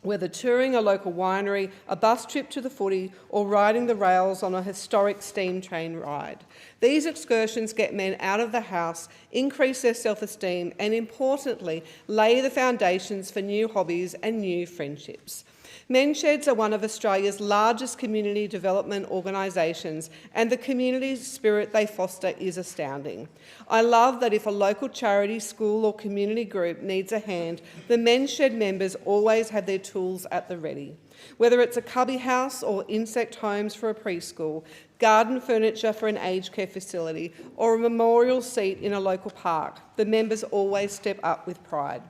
whether touring a local winery, a bus trip to the footy or riding the rails on a historic steam train ride. These excursions get men out of the house, increase their self-esteem and, importantly, lay the foundations for new hobbies and new friendships. Men's Sheds are one of Australia's largest community development organisations, and the community spirit they foster is astounding. I love that if a local charity, school or community group needs a hand, the Men's Shed members always have their tools at the ready. Whether it's a cubby house or insect homes for a preschool, garden furniture for an aged care facility or a memorial seat in a local park, the members always step up with pride.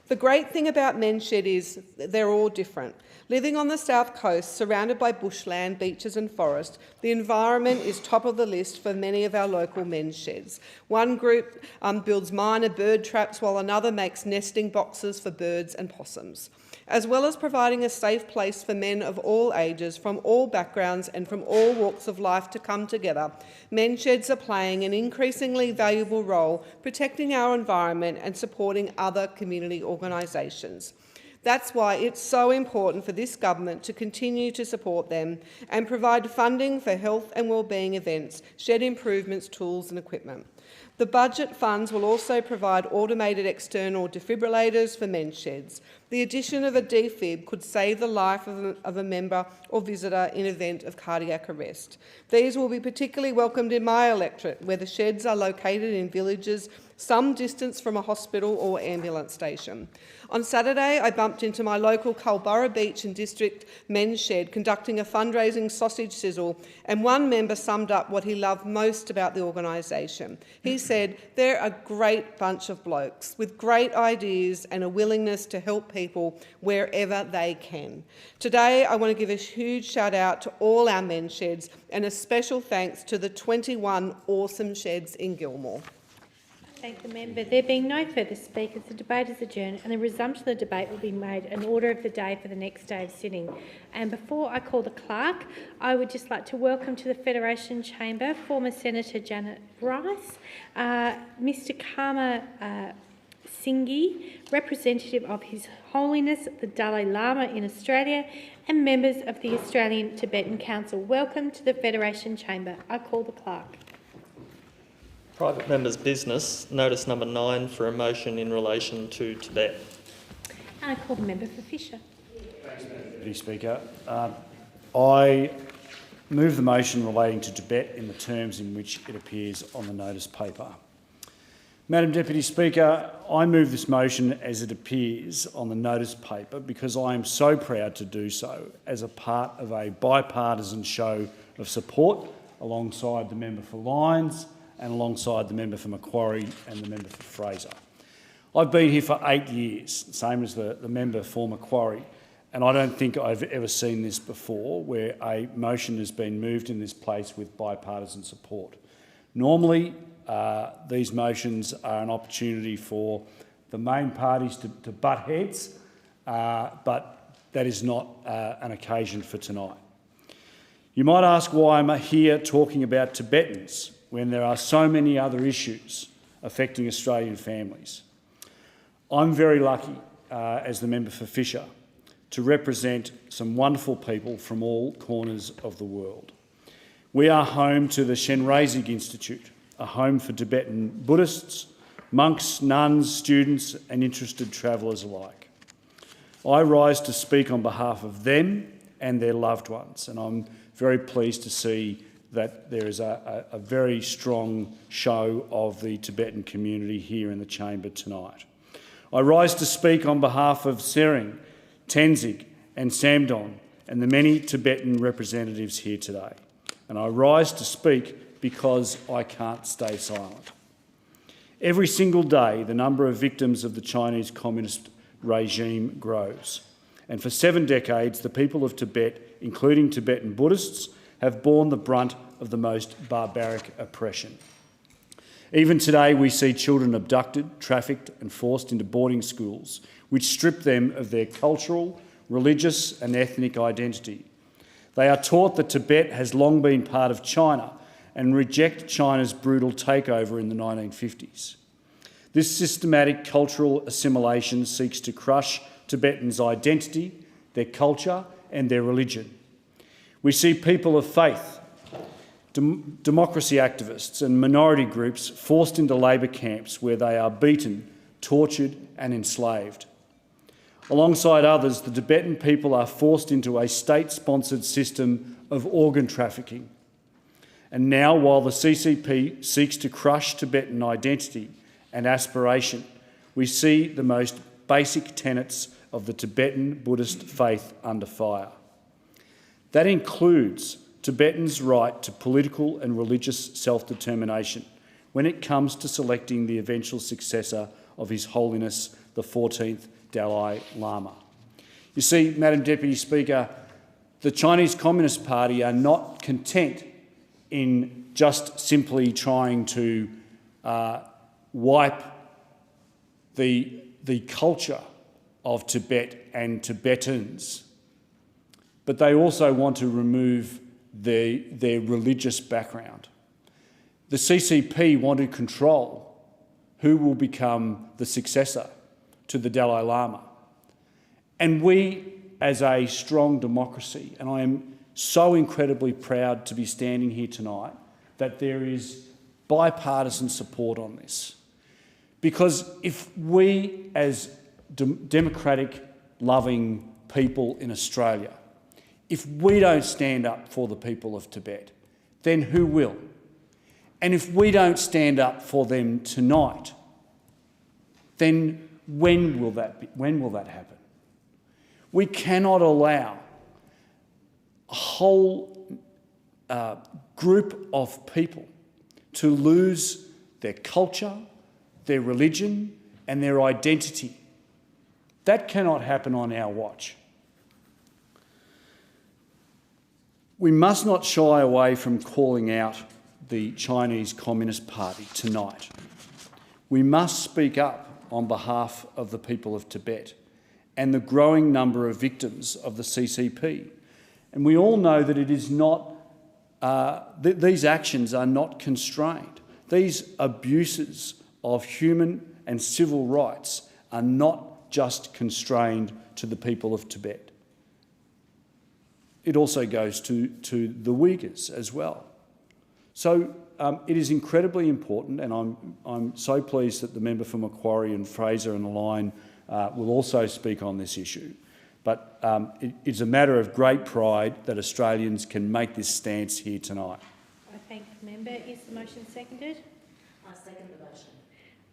The great thing about Men's Shed is they're all different. Living on the south coast, surrounded by bushland, beaches and forest, the environment is top of the list for many of our local men's sheds. One group builds minor bird traps while another makes nesting boxes for birds and possums. as well as providing a safe place for men of all ages, from all backgrounds and from all walks of life to come together. Men's sheds are playing an increasingly valuable role protecting our environment and supporting other community organisations. That's why it's so important for this government to continue to support them and provide funding for health and wellbeing events, shed improvements, tools and equipment. The budget funds will also provide automated external defibrillators for men's sheds. The addition of a defib could save the life of a member or visitor in event of cardiac arrest. These will be particularly welcomed in my electorate, where the sheds are located in villages some distance from a hospital or ambulance station. On Saturday, I bumped into my local Culburra Beach and District men's shed conducting a fundraising sausage sizzle, and one member summed up what he loved most about the organisation. He said, "They're a great bunch of blokes with great ideas and a willingness to help people wherever they can." Today, I want to give a huge shout out to all our men's sheds and a special thanks to the 21 awesome sheds in Gilmore. Thank the member. There being no further speakers, the debate is adjourned and the resumption of the debate will be made an order of the day for the next day of sitting. And before I call the clerk, I would just like to welcome to the Federation Chamber former Senator Janet Rice, Mr Karma Singhi, representative of His Holiness the Dalai Lama in Australia, and members of the Australian Tibetan Council. Welcome to the Federation Chamber. I call the clerk. Private members' business, notice number 9 for a motion in relation to Tibet. And I call the member for Fisher. Thanks, Deputy Speaker. I move the motion relating to Tibet in the terms in which it appears on the notice paper. Madam Deputy Speaker, I move this motion as it appears on the notice paper because I am so proud to do so as a part of a bipartisan show of support alongside the member for Lyons and alongside the member for Macquarie and the member for Fraser. I've been here for 8 years, same as the member for Macquarie, and I don't think I've ever seen this before, where a motion has been moved in this place with bipartisan support. Normally, these motions are an opportunity for the main parties to butt heads, but that is not an occasion for tonight. You might ask why I'm here talking about Tibetans when there are so many other issues affecting Australian families. I'm very lucky, as the member for Fisher, to represent some wonderful people from all corners of the world. We are home to the Shenrazig Institute, a home for Tibetan Buddhists, monks, nuns, students and interested travellers alike. I rise to speak on behalf of them and their loved ones, and I'm very pleased to see that there is a very strong show of the Tibetan community here in the chamber tonight. I rise to speak on behalf of Sering, Tenzing and Samdon and the many Tibetan representatives here today. And I rise to speak because I can't stay silent. Every single day, the number of victims of the Chinese communist regime grows. And for 7 decades, the people of Tibet, including Tibetan Buddhists, have borne the brunt of the most barbaric oppression. Even today, we see children abducted, trafficked and forced into boarding schools, which strip them of their cultural, religious and ethnic identity. They are taught that Tibet has long been part of China and reject China's brutal takeover in the 1950s. This systematic cultural assimilation seeks to crush Tibetans' identity, their culture and their religion. We see people of faith, democracy activists and minority groups forced into labour camps where they are beaten, tortured and enslaved. Alongside others, the Tibetan people are forced into a state-sponsored system of organ trafficking. And now, while the CCP seeks to crush Tibetan identity and aspiration, we see the most basic tenets of the Tibetan Buddhist faith under fire. That includes Tibetans' right to political and religious self-determination when it comes to selecting the eventual successor of His Holiness the 14th Dalai Lama. You see, Madam Deputy Speaker, the Chinese Communist Party are not content in just simply trying to wipe the culture of Tibet and Tibetans, but they also want to remove their religious background. The CCP want to control who will become the successor to the Dalai Lama. And we, as a strong democracy, and I am so incredibly proud to be standing here tonight, that there is bipartisan support on this. Because if we, as democratic, loving people in Australia, if we don't stand up for the people of Tibet, then who will? And if we don't stand up for them tonight, then when will that happen? We cannot allow a whole group of people to lose their culture, their religion, and their identity. That cannot happen on our watch. We must not shy away from calling out the Chinese Communist Party tonight. We must speak up on behalf of the people of Tibet and the growing number of victims of the CCP. And we all know that it is not, these actions are not constrained. These abuses of human and civil rights are not just constrained to the people of Tibet. It also goes to the Uyghurs as well. So it is incredibly important, and I'm so pleased that the member for Macquarie and Fraser and Align will also speak on this issue. But it's a matter of great pride that Australians can make this stance here tonight. I thank the member. Is the motion seconded? I second the motion.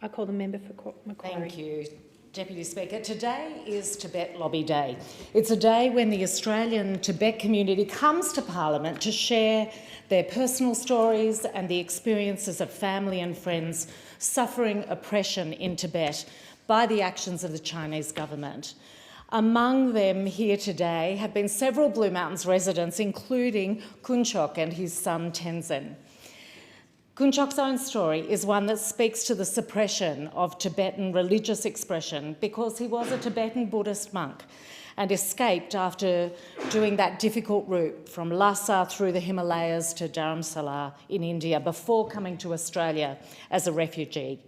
I call the member for Macquarie. Thank you, Deputy Speaker. Today is Tibet Lobby Day. It's a day when the Australian Tibet community comes to Parliament to share their personal stories and the experiences of family and friends suffering oppression in Tibet by the actions of the Chinese government. Among them here today have been several Blue Mountains residents, including Kunchok and his son Tenzin. Kunchok's own story is one that speaks to the suppression of Tibetan religious expression because he was a Tibetan Buddhist monk and escaped after doing that difficult route from Lhasa through the Himalayas to Dharamsala in India before coming to Australia as a refugee.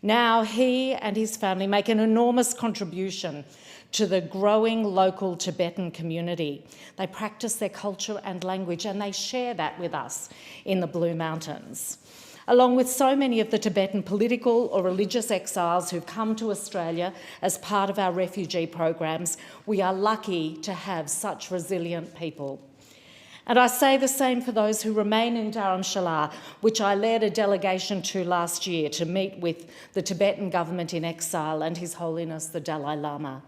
Now he and his family make an enormous contribution to the growing local Tibetan community. They practice their culture and language, and they share that with us in the Blue Mountains. Along with so many of the Tibetan political or religious exiles who've come to Australia as part of our refugee programs, we are lucky to have such resilient people. And I say the same for those who remain in Dharamshala, which I led a delegation to last year to meet with the Tibetan government in exile and His Holiness the Dalai Lama.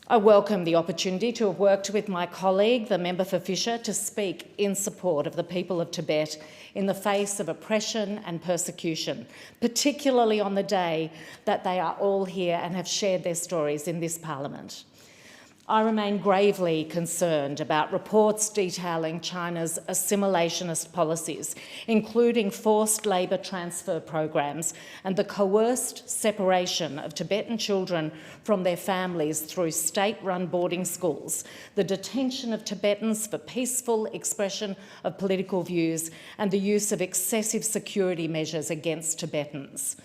I welcome the opportunity to have worked with my colleague, the member for Fisher, to speak in support of the people of Tibet in the face of oppression and persecution, particularly on the day that they are all here and have shared their stories in this Parliament. I remain gravely concerned about reports detailing China's assimilationist policies, including forced labour transfer programs and the coerced separation of Tibetan children from their families through state-run boarding schools, the detention of Tibetans for peaceful expression of political views, and the use of excessive security measures against Tibetans.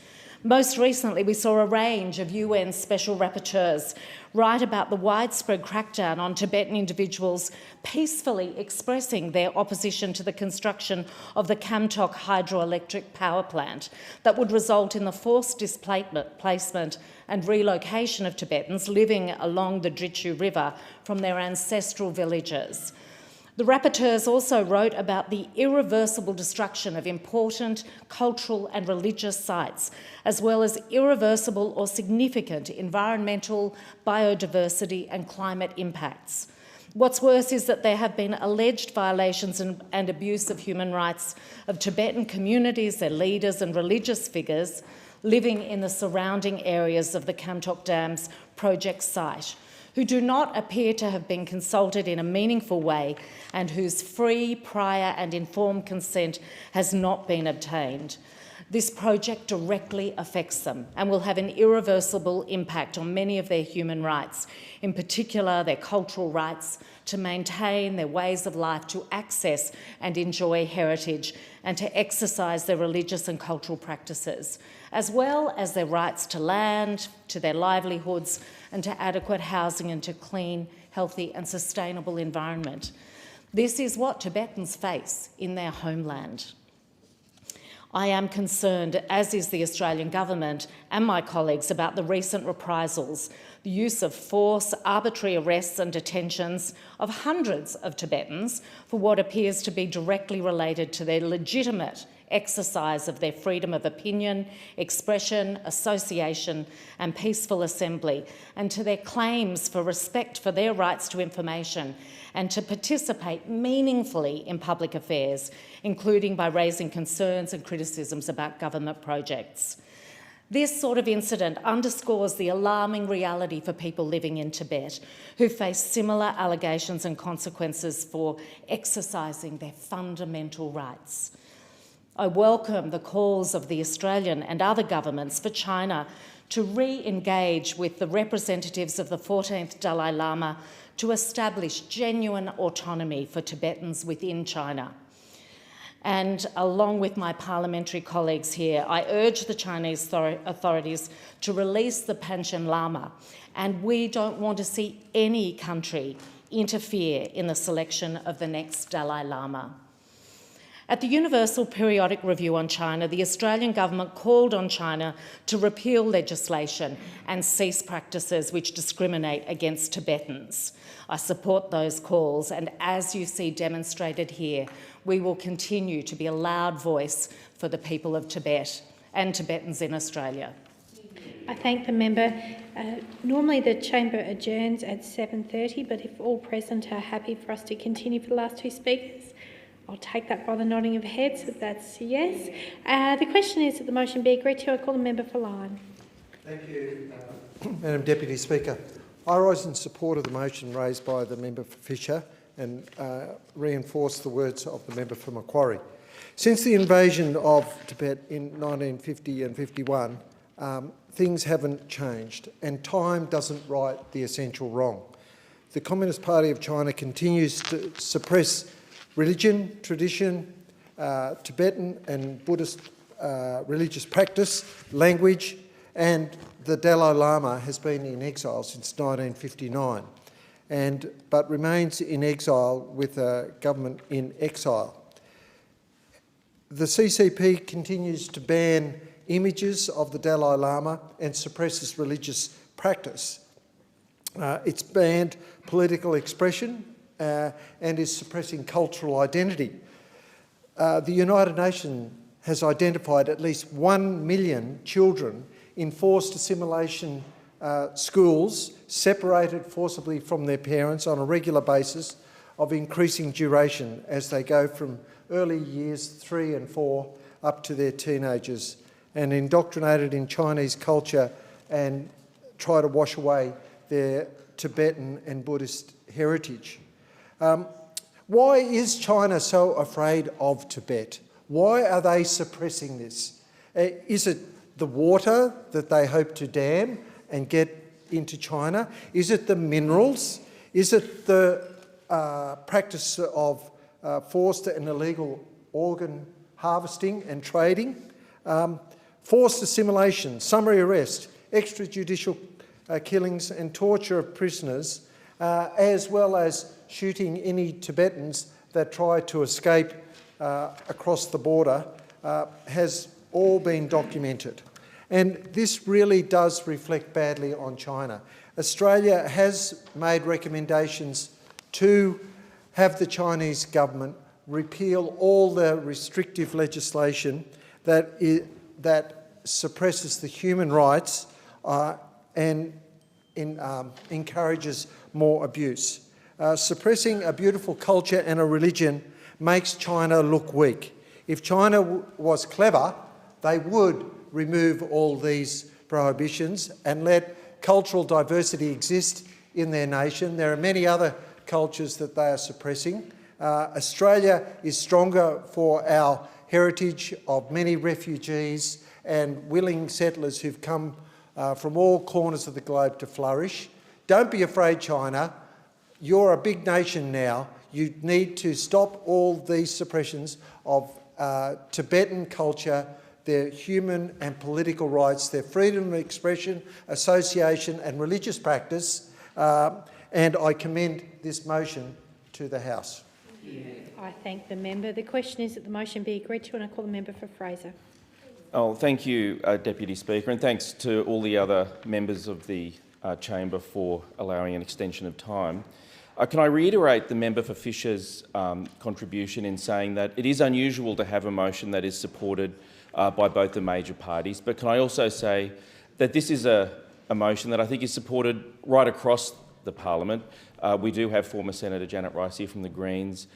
Most recently, we saw a range of UN special rapporteurs write about the widespread crackdown on Tibetan individuals peacefully expressing their opposition to the construction of the Kamtok hydroelectric power plant that would result in the forced displacement and relocation of Tibetans living along the Drichu River from their ancestral villages. The rapporteurs also wrote about the irreversible destruction of important cultural and religious sites, as well as irreversible or significant environmental, biodiversity and climate impacts. What's worse is that there have been alleged violations and abuse of human rights of Tibetan communities, their leaders and religious figures living in the surrounding areas of the Kamtok Dam's project site, who do not appear to have been consulted in a meaningful way and whose free, prior and informed consent has not been obtained. This project directly affects them and will have an irreversible impact on many of their human rights, in particular their cultural rights to maintain their ways of life, to access and enjoy heritage, and to exercise their religious and cultural practices, as well as their rights to land, to their livelihoods, and to adequate housing and to clean, healthy and sustainable environment. This is what Tibetans face in their homeland. I am concerned, as is the Australian Government and my colleagues, about the recent reprisals, the use of force, arbitrary arrests and detentions of hundreds of Tibetans for what appears to be directly related to their legitimate exercise of their freedom of opinion, expression, association and peaceful assembly, and to their claims for respect for their rights to information and to participate meaningfully in public affairs, including by raising concerns and criticisms about government projects. This sort of incident underscores the alarming reality for people living in Tibet who face similar allegations and consequences for exercising their fundamental rights. I welcome the calls of the Australian and other governments for China to re-engage with the representatives of the 14th Dalai Lama to establish genuine autonomy for Tibetans within China. And along with my parliamentary colleagues here, I urge the Chinese authorities to release the Panchen Lama, and we don't want to see any country interfere in the selection of the next Dalai Lama. At the Universal Periodic Review on China, the Australian Government called on China to repeal legislation and cease practices which discriminate against Tibetans. I support those calls, and as you see demonstrated here, we will continue to be a loud voice for the people of Tibet and Tibetans in Australia. I thank the member. Normally the chamber adjourns at 7:30, but if all present are happy for us to continue for the last two speakers, I'll take that by the nodding of heads, if that's yes. The question is that the motion be agreed to. I call the member for line. Thank you, Madam Deputy Speaker. I rise in support of the motion raised by the member for Fisher and reinforce the words of the member for Macquarie. Since the invasion of Tibet in 1950 and 51, things haven't changed, and time doesn't right the essential wrong. The Communist Party of China continues to suppress religion, tradition, Tibetan and Buddhist religious practice, language, and the Dalai Lama has been in exile since 1959, but remains in exile with a government in exile. The CCP continues to ban images of the Dalai Lama and suppresses religious practice. It's banned political expression and is suppressing cultural identity. The United Nations has identified at least 1 million children in forced assimilation schools, separated forcibly from their parents on a regular basis of increasing duration as they go from early years 3 and 4 up to their teenagers, and indoctrinated in Chinese culture and try to wash away their Tibetan and Buddhist heritage. Why is China so afraid of Tibet? Why are they suppressing this? Is it the water that they hope to dam and get into China? Is it the minerals? Is it the practice of forced and illegal organ harvesting and trading? Forced assimilation, summary arrest, extrajudicial killings and torture of prisoners, as well as shooting any Tibetans that try to escape across the border, has all been documented. And this really does reflect badly on China. Australia has made recommendations to have the Chinese government repeal all the restrictive legislation that suppresses the human rights and encourages more abuse. Suppressing a beautiful culture and a religion makes China look weak. If China was clever, they would remove all these prohibitions and let cultural diversity exist in their nation. There are many other cultures that they are suppressing. Australia is stronger for our heritage of many refugees and willing settlers who've come from all corners of the globe to flourish. Don't be afraid, China. You're a big nation now. You need to stop all these suppressions of Tibetan culture, their human and political rights, their freedom of expression, association and religious practice, and I commend this motion to the House. I thank the member. The question is that the motion be agreed to, and I call the member for Fraser. Oh, thank you, Deputy Speaker, and thanks to all the other members of the chamber for allowing an extension of time. Can I reiterate the member for Fisher's contribution in saying that it is unusual to have a motion that is supported by both the major parties, but can I also say that this is a motion that I think is supported right across the parliament. We do have former Senator Janet Rice here from the Greens.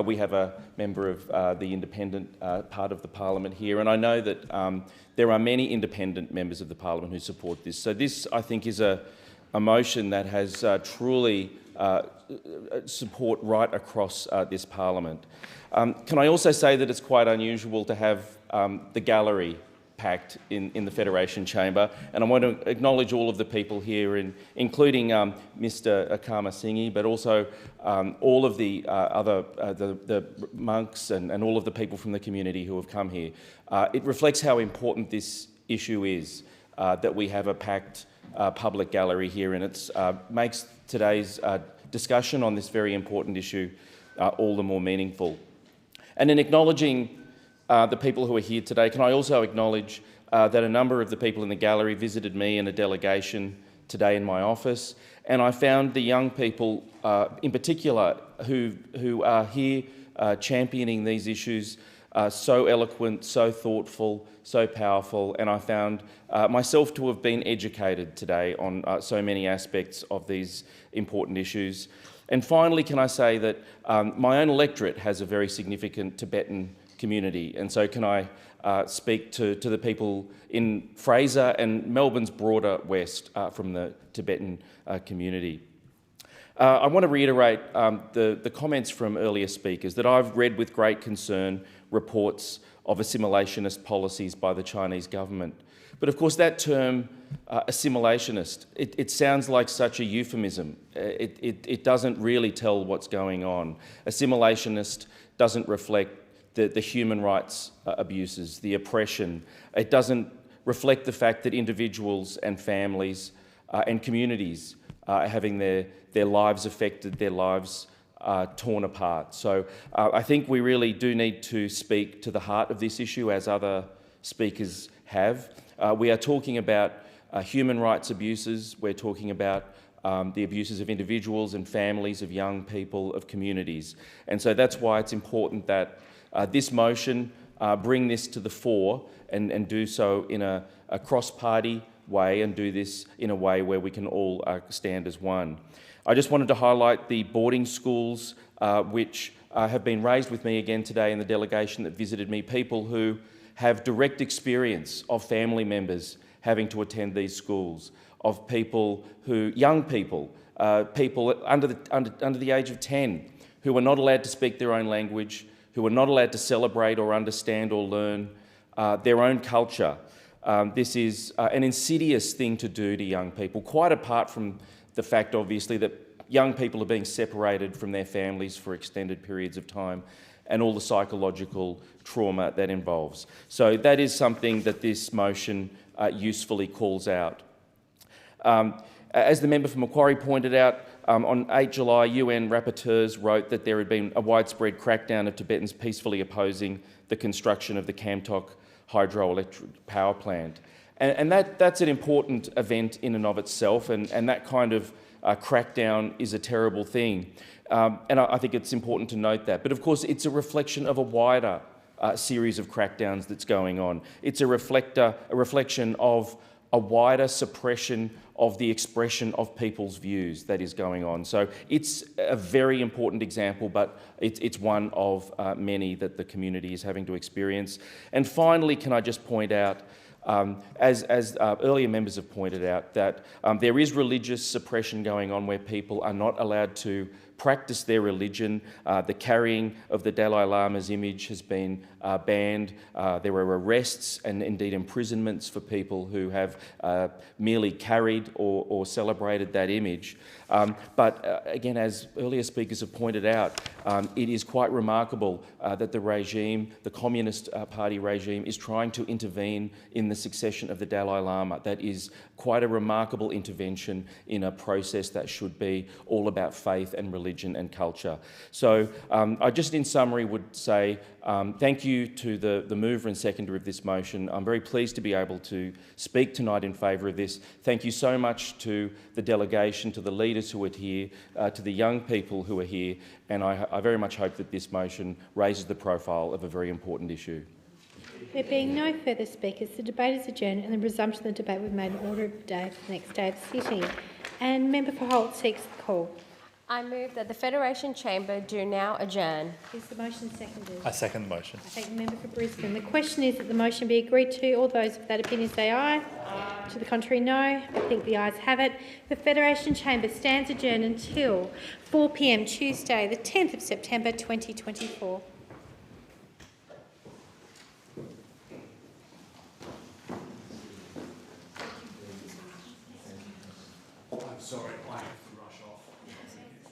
We have a member of the independent part of the parliament here, and I know that there are many independent members of the parliament who support this. So this, I think, is a motion that has truly support right across this parliament. Can I also say that it's quite unusual to have the gallery packed in the Federation Chamber, and I want to acknowledge all of the people here, including Mr. Akama Singhi, but also all of the the monks and all of the people from the community who have come here. It reflects how important this issue is, that we have a packed public gallery here, and it makes today's discussion on this very important issue all the more meaningful. And in acknowledging the people who are here today, can I also acknowledge that a number of the people in the gallery visited me and a delegation today in my office, and I found the young people in particular who are here championing these issues so eloquent, so thoughtful, so powerful, and I found myself to have been educated today on so many aspects of these important issues. And finally, can I say that my own electorate has a very significant Tibetan community, and so can I speak to the people in Fraser and Melbourne's broader west from the Tibetan community. I want to reiterate the comments from earlier speakers that I've read with great concern reports of assimilationist policies by the Chinese government. But of course that term, assimilationist, it sounds like such a euphemism. It doesn't really tell what's going on. Assimilationist doesn't reflect the human rights abuses, the oppression. It doesn't reflect the fact that individuals and families and communities are having their lives affected, their lives torn apart. So I think we really do need to speak to the heart of this issue, as other speakers have. We are talking about human rights abuses. We're talking about the abuses of individuals and families, of young people, of communities. And so that's why it's important that this motion bring this to the fore and do so in a cross-party way, and do this in a way where we can all stand as one. I just wanted to highlight the boarding schools which have been raised with me again today in the delegation that visited me, people who have direct experience of family members having to attend these schools, of people who, young people, people under the age of 10, who are not allowed to speak their own language, who are not allowed to celebrate or understand or learn their own culture. This is an insidious thing to do to young people, quite apart from the fact, obviously, that young people are being separated from their families for extended periods of time, and all the psychological trauma that involves. So that is something that this motion usefully calls out. As the member for Macquarie pointed out, on 8 July, UN rapporteurs wrote that there had been a widespread crackdown of Tibetans peacefully opposing the construction of the Kamtok hydroelectric power plant. And that's an important event in and of itself, and that kind of crackdown is a terrible thing. And I think it's important to note that. But of course, it's a reflection of a wider series of crackdowns that's going on. It's a reflection of a wider suppression of the expression of people's views that is going on. So it's a very important example, but it's one of many that the community is having to experience. And finally, can I just point out, as earlier members have pointed out, that there is religious suppression going on where people are not allowed to practice their religion. The carrying of the Dalai Lama's image has been banned. There are arrests and indeed imprisonments for people who have merely carried or celebrated that image. But again, as earlier speakers have pointed out, it is quite remarkable that the regime, the Communist Party regime, is trying to intervene in the succession of the Dalai Lama. That is quite a remarkable intervention in a process that should be all about faith and religion and culture. So I just in summary would say thank you to the mover and seconder of this motion. I'm very pleased to be able to speak tonight in favour of this. Thank you so much to the delegation, to the leaders who are here, to the young people who are here, and I very much hope that this motion raises the profile of a very important issue. There being no further speakers, the debate is adjourned and the resumption of the debate will be made in order of the day for the next day of the sitting. And Member for Holt seeks the call. I move that the Federation Chamber do now adjourn. Is the motion seconded? I second the motion. I thank the member for Brisbane. The question is that the motion be agreed to. All those of that opinion say aye. Aye. To the contrary, no. I think the ayes have it. The Federation Chamber stands adjourned until 4 p.m. Tuesday, the 10th of September 2024. I'm sorry,